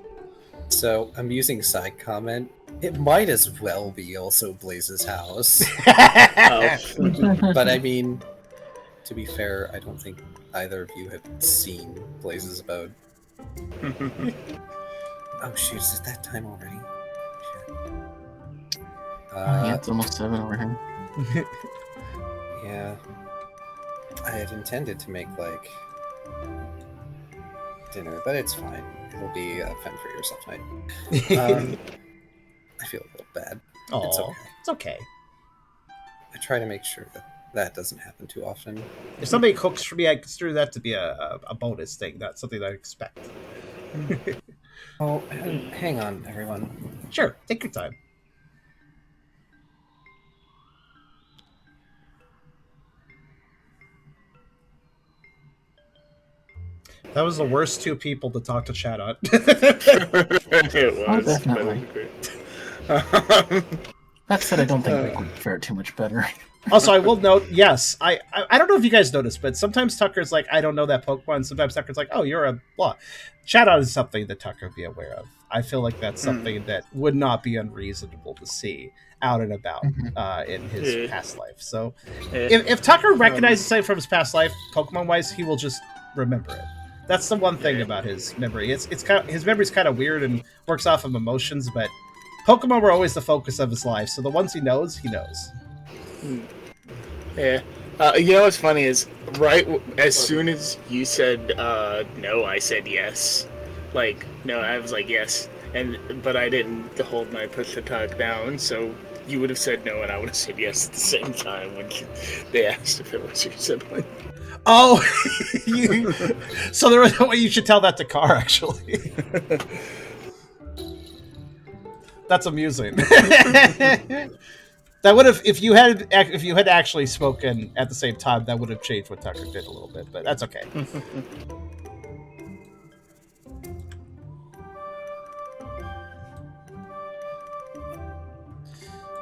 So, I'm using side comment. It might as well be also Blaze's house. But I mean, to be fair, I don't think either of you have seen Blaze's abode. Oh shoot, is it that time already? Shit. Yeah, it's almost 7 over here. Yeah. I had intended to make, like, dinner, but it's fine. It'll be a fend for yourself night. I feel a little bad. Oh, It's okay. It's okay. I try to make sure that doesn't happen too often. If somebody cooks for me, I consider that to be a bonus thing, not something that I expect. Oh, hang on, everyone. Sure, take your time. That was the worst 2 people to talk to chat on. It was. Definitely. That said, I don't think Rick would fare too much better. Also, I will note, yes, I don't know if you guys noticed, but sometimes Tucker's like, I don't know that Pokemon. Sometimes Tucker's like, oh, you're a blah. Chat on is something that Tucker would be aware of. I feel like that's something that would not be unreasonable to see out and about in his past life. So if Tucker recognizes something from his past life, Pokemon-wise, he will just remember it. That's the one thing about his memory. It's kind of, his memory's kind of weird and works off of emotions, but Pokemon were always the focus of his life, so the ones he knows, he knows. Yeah. You know what's funny is, right as soon as you said no, I said yes. Like, no, I was like, yes. But I didn't hold my push to talk down, so you would have said no and I would have said yes at the same time when they asked if it was your sibling. Oh! So there was no way you should tell that to Carr, actually. That's amusing. That would have, if you had actually spoken at the same time, that would have changed what Tucker did a little bit, but that's okay.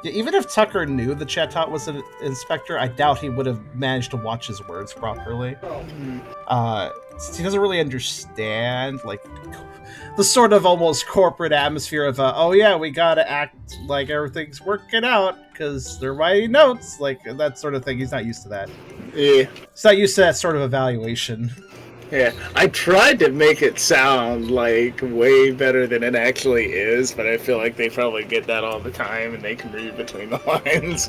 Yeah, even if Tucker knew the Chatot was an inspector, I doubt he would have managed to watch his words properly. He doesn't really understand, like, the sort of almost corporate atmosphere of, oh yeah, we gotta act like everything's working out, because they're writing notes, like, that sort of thing. He's not used to that. Yeah. He's not used to that sort of evaluation. Yeah, I tried to make it sound like way better than it actually is, but I feel like they probably get that all the time and they can read between the lines.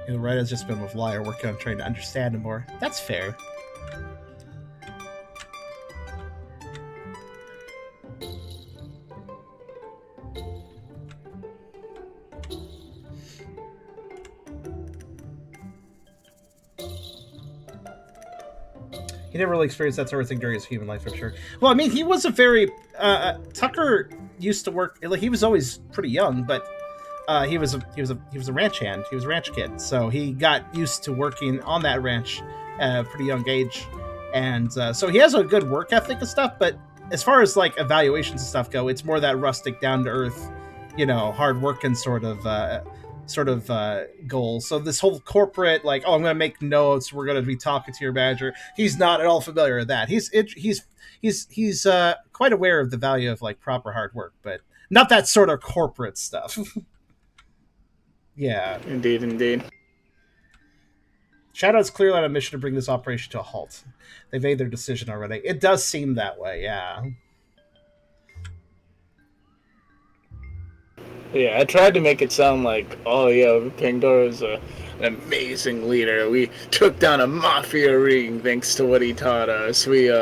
The writer's just been with Liar, working on trying to understand him more. That's fair. He never really experienced that sort of thing during his human life, I'm sure. Well, I mean, he was a very... Tucker used to work... Like, he was always pretty young, but he was a ranch hand. He was a ranch kid, so he got used to working on that ranch at a pretty young age. And so he has a good work ethic and stuff, but as far as, like, evaluations and stuff go, it's more that rustic, down-to-earth, hard-working sort of goal. So this whole corporate, like, oh, I'm going to make notes, we're going to be talking to your manager. He's not at all familiar with that. He's quite aware of the value of, like, proper hard work, but not that sort of corporate stuff. Yeah. Indeed. Shadow's clearly on a mission to bring this operation to a halt. They've made their decision already. It does seem that way, yeah. Yeah, I tried to make it sound like, oh yeah, Pandora is an amazing leader. We took down a mafia ring thanks to what he taught us. We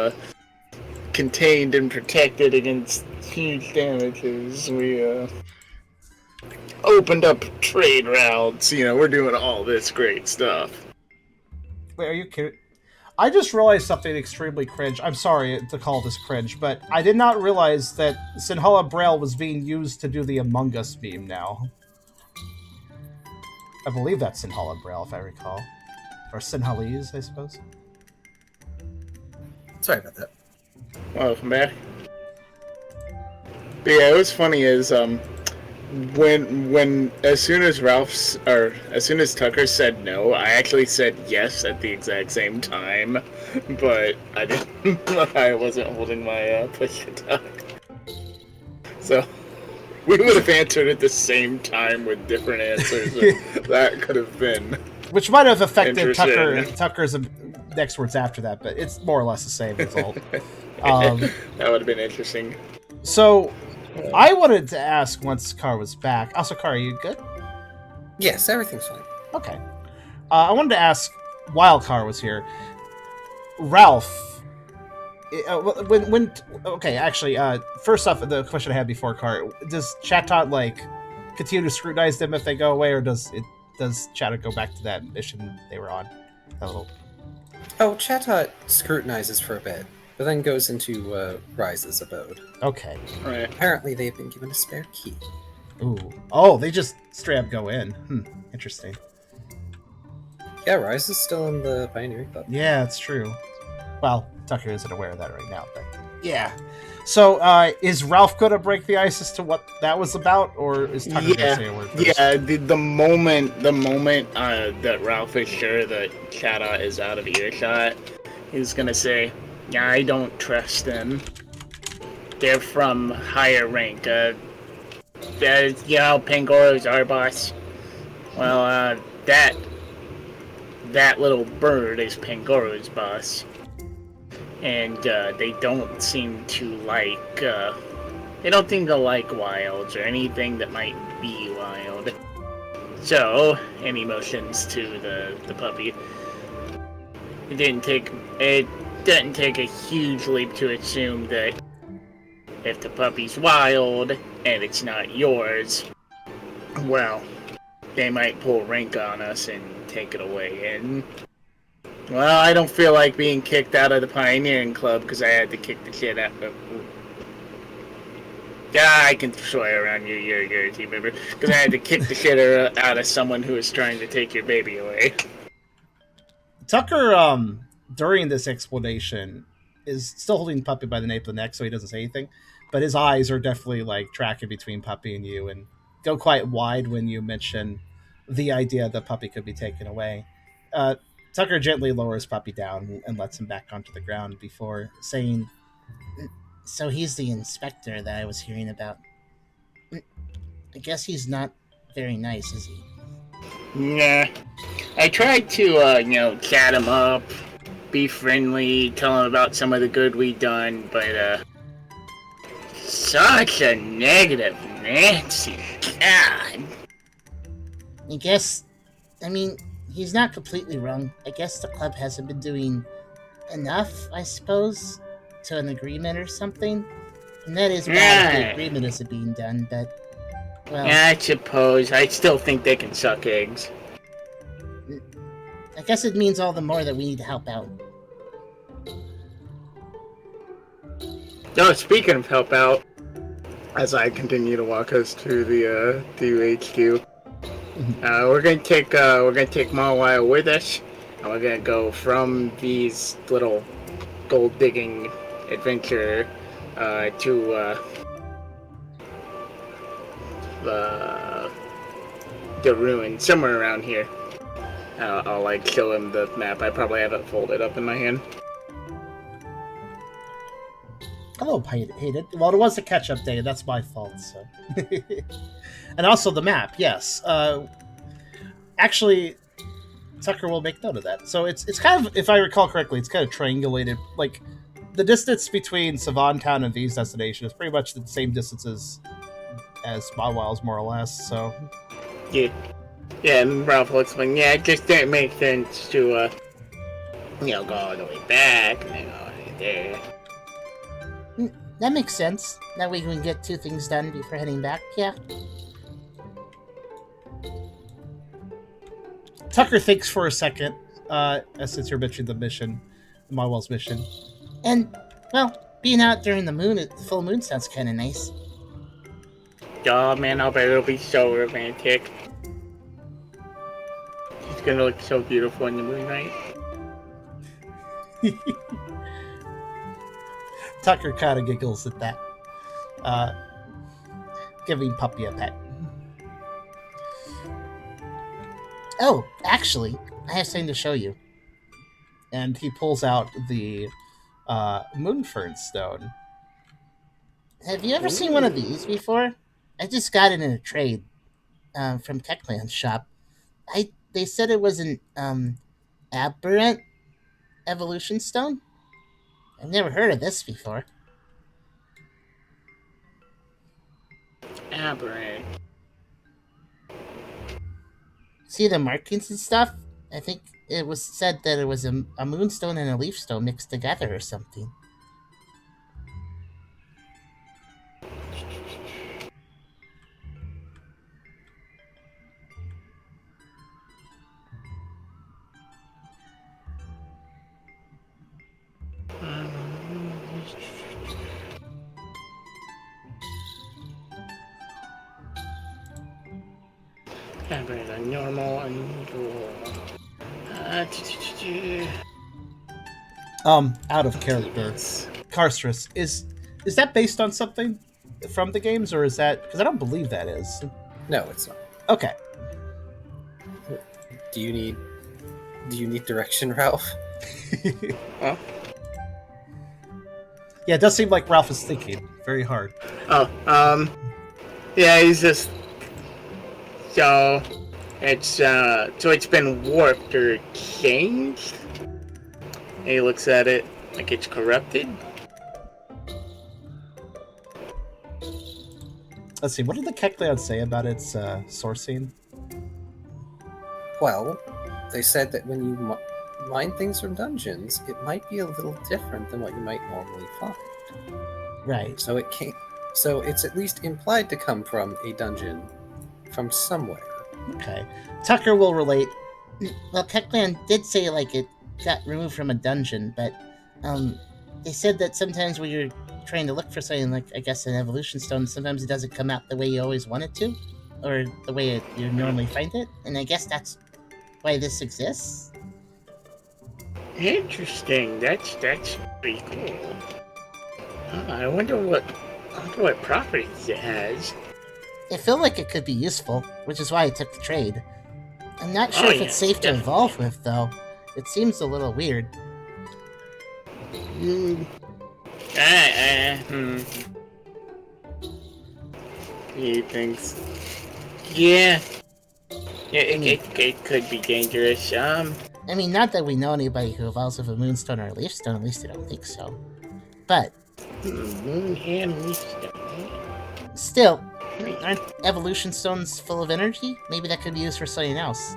contained and protected against huge damages. We opened up trade routes. We're doing all this great stuff. Wait, are you kidding? I just realized something extremely cringe. I'm sorry to call this cringe, but I did not realize that Sinhala Braille was being used to do the Among Us meme now. I believe that's Sinhala Braille, if I recall. Or Sinhalese, I suppose. Sorry about that. Welcome back. But yeah, it was funny is when as soon as Tucker said no, I actually said yes at the exact same time, but I wasn't holding my push to talk. So we would have answered at the same time with different answers. That could have been, which might have affected Tucker's next words after that, but it's more or less the same result. That would have been interesting. So, I wanted to ask once Car was back. Also, Car, are you good? Yes, everything's fine. Okay. I wanted to ask, while Car was here, Ralph. Okay, actually, first off, the question I had before Car, does Chatot continue to scrutinize them if they go away, or does Chatot go back to that mission they were on? That little... Oh, Chatot scrutinizes for a bit, but then goes into Rise's abode. Okay. Right. Apparently, they've been given a spare key. Ooh. Oh, they just straight up go in. Interesting. Yeah, Rise is still in the Pioneering Club. Yeah, it's true. Well, Tucker isn't aware of that right now, but yeah. So, is Ralph going to break the ice as to what that was about, or is Tucker going to say a word first? Yeah, the moment that Ralph is sure that Chatot is out of earshot, he's going to say, "Yeah, I don't trust them. They're from higher rank. Pangoro's our boss. Well, that little bird is Pangoro's boss. And they don't seem to like wilds or anything that might be wild. So, and he motions to the puppy. It doesn't take a huge leap to assume that if the puppy's wild and it's not yours, well, they might pull rank on us and take it away. And well, I don't feel like being kicked out of the Pioneering Club because I had to kick the shit out of... Yeah, I can swear around you, you're a team member. Because I had to kick the shit out of someone who was trying to take your baby away. Tucker, during this explanation, is still holding Puppy by the nape of the neck, so he doesn't say anything. But his eyes are definitely, tracking between Puppy and you, and go quite wide when you mention the idea that Puppy could be taken away. Tucker gently lowers Puppy down and lets him back onto the ground before saying, So he's the inspector that I was hearing about. I guess he's not very nice, is he? Nah. I tried to, chat him up, be friendly, tell him about some of the good we done, but, such a negative Nancy. God. He's not completely wrong. I guess the club hasn't been doing enough, I suppose, to an agreement or something. And that is bad if the agreement isn't being done, but, well... Yeah, I suppose. I still think they can suck eggs. I guess it means all the more that we need to help out. Oh, speaking of help out, as I continue to walk us to the HQ, we're gonna take Mawile with us, and we're gonna go from these little gold digging adventure to the ruin somewhere around here. I'll show him the map. I probably have it folded up in my hand. hello, hated. Well, it was a catch-up day. That's my fault, so... And also the map, yes. Actually, Tucker will make note of that. So it's kind of, if I recall correctly, it's kind of triangulated. The distance between Savon Town and V's destination is pretty much the same distances as Mawile's, more or less, so... Yeah, and Ralph will explain, yeah, it just didn't make sense to, go all the way back and then go all the way there. That makes sense. That way we can get two things done before heading back, yeah. Tucker thinks for a second, since you're mentioning the mission, Mawile's mission. And, well, being out during the full moon sounds kind of nice. Oh man, I'll bet it'll be so romantic. It's gonna look so beautiful in the moonlight. Tucker kind of giggles at that. Giving Puppy a pet. Oh, actually, I have something to show you. And he pulls out the Moonfern Stone. Have you ever seen one of these before? I just got it in a trade from Techland's shop. They said it was an aberrant evolution stone. I've never heard of this before. Aberrant. See the markings and stuff? I think it was said that it was a moonstone and a leaf stone mixed together or something. Aberrant, normal, unusual. Out of character. Karserus, is that based on something from the games, or is that... Because I don't believe that is. No, it's not. Okay. Do you need direction, Ralph? Huh? Yeah, it does seem like Ralph is thinking very hard. Oh, yeah, he's just... So, it's been warped or changed? And he looks at it like it's corrupted. Let's see, what did the Kecleon say about its sourcing? Well, they said that when you mine things from dungeons, it might be a little different than what you might normally find. Right. So it's at least implied to come from a dungeon from somewhere. Okay. Tucker will relate. Well, Kecleon did say like it got removed from a dungeon, but they said that sometimes when you're trying to look for something like, I guess, an evolution stone, sometimes it doesn't come out the way you always want it to, or the way you normally find it, and I guess that's why this exists. Interesting. That's pretty cool. I wonder what properties it has. I feel like it could be useful, which is why I took the trade. I'm not sure if it's safe to evolve with, though. It seems a little weird. He thinks... Yeah. It could be dangerous. I mean, not that we know anybody who evolves with a moonstone or a leaf stone, at least I don't think so. But... Moon and leaf stone. Still, aren't evolution stones full of energy? Maybe that could be used for something else.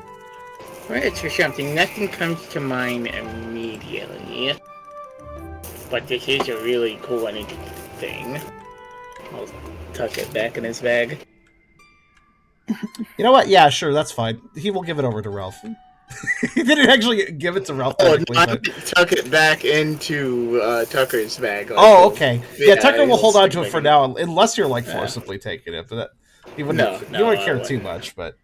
Right, for something. Nothing comes to mind immediately. But this is a really cool and interesting thing. I'll tuck it back in his bag. You know what? Yeah, sure, that's fine. He will give it over to Ralph. He didn't actually give it to Ralph. Tuck it back into Tucker's bag. Like, okay. Yeah, Tucker will hold on to it for now, unless you're like forcibly taking it. But that, he wouldn't. You wouldn't care too much, but.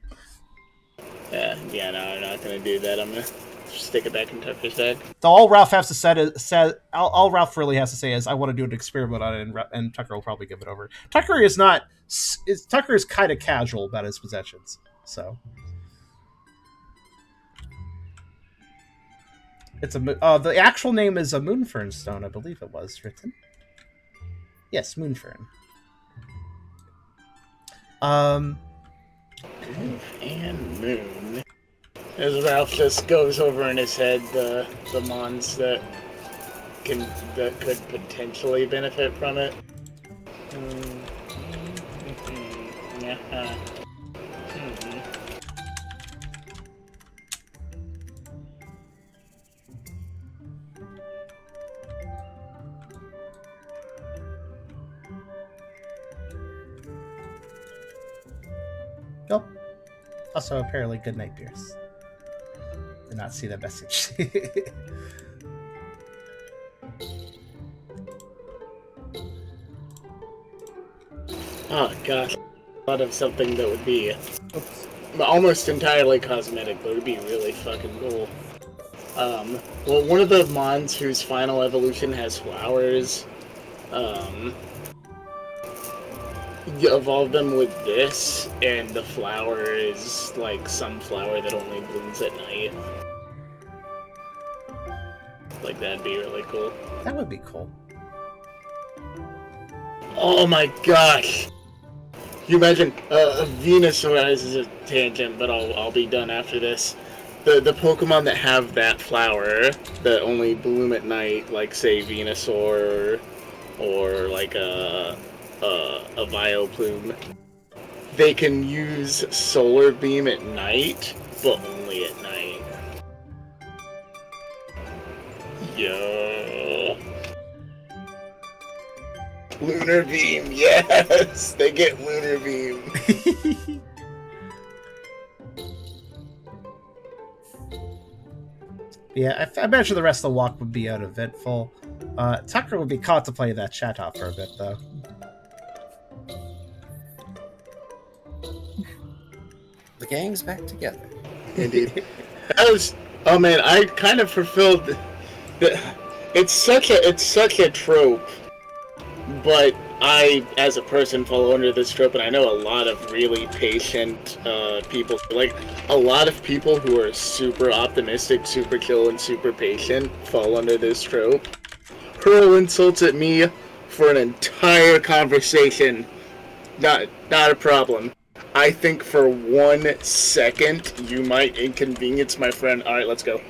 Yeah, no, I'm not gonna do that. I'm gonna stick it back in Tucker's bag. All Ralph has to say all Ralph really has to say is, "I want to do an experiment on it," and Tucker will probably give it over. Tucker is not. Tucker is kind of casual about his possessions, so. It's the actual name is a moonfern stone, I believe it was written. Yes, moonfern. And moon. As Ralph just goes over in his head the mons that could potentially benefit from it. Nope. Also, apparently, good night, Pierce. Did not see that message. Oh gosh, thought of something that would be almost entirely cosmetic, but it would be really fucking cool. Well, one of the mons whose final evolution has flowers, you evolve them with this, and the flower is like some flower that only blooms at night. Like, that'd be really cool. That would be cool. Oh my gosh! You imagine, Venus Rise is a tangent, but I'll be done after this. the Pokemon that have that flower that only bloom at night, like say Venusaur or like a Vileplume, they can use Solar Beam at night, but only at night. Yo. Lunar Beam, yes! They get Lunar Beam. Yeah, I imagine the rest of the walk would be uneventful. Tucker would be contemplating that chat off for a bit, though. The gang's back together. Indeed. Oh man, I kind of fulfilled it's such a trope, but I, as a person, fall under this trope, and I know a lot of really patient people. Like, a lot of people who are super optimistic, super chill, and super patient fall under this trope. Hurl insults at me for an entire conversation. Not a problem. I think for 1 second you might inconvenience my friend. Alright, let's go.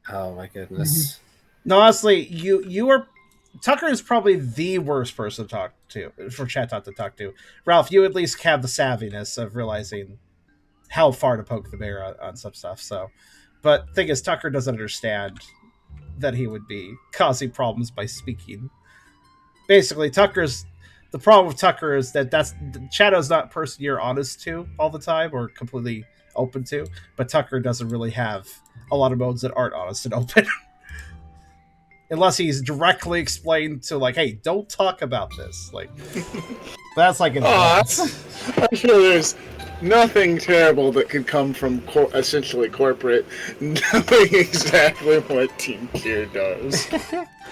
Oh my goodness. No, honestly, you are... Tucker is probably the worst person to talk to, for Chatot to talk to. Ralph, you at least have the savviness of realizing how far to poke the bear on some stuff, so... But thing is, Tucker doesn't understand that he would be causing problems by speaking. Basically, the problem with Tucker is that Shadow's not a person you're honest to all the time or completely open to, but Tucker doesn't really have a lot of modes that aren't honest and open. Unless he's directly explained to, like, hey, don't talk about this. Like, that's like advanced. I'm sure there's nothing terrible that could come from essentially corporate knowing exactly what Team Kier does.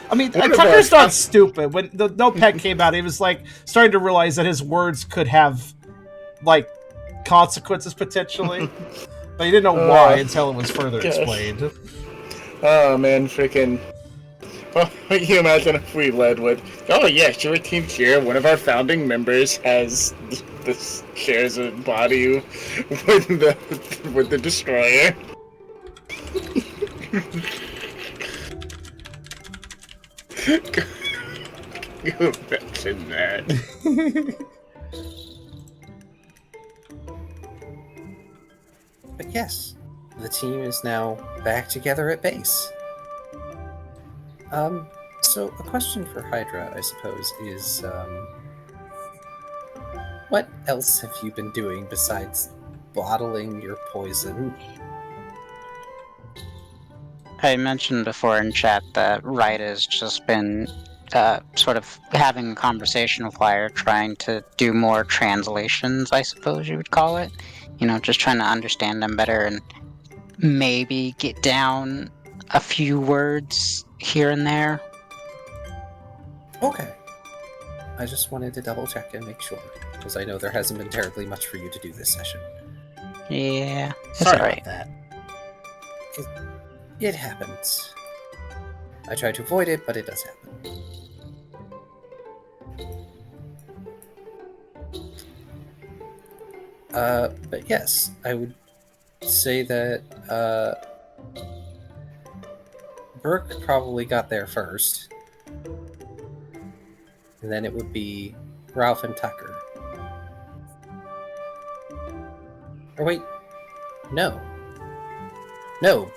I mean, Tucker's not stupid. When the Notepad came out, he was, like, starting to realize that his words could have, like, consequences, potentially. But he didn't know why until it was further explained. Oh, man, freaking... Well, can you imagine if we led with, oh yes, you're a Team Kier, one of our founding members shares a body with the Destroyer. Go mention that. But yes, the team is now back together at base. So a question for Hydra, I suppose, is, what else have you been doing besides bottling your poison? I mentioned before in chat that Ryda's just been sort of having a conversation with Wire, trying to do more translations, I suppose you would call it. You know, just trying to understand them better and maybe get down a few words here and there. Okay. I just wanted to double check and make sure, because I know there hasn't been terribly much for you to do this session. Yeah, it's Sorry alright. about that. It happens. I try to avoid it, but it does happen. But yes, I would say that Brooke probably got there first. And then it would be Ralph and Tucker. Or wait, no. No,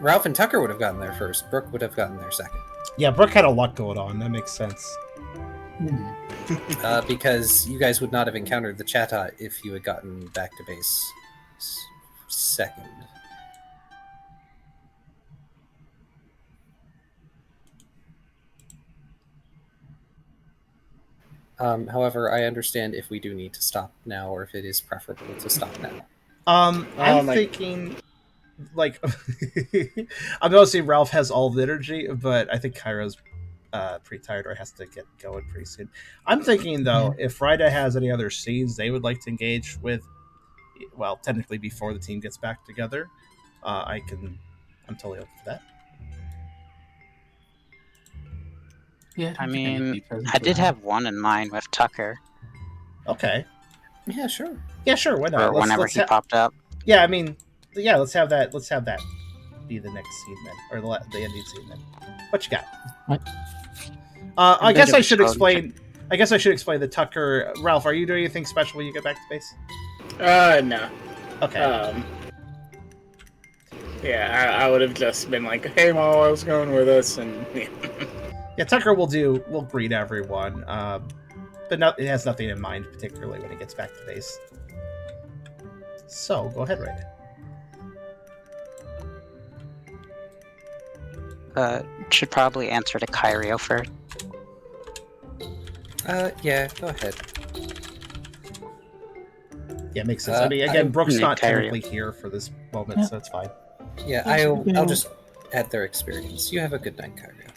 Ralph and Tucker would have gotten there first. Brooke would have gotten there second. Yeah, Brooke had a lot going on. That makes sense. Because you guys would not have encountered the Chatot if you had gotten back to base second. However, I understand if we do need to stop now, or if it is preferable to stop now. I'm thinking, like, I'm noticing Ralph has all the energy, but I think Kairo's pretty tired or has to get going pretty soon. I'm thinking, though, if Ryda has any other scenes they would like to engage with, well, technically before the team gets back together, I'm totally open for that. Yeah, I mean, I did have one in mind with Tucker. Okay. Yeah, sure. Yeah, sure. Why not? Or whenever he popped up. Yeah, I mean, yeah. Let's have that. Let's have that be the next scene then, or the ending scene then. What you got? What? I guess I should Code. explain. I guess I should explain that Tucker, Ralph. Are you doing anything special when you get back to base? No. Okay. Yeah, I would have just been like, "Hey, Mo, I was going with us," and yeah. Yeah, Tucker will greet everyone, but it has nothing in mind particularly when he gets back to base. So go ahead, right? Should probably answer to Kyrio first. Yeah, go ahead. Yeah, makes sense. I mean, again, Brooke's Nick not Kyrio. technically here for this moment, Yeah. so it's fine. Yeah, I'll just add their experience. You have a good night, Kyrio.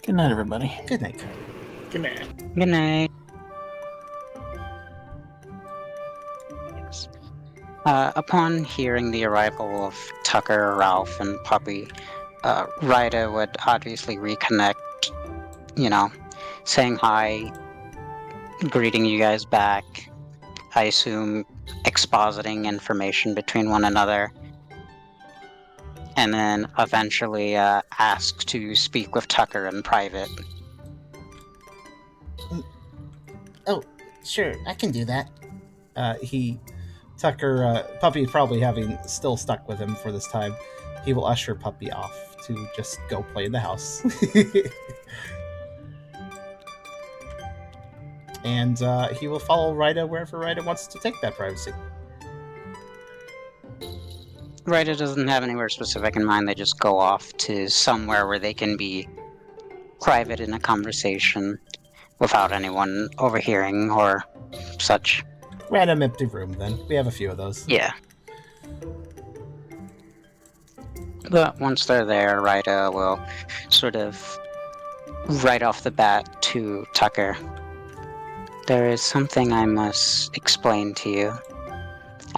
Good night, everybody. Good night, Kyrie. Good night. Good night. Yes. Upon hearing the arrival of Tucker, Ralph, and Puppy, Ryda would obviously reconnect, saying hi, greeting you guys back, I assume expositing information between one another, and then eventually ask to speak with Tucker in private. Oh, sure, I can do that. Puppy probably having still stuck with him for this time, he will usher Puppy off to just go play in the house. And he will follow Ryda wherever Ryda wants to take that privacy. Ryda doesn't have anywhere specific in mind, they just go off to somewhere where they can be private in a conversation without anyone overhearing or such. Random empty room, then. We have a few of those. Yeah. But once they're there, Ryda will sort of right off the bat to Tucker. There is something I must explain to you.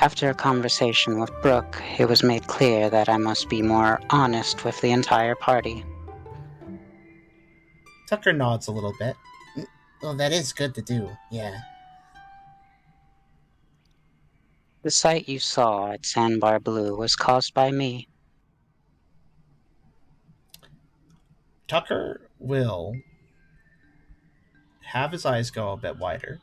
After a conversation with Brooke, it was made clear that I must be more honest with the entire party. Tucker nods a little bit. Well, that is good to do, yeah. The sight you saw at Sandbar Blue was caused by me. Tucker will have his eyes go a bit wider.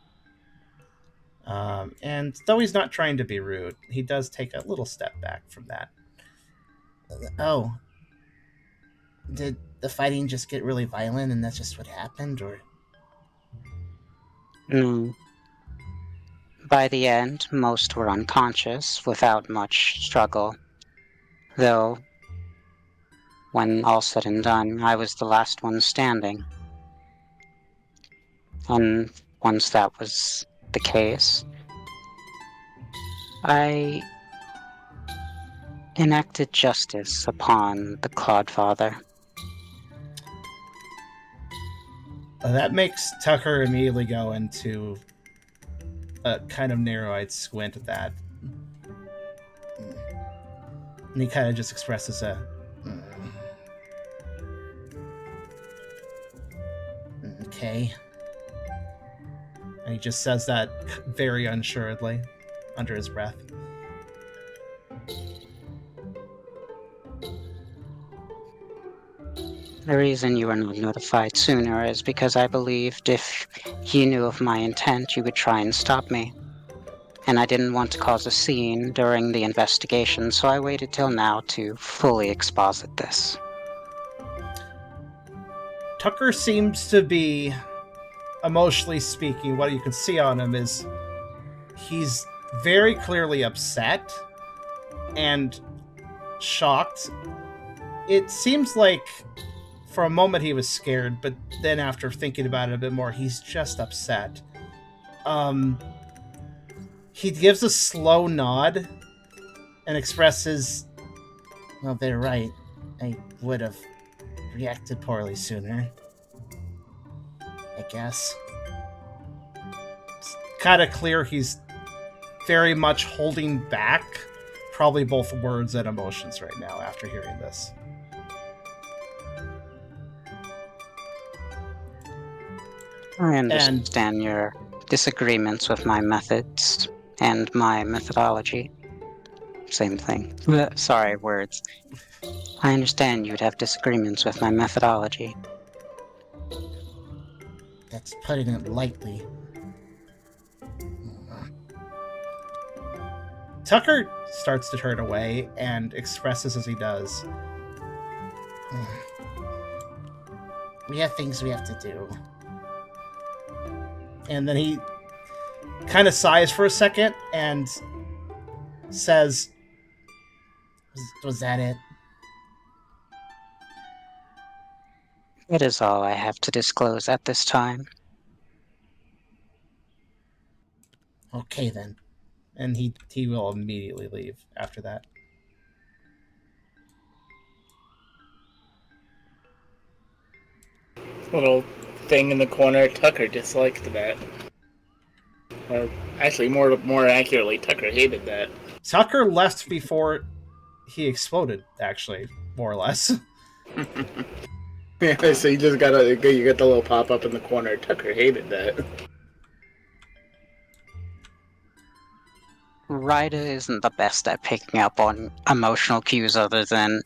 And though he's not trying to be rude, he does take a little step back from that. Oh. Did the fighting just get really violent and that's just what happened, or? No. By the end, most were unconscious, without much struggle. Though, when all said and done, I was the last one standing. And once that was the case, I enacted justice upon the Clodfather. That makes Tucker immediately go into a kind of narrow-eyed squint at that. And he kind of just expresses a... Okay. And he just says that very unsuredly, under his breath. The reason you were not notified sooner is because I believed if you knew of my intent, you would try and stop me. And I didn't want to cause a scene during the investigation, so I waited till now to fully exposit this. Tucker seems to be, emotionally speaking, what you can see on him is he's very clearly upset and shocked. It seems like for a moment he was scared, but then after thinking about it a bit more, he's just upset. He gives a slow nod and expresses, Well, they're right. I would have reacted poorly sooner. I guess. it's kind of clear he's very much holding back probably both words and emotions right now after hearing this. I understand your disagreements with my methods, And my methodology. Same thing. Sorry, words. I understand you'd have disagreements with my methodology. That's putting it lightly. Tucker starts to turn away and expresses as he does. We have things we have to do. And then he kind of sighs for a second and says, Was that it? It is all I have to disclose at this time. Okay then. and he will immediately leave after that. Little thing in the corner, Tucker disliked that. Or actually, more accurately, Tucker hated that. Tucker left before he exploded, actually, more or less. Yeah, so you just you get the little pop up in the corner. Tucker hated that. Ryda isn't the best at picking up on emotional cues other than,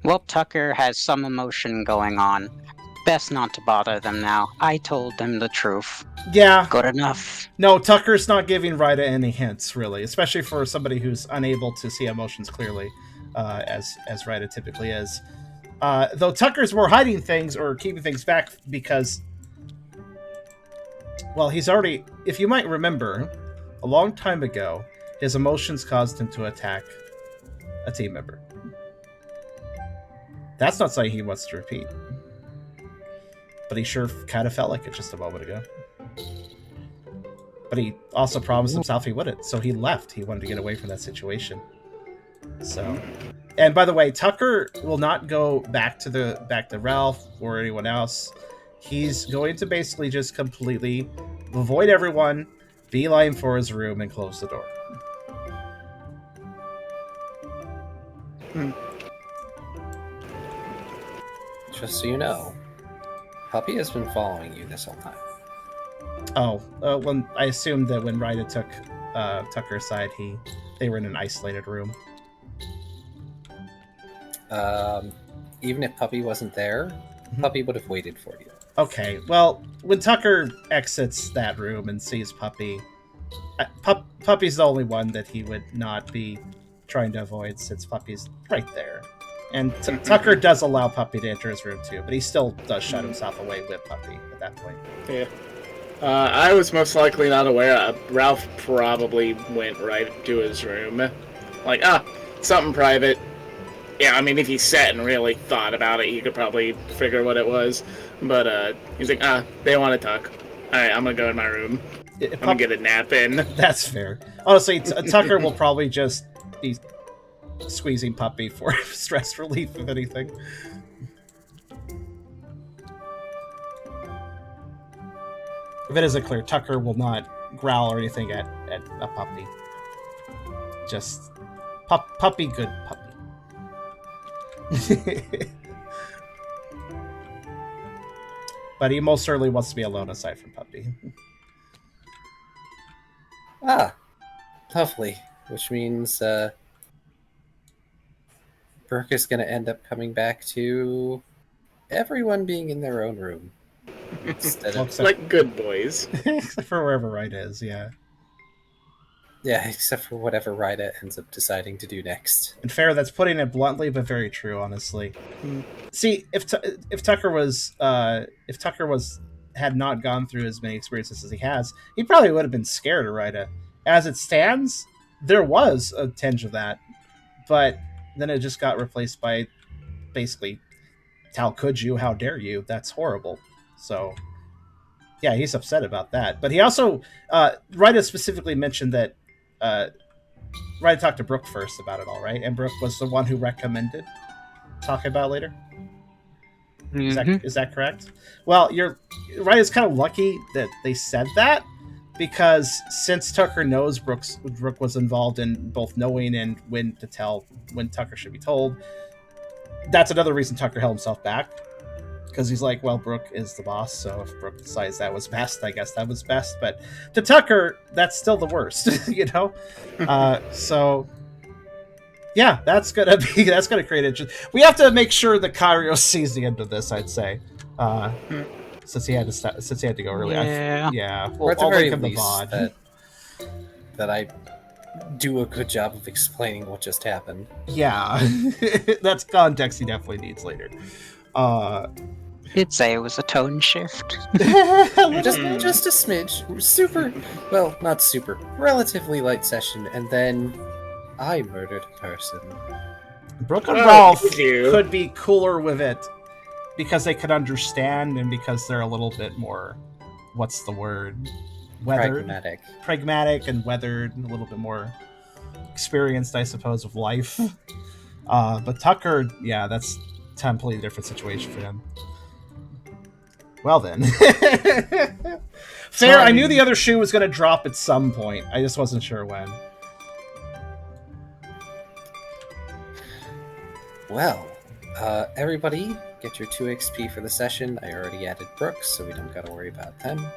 well, Tucker has some emotion going on. Best not to bother them now. I told them the truth. Yeah. Good enough. No, Tucker's not giving Ryda any hints, really, especially for somebody who's unable to see emotions clearly, as Ryda typically is. Though Tucker's more hiding things or keeping things back because, well, he's already, if you might remember, a long time ago, his emotions caused him to attack a team member. That's not something he wants to repeat. But he sure kind of felt like it just a moment ago. But he also promised himself he wouldn't, so he left. He wanted to get away from that situation. So, and by the way, Tucker will not go back to Ralph or anyone else. He's going to basically just completely avoid everyone, beeline for his room, and close the door. Just so you know, Puppy has been following you this whole time. Oh, when I assumed that when Ryda took Tucker aside, they were in an isolated room. Even if Puppy wasn't there, Puppy would have waited for you. Okay, well, when Tucker exits that room and sees Puppy, Puppy's the only one that he would not be trying to avoid since Puppy's right there. And Tucker does allow Puppy to enter his room too, but he still does shut himself away with Puppy at that point. Yeah. I was most likely not aware. Ralph probably went right to his room. Like, something private. Yeah, I mean, if he sat and really thought about it, he could probably figure what it was. But he's like, they want to talk. Alright, I'm gonna go in my room. I'm gonna get a nap in. That's fair. Honestly, Tucker will probably just be squeezing Puppy for stress relief, if anything. If it isn't clear, Tucker will not growl or anything at a Puppy. Just Puppy, good Puppy. But he most certainly wants to be alone aside from Puppy. Lovely. Which means Brooke is going to end up coming back to everyone being in their own room. Instead of... like good boys. Except for wherever Ryda is, yeah. Yeah, except for whatever Ryda ends up deciding to do next. And fair, that's putting it bluntly, but very true, honestly. See, if Tucker had not gone through as many experiences as he has, he probably would have been scared of Ryda. As it stands, there was a tinge of that, but then it just got replaced by basically, how could you? How dare you? That's horrible. So, yeah, he's upset about that. But he also, Ryda specifically mentioned that Ryda talked to Brooke first about it all, right? And Brooke was the one who recommended talking about it later? Is that correct? Well, Ryda's kind of lucky that they said that, because since Tucker knows Brooke was involved in both knowing and when to tell when Tucker should be told, that's another reason Tucker held himself back. because he's like, well, Brooke is the boss, so if Brooke decides that was best, I guess that was best. But to Tucker, that's still the worst, you know. So yeah, that's gonna create interest. We have to make sure that Kyrio sees the end of this. I'd say, since he had to go early. Yeah. Well, Or at the I'll very link him the least, VOD. that I do a good job of explaining what just happened. Yeah, that's context he definitely needs later. You'd say it was a tone shift. Just a smidge. Super, well, not super, relatively light session, and then I murdered a person. Brooke and Oh, Ralph did you? could be cooler with it because they could understand and because they're a little bit more, what's the word? Weathered? Pragmatic and weathered and a little bit more experienced, I suppose, of life. But Tucker, yeah, that's a completely different situation for him. Well then. Fair, I knew the other shoe was going to drop at some point. I just wasn't sure when. Well, everybody, get your 2 XP for the session. I already added Brooks, so we don't gotta worry about them.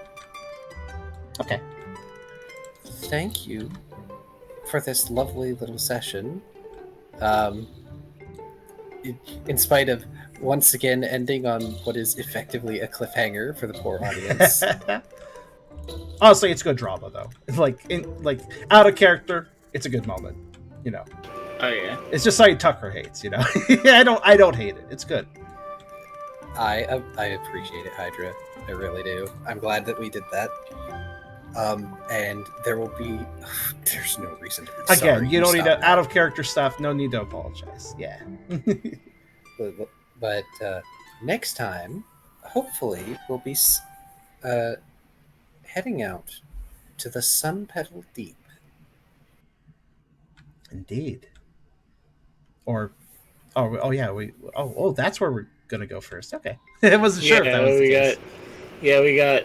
Okay. Thank you for this lovely little session. In spite of once again ending on what is effectively a cliffhanger for the poor audience. Honestly, it's good drama though. Like out of character, it's a good moment. You know. Oh yeah. It's just like Tucker hates. You know. I don't hate it. It's good. I appreciate it, Hydra. I really do. I'm glad that we did that. And there will be. There's no reason to be Again, sorry. you don't need Stop to out of character stuff. No need to apologize. Yeah. But next time, hopefully, we'll be heading out to the Sun Petal Deep. Indeed. Or, that's where we're gonna go first. Okay, I wasn't sure if that was the case. We got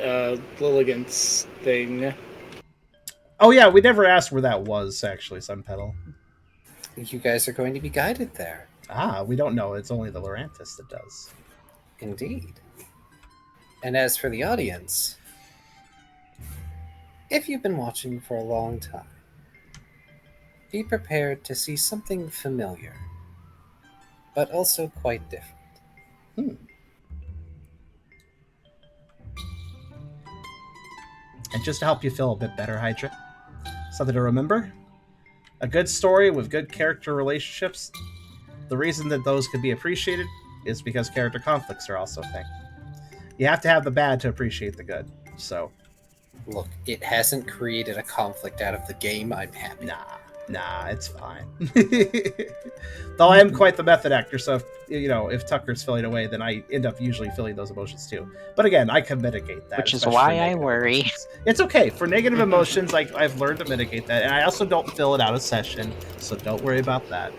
Lilligant's thing. Oh yeah, we never asked where that was actually. Sun Petal. You guys are going to be guided there. We don't know. It's only the Lorantis that does. Indeed. And as for the audience, if you've been watching for a long time, be prepared to see something familiar, but also quite different. And just to help you feel a bit better, Hydra, something to remember: a good story with good character relationships. The reason that those could be appreciated is because character conflicts are also a thing. You have to have the bad to appreciate the good. So, look, it hasn't created a conflict out of the game. I'm happy. Nah, it's fine. Though I am quite the method actor, so if Tucker's filling away, then I end up usually feeling those emotions too. But again, I can mitigate that. Which is why I worry. Emotions. It's okay. For negative emotions, I've learned to mitigate that, and I also don't fill it out of session, so don't worry about that.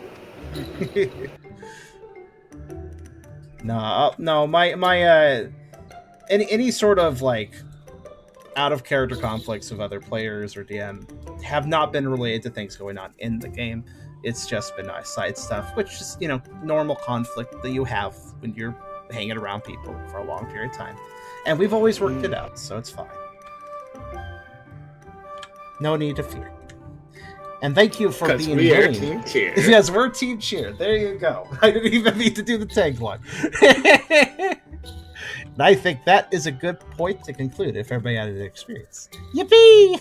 No, my any sort of out of character conflicts with other players or DM have not been related to things going on in the game. It's just been side stuff, which is normal conflict that you have when you're hanging around people for a long period of time, and we've always worked it out, so it's fine. No need to fear. And thank you for being willing. Team Cheer. Yes, we're Team Cheer. There you go. I didn't even need to do the tagline. And I think that is a good point to conclude if everybody had an experience. Yippee!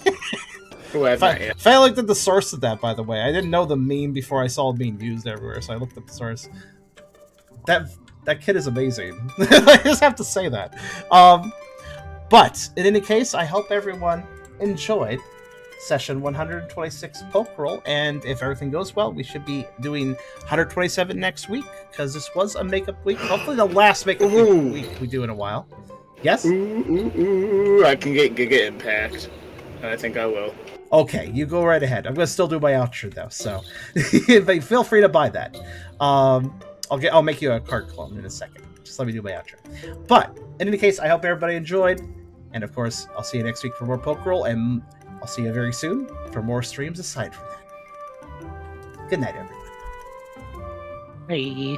If I looked at the source of that, by the way, I didn't know the meme before I saw it being used everywhere, so I looked up the source. That kid is amazing. I just have to say that. But in any case, I hope everyone enjoyed session 126 Pokerole, and if everything goes well, we should be doing 127 next week, because this was a makeup week. Hopefully the last makeup week we do in a while. Yes? I can get Giga Impact. I think I will. Okay, you go right ahead. I'm going to still do my outro, though, so but feel free to buy that. I'll make you a card clone in a second. Just let me do my outro. But, in any case, I hope everybody enjoyed, and of course, I'll see you next week for more Pokerole, and I'll see you very soon for more streams aside from that. Good night, everyone. Bye.